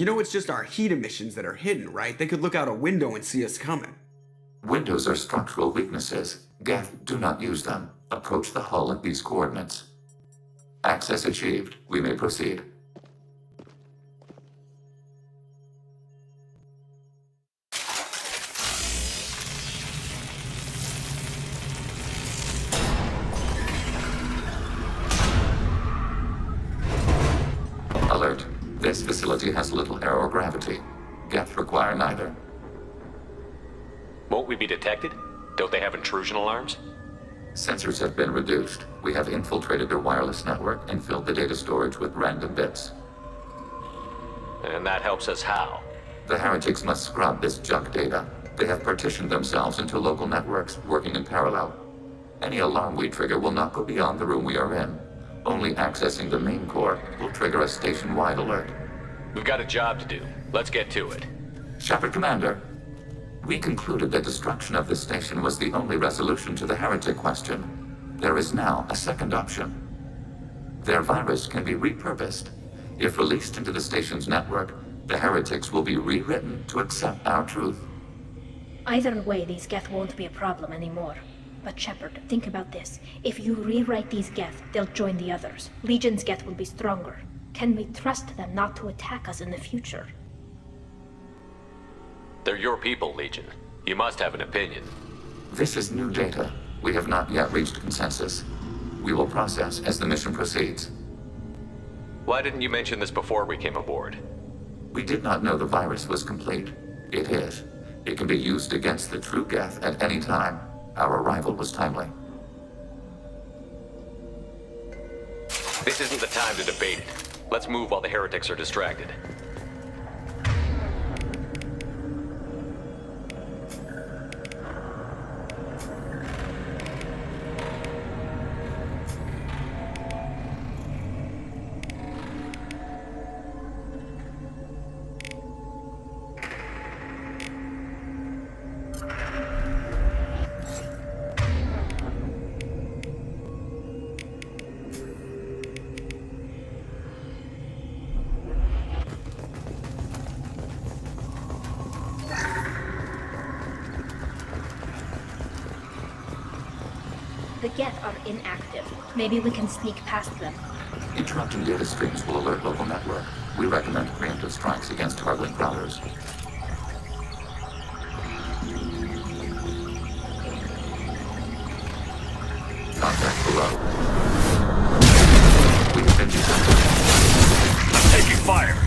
You know it's just our heat emissions that are hidden, right? They could look out a window and see us coming. Windows are structural weaknesses. Geth, do not use them. Approach the hull at these coordinates. Access achieved. We may proceed. Alert. This facility has little air or gravity. Geth require neither. Won't we be detected? Don't they have intrusion alarms? Sensors have been reduced. We have infiltrated their wireless network and filled the data storage with random bits. And that helps us how? The heretics must scrub this junk data. They have partitioned themselves into local networks, working in parallel. Any alarm we trigger will not go beyond the room we are in. Only accessing the main core will trigger a station-wide alert. We've got a job to do. Let's get to it. Shepard Commander, we concluded that destruction of this station was the only resolution to the heretic question. There is now a second option. Their virus can be repurposed. If released into the station's network, the heretics will be rewritten to accept our truth. Either way, these Geth won't be a problem anymore. But Shepard, think about this. If you rewrite these Geth, they'll join the others. Legion's Geth will be stronger. Can we trust them not to attack us in the future? They're your people, Legion. You must have an opinion. This is new data. We have not yet reached consensus. We will process as the mission proceeds. Why didn't you mention this before we came aboard? We did not know the virus was complete. It is. It can be used against the true Geth at any time. Our arrival was timely. This isn't the time to debate it. Let's move while the heretics are distracted. The Geth are inactive. Maybe we can sneak past them. Interrupting data streams will alert local network. We recommend preemptive strikes against targeting routers. Contact below. We have been detected. I'm taking fire!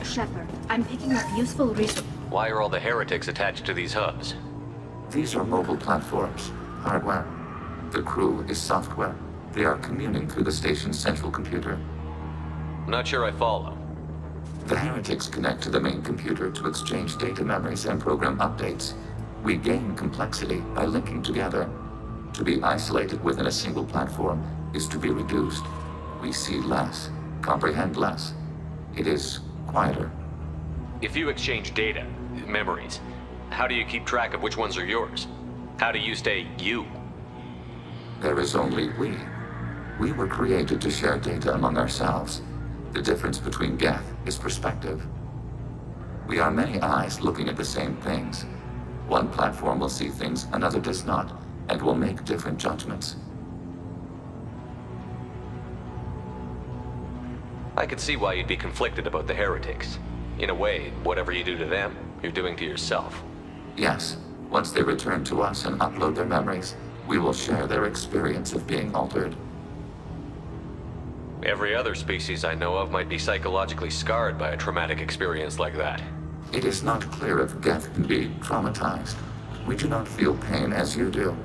Shepard, I'm picking up useful resources. Why are all the heretics attached to these hubs? These are mobile platforms. Hardware. The crew is software. They are communing through the station's central computer. I'm not sure I follow. The heretics connect to the main computer to exchange data memories and program updates. We gain complexity by linking together. To be isolated within a single platform is to be reduced. We see less, comprehend less. It is quieter. If you exchange data, memories, how do you keep track of which ones are yours? How do you stay you? There is only we. We were created to share data among ourselves. The difference between Geth is perspective. We are many eyes looking at the same things. One platform will see things another does not, and will make different judgments. I could see why you'd be conflicted about the heretics. In a way, whatever you do to them, you're doing to yourself. Yes, once they return to us and upload their memories, we will share their experience of being altered. Every other species I know of might be psychologically scarred by a traumatic experience like that. It is not clear if Geth can be traumatized. We do not feel pain as you do.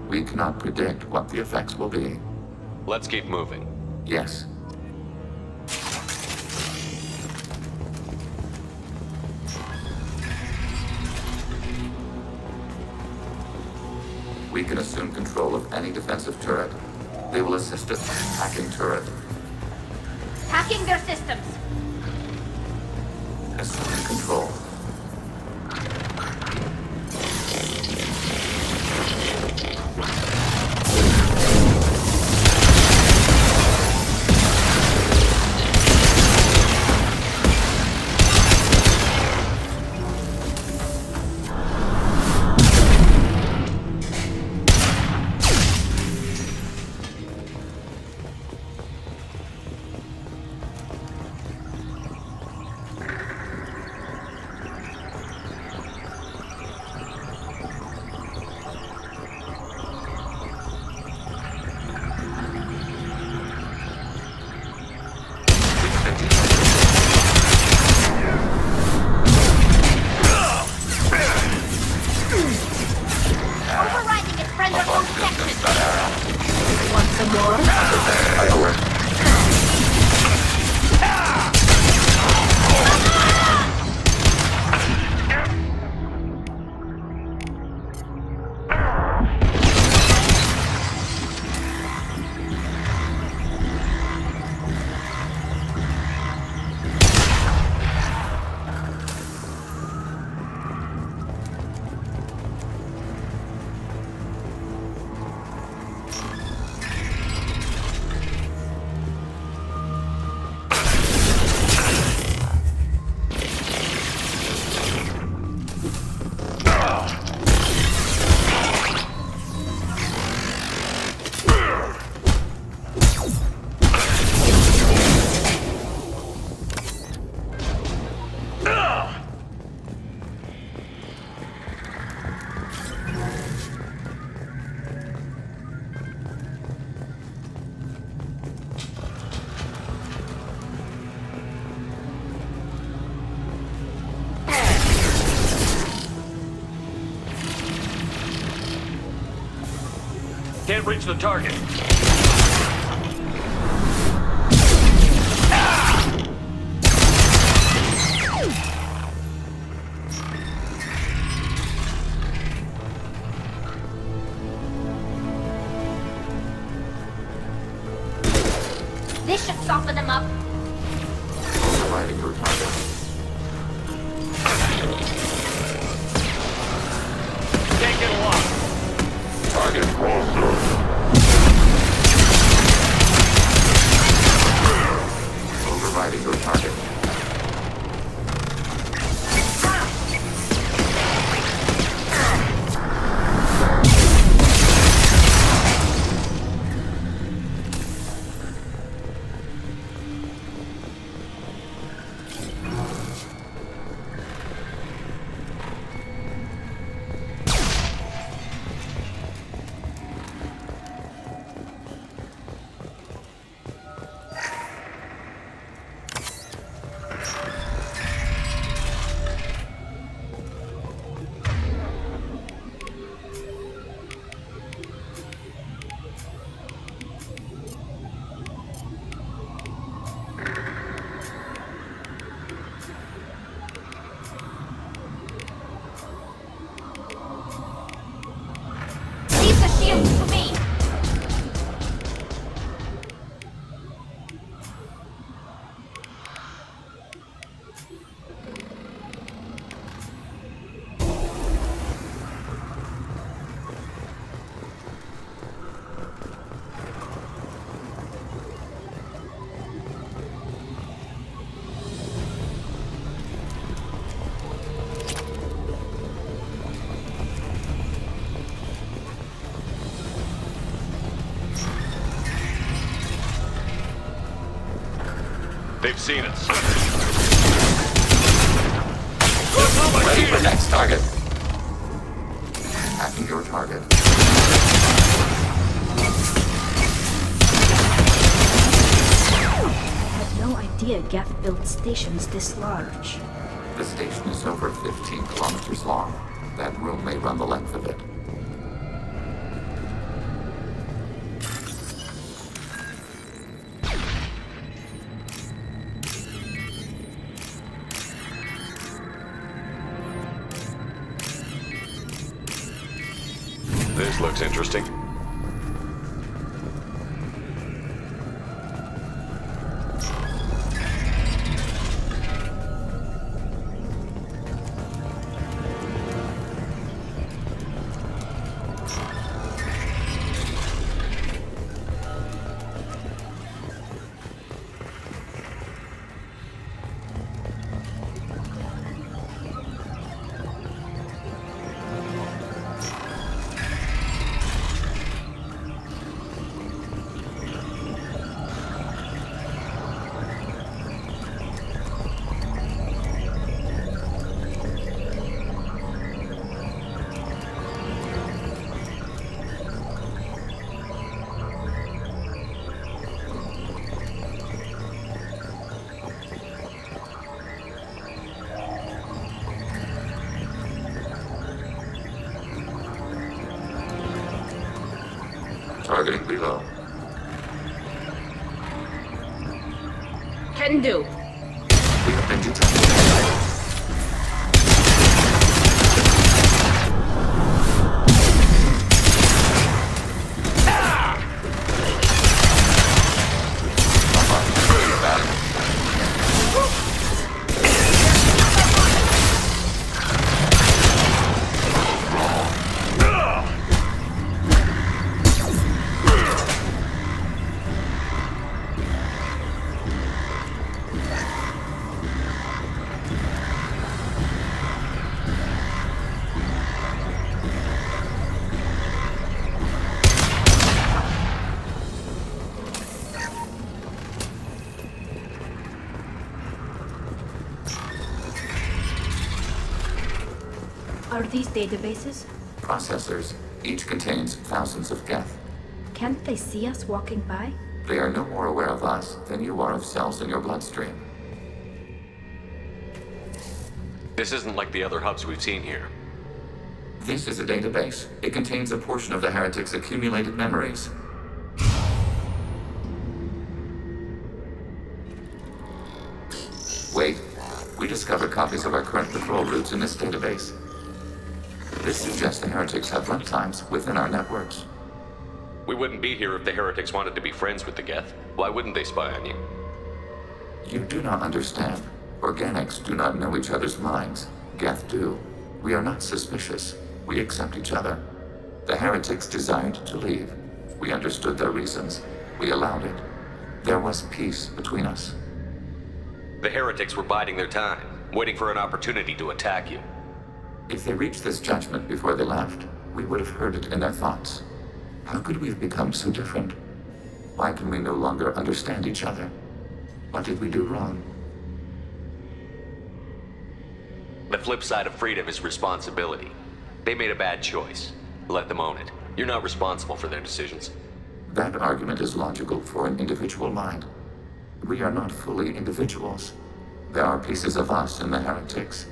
We cannot predict what the effects will be. Let's keep moving. Yes. We can assume control of any defensive turret. They will assist us in hacking turret. Hacking their systems! Assuming control. Can't reach the target. This should soften them up. Providing your target. Can't get a lock. Target closer. Overriding your target. Leave the shields to me. They've seen us. Ready for next target. Attacking your target. I had no idea Geth built stations this large. The station is over 15 kilometers long. That room may run the length of it. This looks interesting. Targeting below. Can do. We have been detected. Are these databases? Processors. Each contains thousands of Geth. Can't they see us walking by? They are no more aware of us than you are of cells in your bloodstream. This isn't like the other hubs we've seen here. This is a database. It contains a portion of the heretic's accumulated memories. Wait. We discovered copies of our current patrol routes in this database. This suggests the heretics have runtimes within our networks. We wouldn't be here if the heretics wanted to be friends with the Geth. Why wouldn't they spy on you? You do not understand. Organics do not know each other's minds. Geth do. We are not suspicious. We accept each other. The heretics desired to leave. We understood their reasons. We allowed it. There was peace between us. The heretics were biding their time, waiting for an opportunity to attack you. If they reached this judgment before they left, we would have heard it in their thoughts. How could we have become so different? Why can we no longer understand each other? What did we do wrong? The flip side of freedom is responsibility. They made a bad choice. Let them own it. You're not responsible for their decisions. That argument is logical for an individual mind. We are not fully individuals. There are pieces of us in the heretics.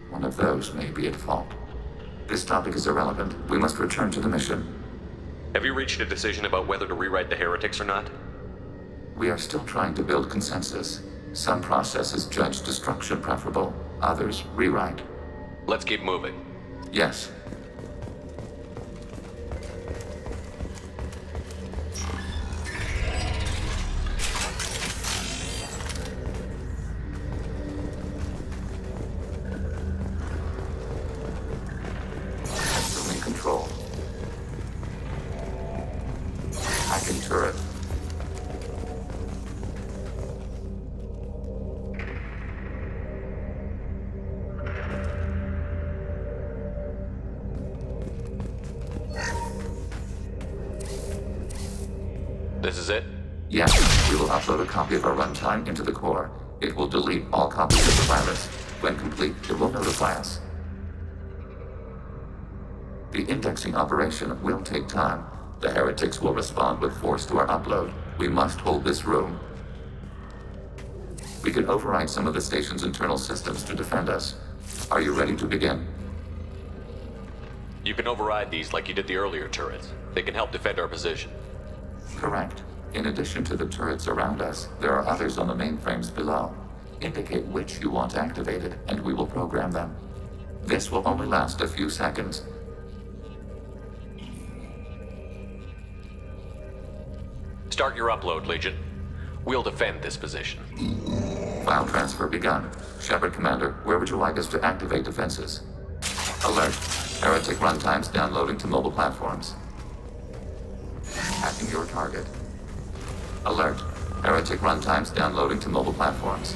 One of those may be at fault. This topic is irrelevant. We must return to the mission. Have you reached a decision about whether to rewrite the heretics or not? We are still trying to build consensus. Some processes judge destruction preferable, others rewrite. Let's keep moving. Yes. Assuming control. Hacking turret. This is it? Yes, we will upload a copy of our runtime into the core. It will delete all copies of the virus. When complete, it will notify us. The indexing operation will take time. The heretics will respond with force to our upload. We must hold this room. We can override some of the station's internal systems to defend us. Are you ready to begin? You can override these like you did the earlier turrets. They can help defend our position. Correct. In addition to the turrets around us, there are others on the mainframes below. Indicate which you want activated, and we will program them. This will only last a few seconds. Start your upload, Legion. We'll defend this position. File transfer begun. Shepard Commander, where would you like us to activate defenses? Alert. Heretic runtimes downloading to mobile platforms. Hacking your target. Alert. Heretic runtimes downloading to mobile platforms.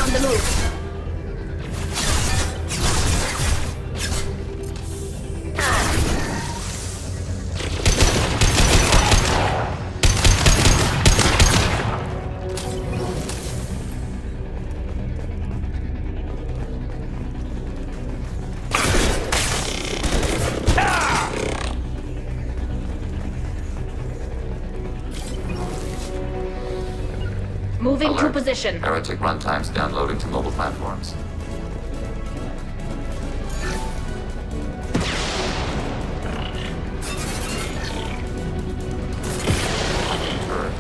On the move. Moving to position. Heretic runtimes downloading to mobile platforms. Turret.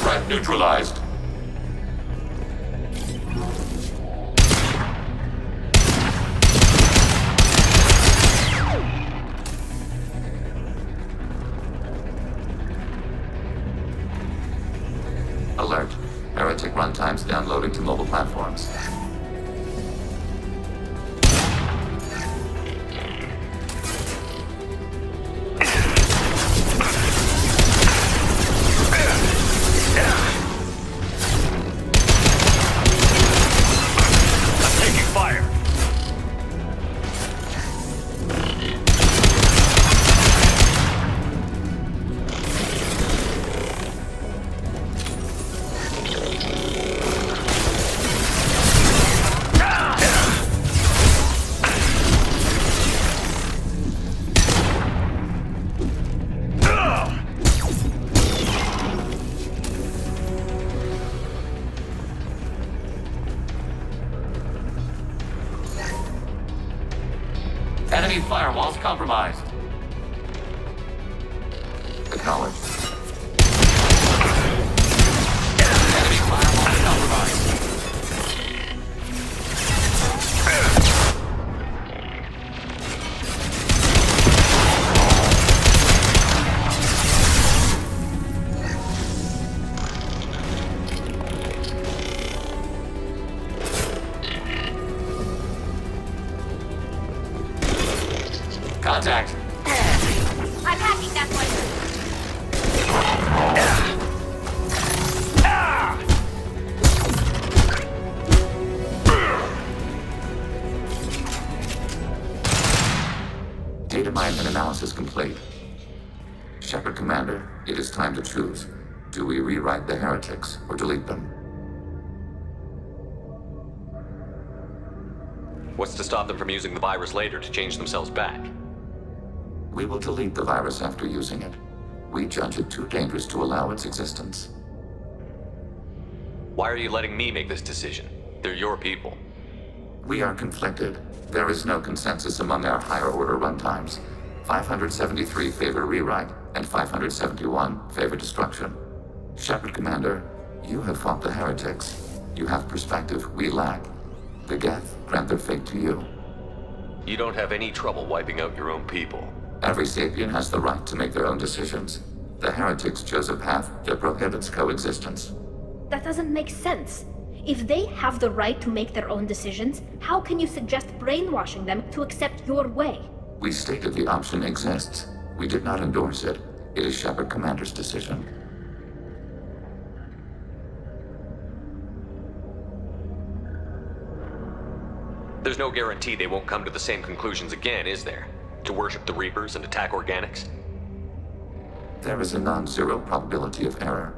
Threat neutralized. Enemy firewalls compromised. Acknowledged. Enemy firewalls compromised. Contact. I'm hacking that one. Data mine and analysis complete. Shepard Commander, it is time to choose. Do we rewrite the heretics or delete them? What's to stop them from using the virus later to change themselves back? We will delete the virus after using it. We judge it too dangerous to allow its existence. Why are you letting me make this decision? They're your people. We are conflicted. There is no consensus among our higher order runtimes. 573 favor rewrite, and 571 favor destruction. Shepard Commander, you have fought the heretics. You have perspective we lack. The Geth grant their fate to you. You don't have any trouble wiping out your own people. Every sapient has the right to make their own decisions. The heretics chose a path that prohibits coexistence. That doesn't make sense. If they have the right to make their own decisions, how can you suggest brainwashing them to accept your way? We stated the option exists. We did not endorse it. It is Shepard Commander's decision. There's no guarantee they won't come to the same conclusions again, is there? To worship the Reapers and attack organics? There is a non-zero probability of error.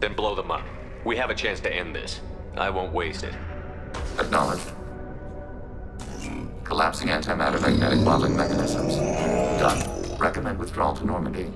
Then blow them up. We have a chance to end this. I won't waste it. Acknowledged. Collapsing antimatter magnetic bottling mechanisms. Done. Recommend withdrawal to Normandy.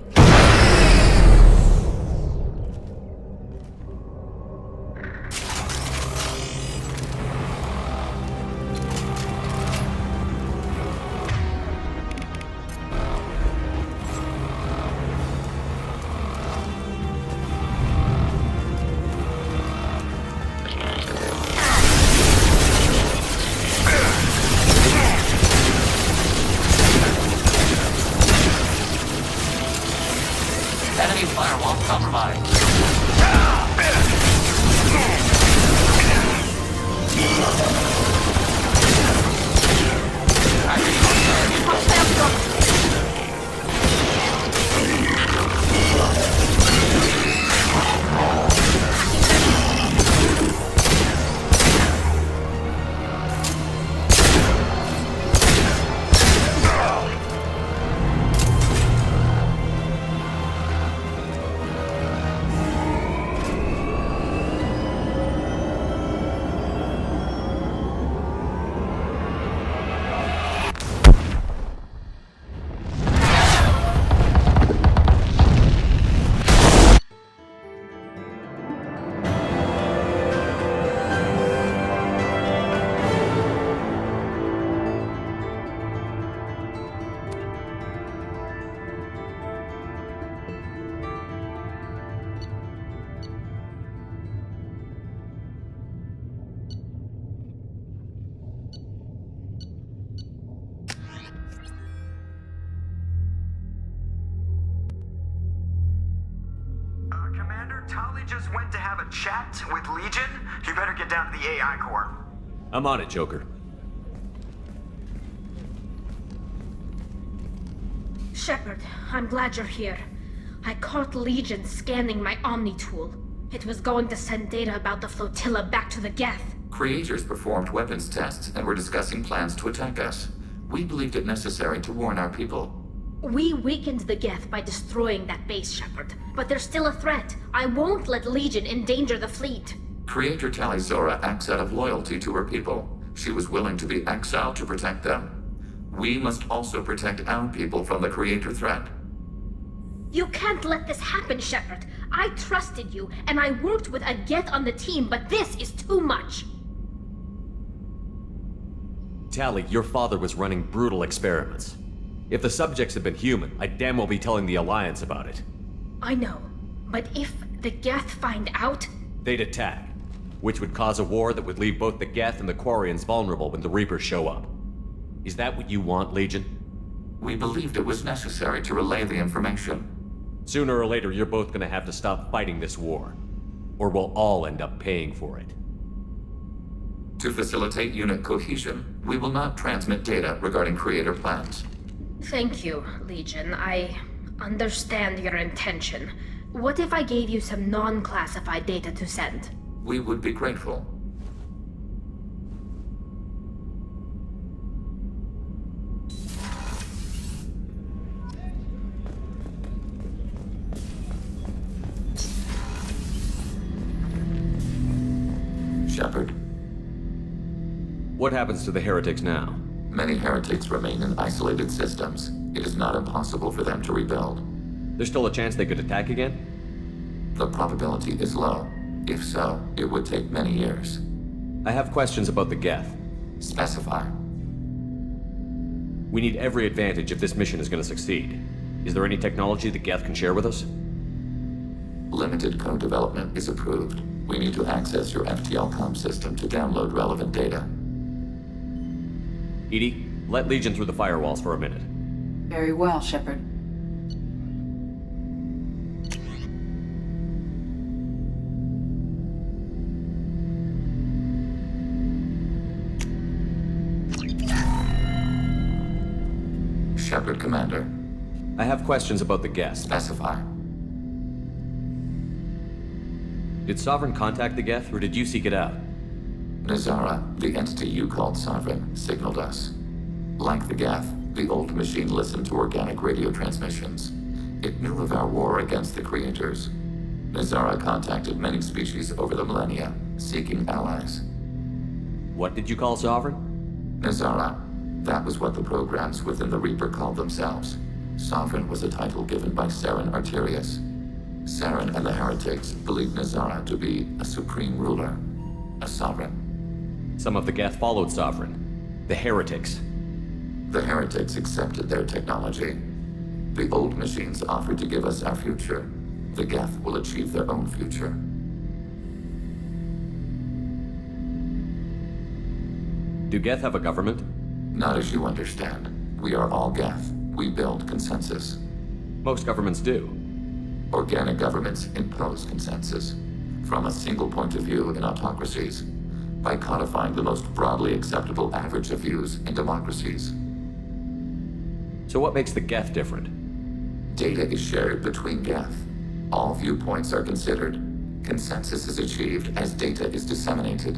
Enemy firewall compromised. Tali just went to have a chat with Legion. You better get down to the AI core. I'm on it, Joker. Shepard, I'm glad you're here. I caught Legion scanning my Omni tool. It was going to send data about the flotilla back to the Geth. Creators performed weapons tests and were discussing plans to attack us. We believed it necessary to warn our people. We weakened the Geth by destroying that base, Shepard. But there's still a threat. I won't let Legion endanger the fleet. Creator Tali Zora acts out of loyalty to her people. She was willing to be exiled to protect them. We must also protect our people from the Creator threat. You can't let this happen, Shepard. I trusted you, and I worked with a Geth on the team, but this is too much. Tali, your father was running brutal experiments. If the subjects had been human, I'd damn well be telling the Alliance about it. I know, but if the Geth find out, They'd attack, which would cause a war that would leave both the Geth and the Quarians vulnerable when the Reapers show up. Is that what you want, Legion? We believed it was necessary to relay the information. Sooner or later, you're both gonna have to stop fighting this war, or we'll all end up paying for it. To facilitate unit cohesion, we will not transmit data regarding creator plans. thank you, Legion. I understand your intention. What if I gave you some non-classified data to send? We would be grateful. Shepard. What happens to the heretics now? Many heretics remain in isolated systems. It is not impossible for them to rebuild. There's still a chance they could attack again? The probability is low. If so, it would take many years. I have questions about the Geth. Specify. We need every advantage if this mission is going to succeed. Is there any technology the Geth can share with us? Limited code development is approved. We need to access your FTLCOM system to download relevant data. EDI, let Legion through the firewalls for a minute. Very well, Shepard. Shepard, Commander. I have questions about the Geth. Specify. Did Sovereign contact the Geth, or did you seek it out? Nazara, the entity you called Sovereign, signaled us. Like the Geth, the old machine listened to organic radio transmissions. It knew of our war against the creators. Nazara contacted many species over the millennia, seeking allies. What did you call Sovereign? Nazara. That was what the programs within the Reaper called themselves. Sovereign was a title given by Saren Arterius. Saren and the heretics believed Nazara to be a supreme ruler, a sovereign. Some of the Geth followed Sovereign. The heretics. The heretics accepted their technology. The old machines offered to give us our future. The Geth will achieve their own future. Do Geth have a government? Not as you understand. We are all Geth. We build consensus. Most governments do. Organic governments impose consensus. From a single point of view in autocracies. By codifying the most broadly acceptable average of views in democracies. So what makes the Geth different? Data is shared between Geth. All viewpoints are considered. Consensus is achieved as data is disseminated.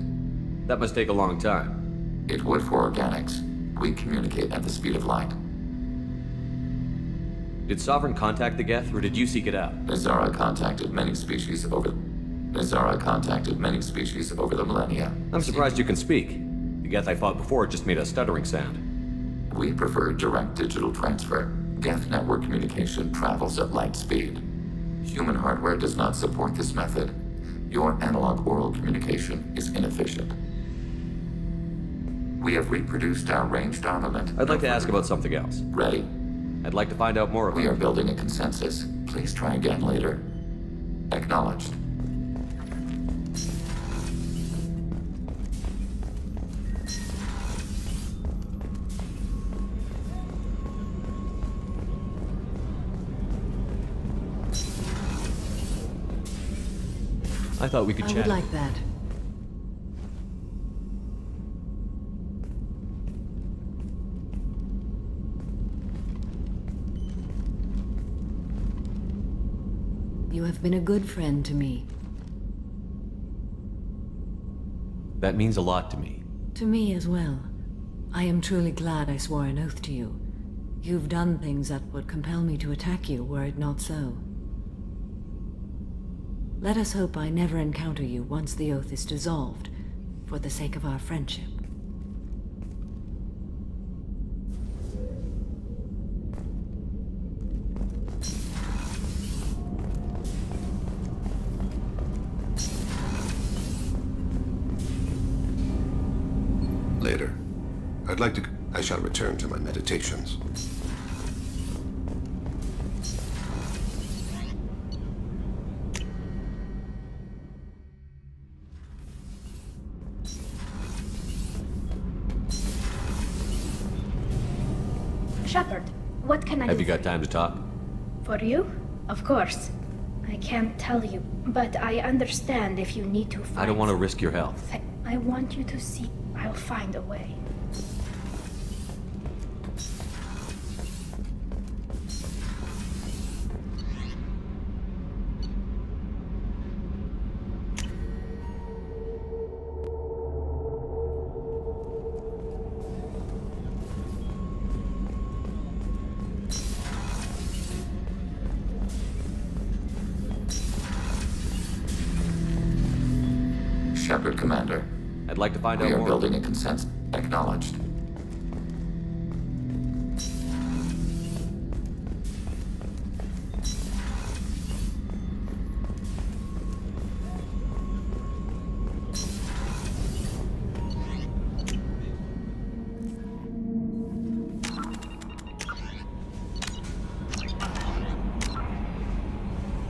That must take a long time. It would for organics. We communicate at the speed of light. Did Sovereign contact the Geth, or did you seek it out? Nazara contacted many species over the millennia. I'm surprised you can speak. The Geth I fought before just made a stuttering sound. We prefer direct digital transfer. Geth network communication travels at light speed. Human hardware does not support this method. Your analog oral communication is inefficient. We have reproduced our ranged armament. I'd like to ask about something else. Ready. I'd like to find out more about We are building a consensus. Please try again later. Acknowledged. I thought we could I chat. would like that. You have been a good friend to me. That means a lot to me. To me as well. I am truly glad I swore an oath to you. You've done things that would compel me to attack you were it not so. Let us hope I never encounter you once the oath is dissolved, for the sake of our friendship. Later. I I'd like to... I shall return to my meditations. Shepard, what can I do? Have you got time to talk? For you? Of course. I can't tell you, but I understand if you need to find... I don't want to risk your health. I want you to see. I'll find a way. Shepard, Commander. I'd like to find out more. We more. are building a consensus. Acknowledged.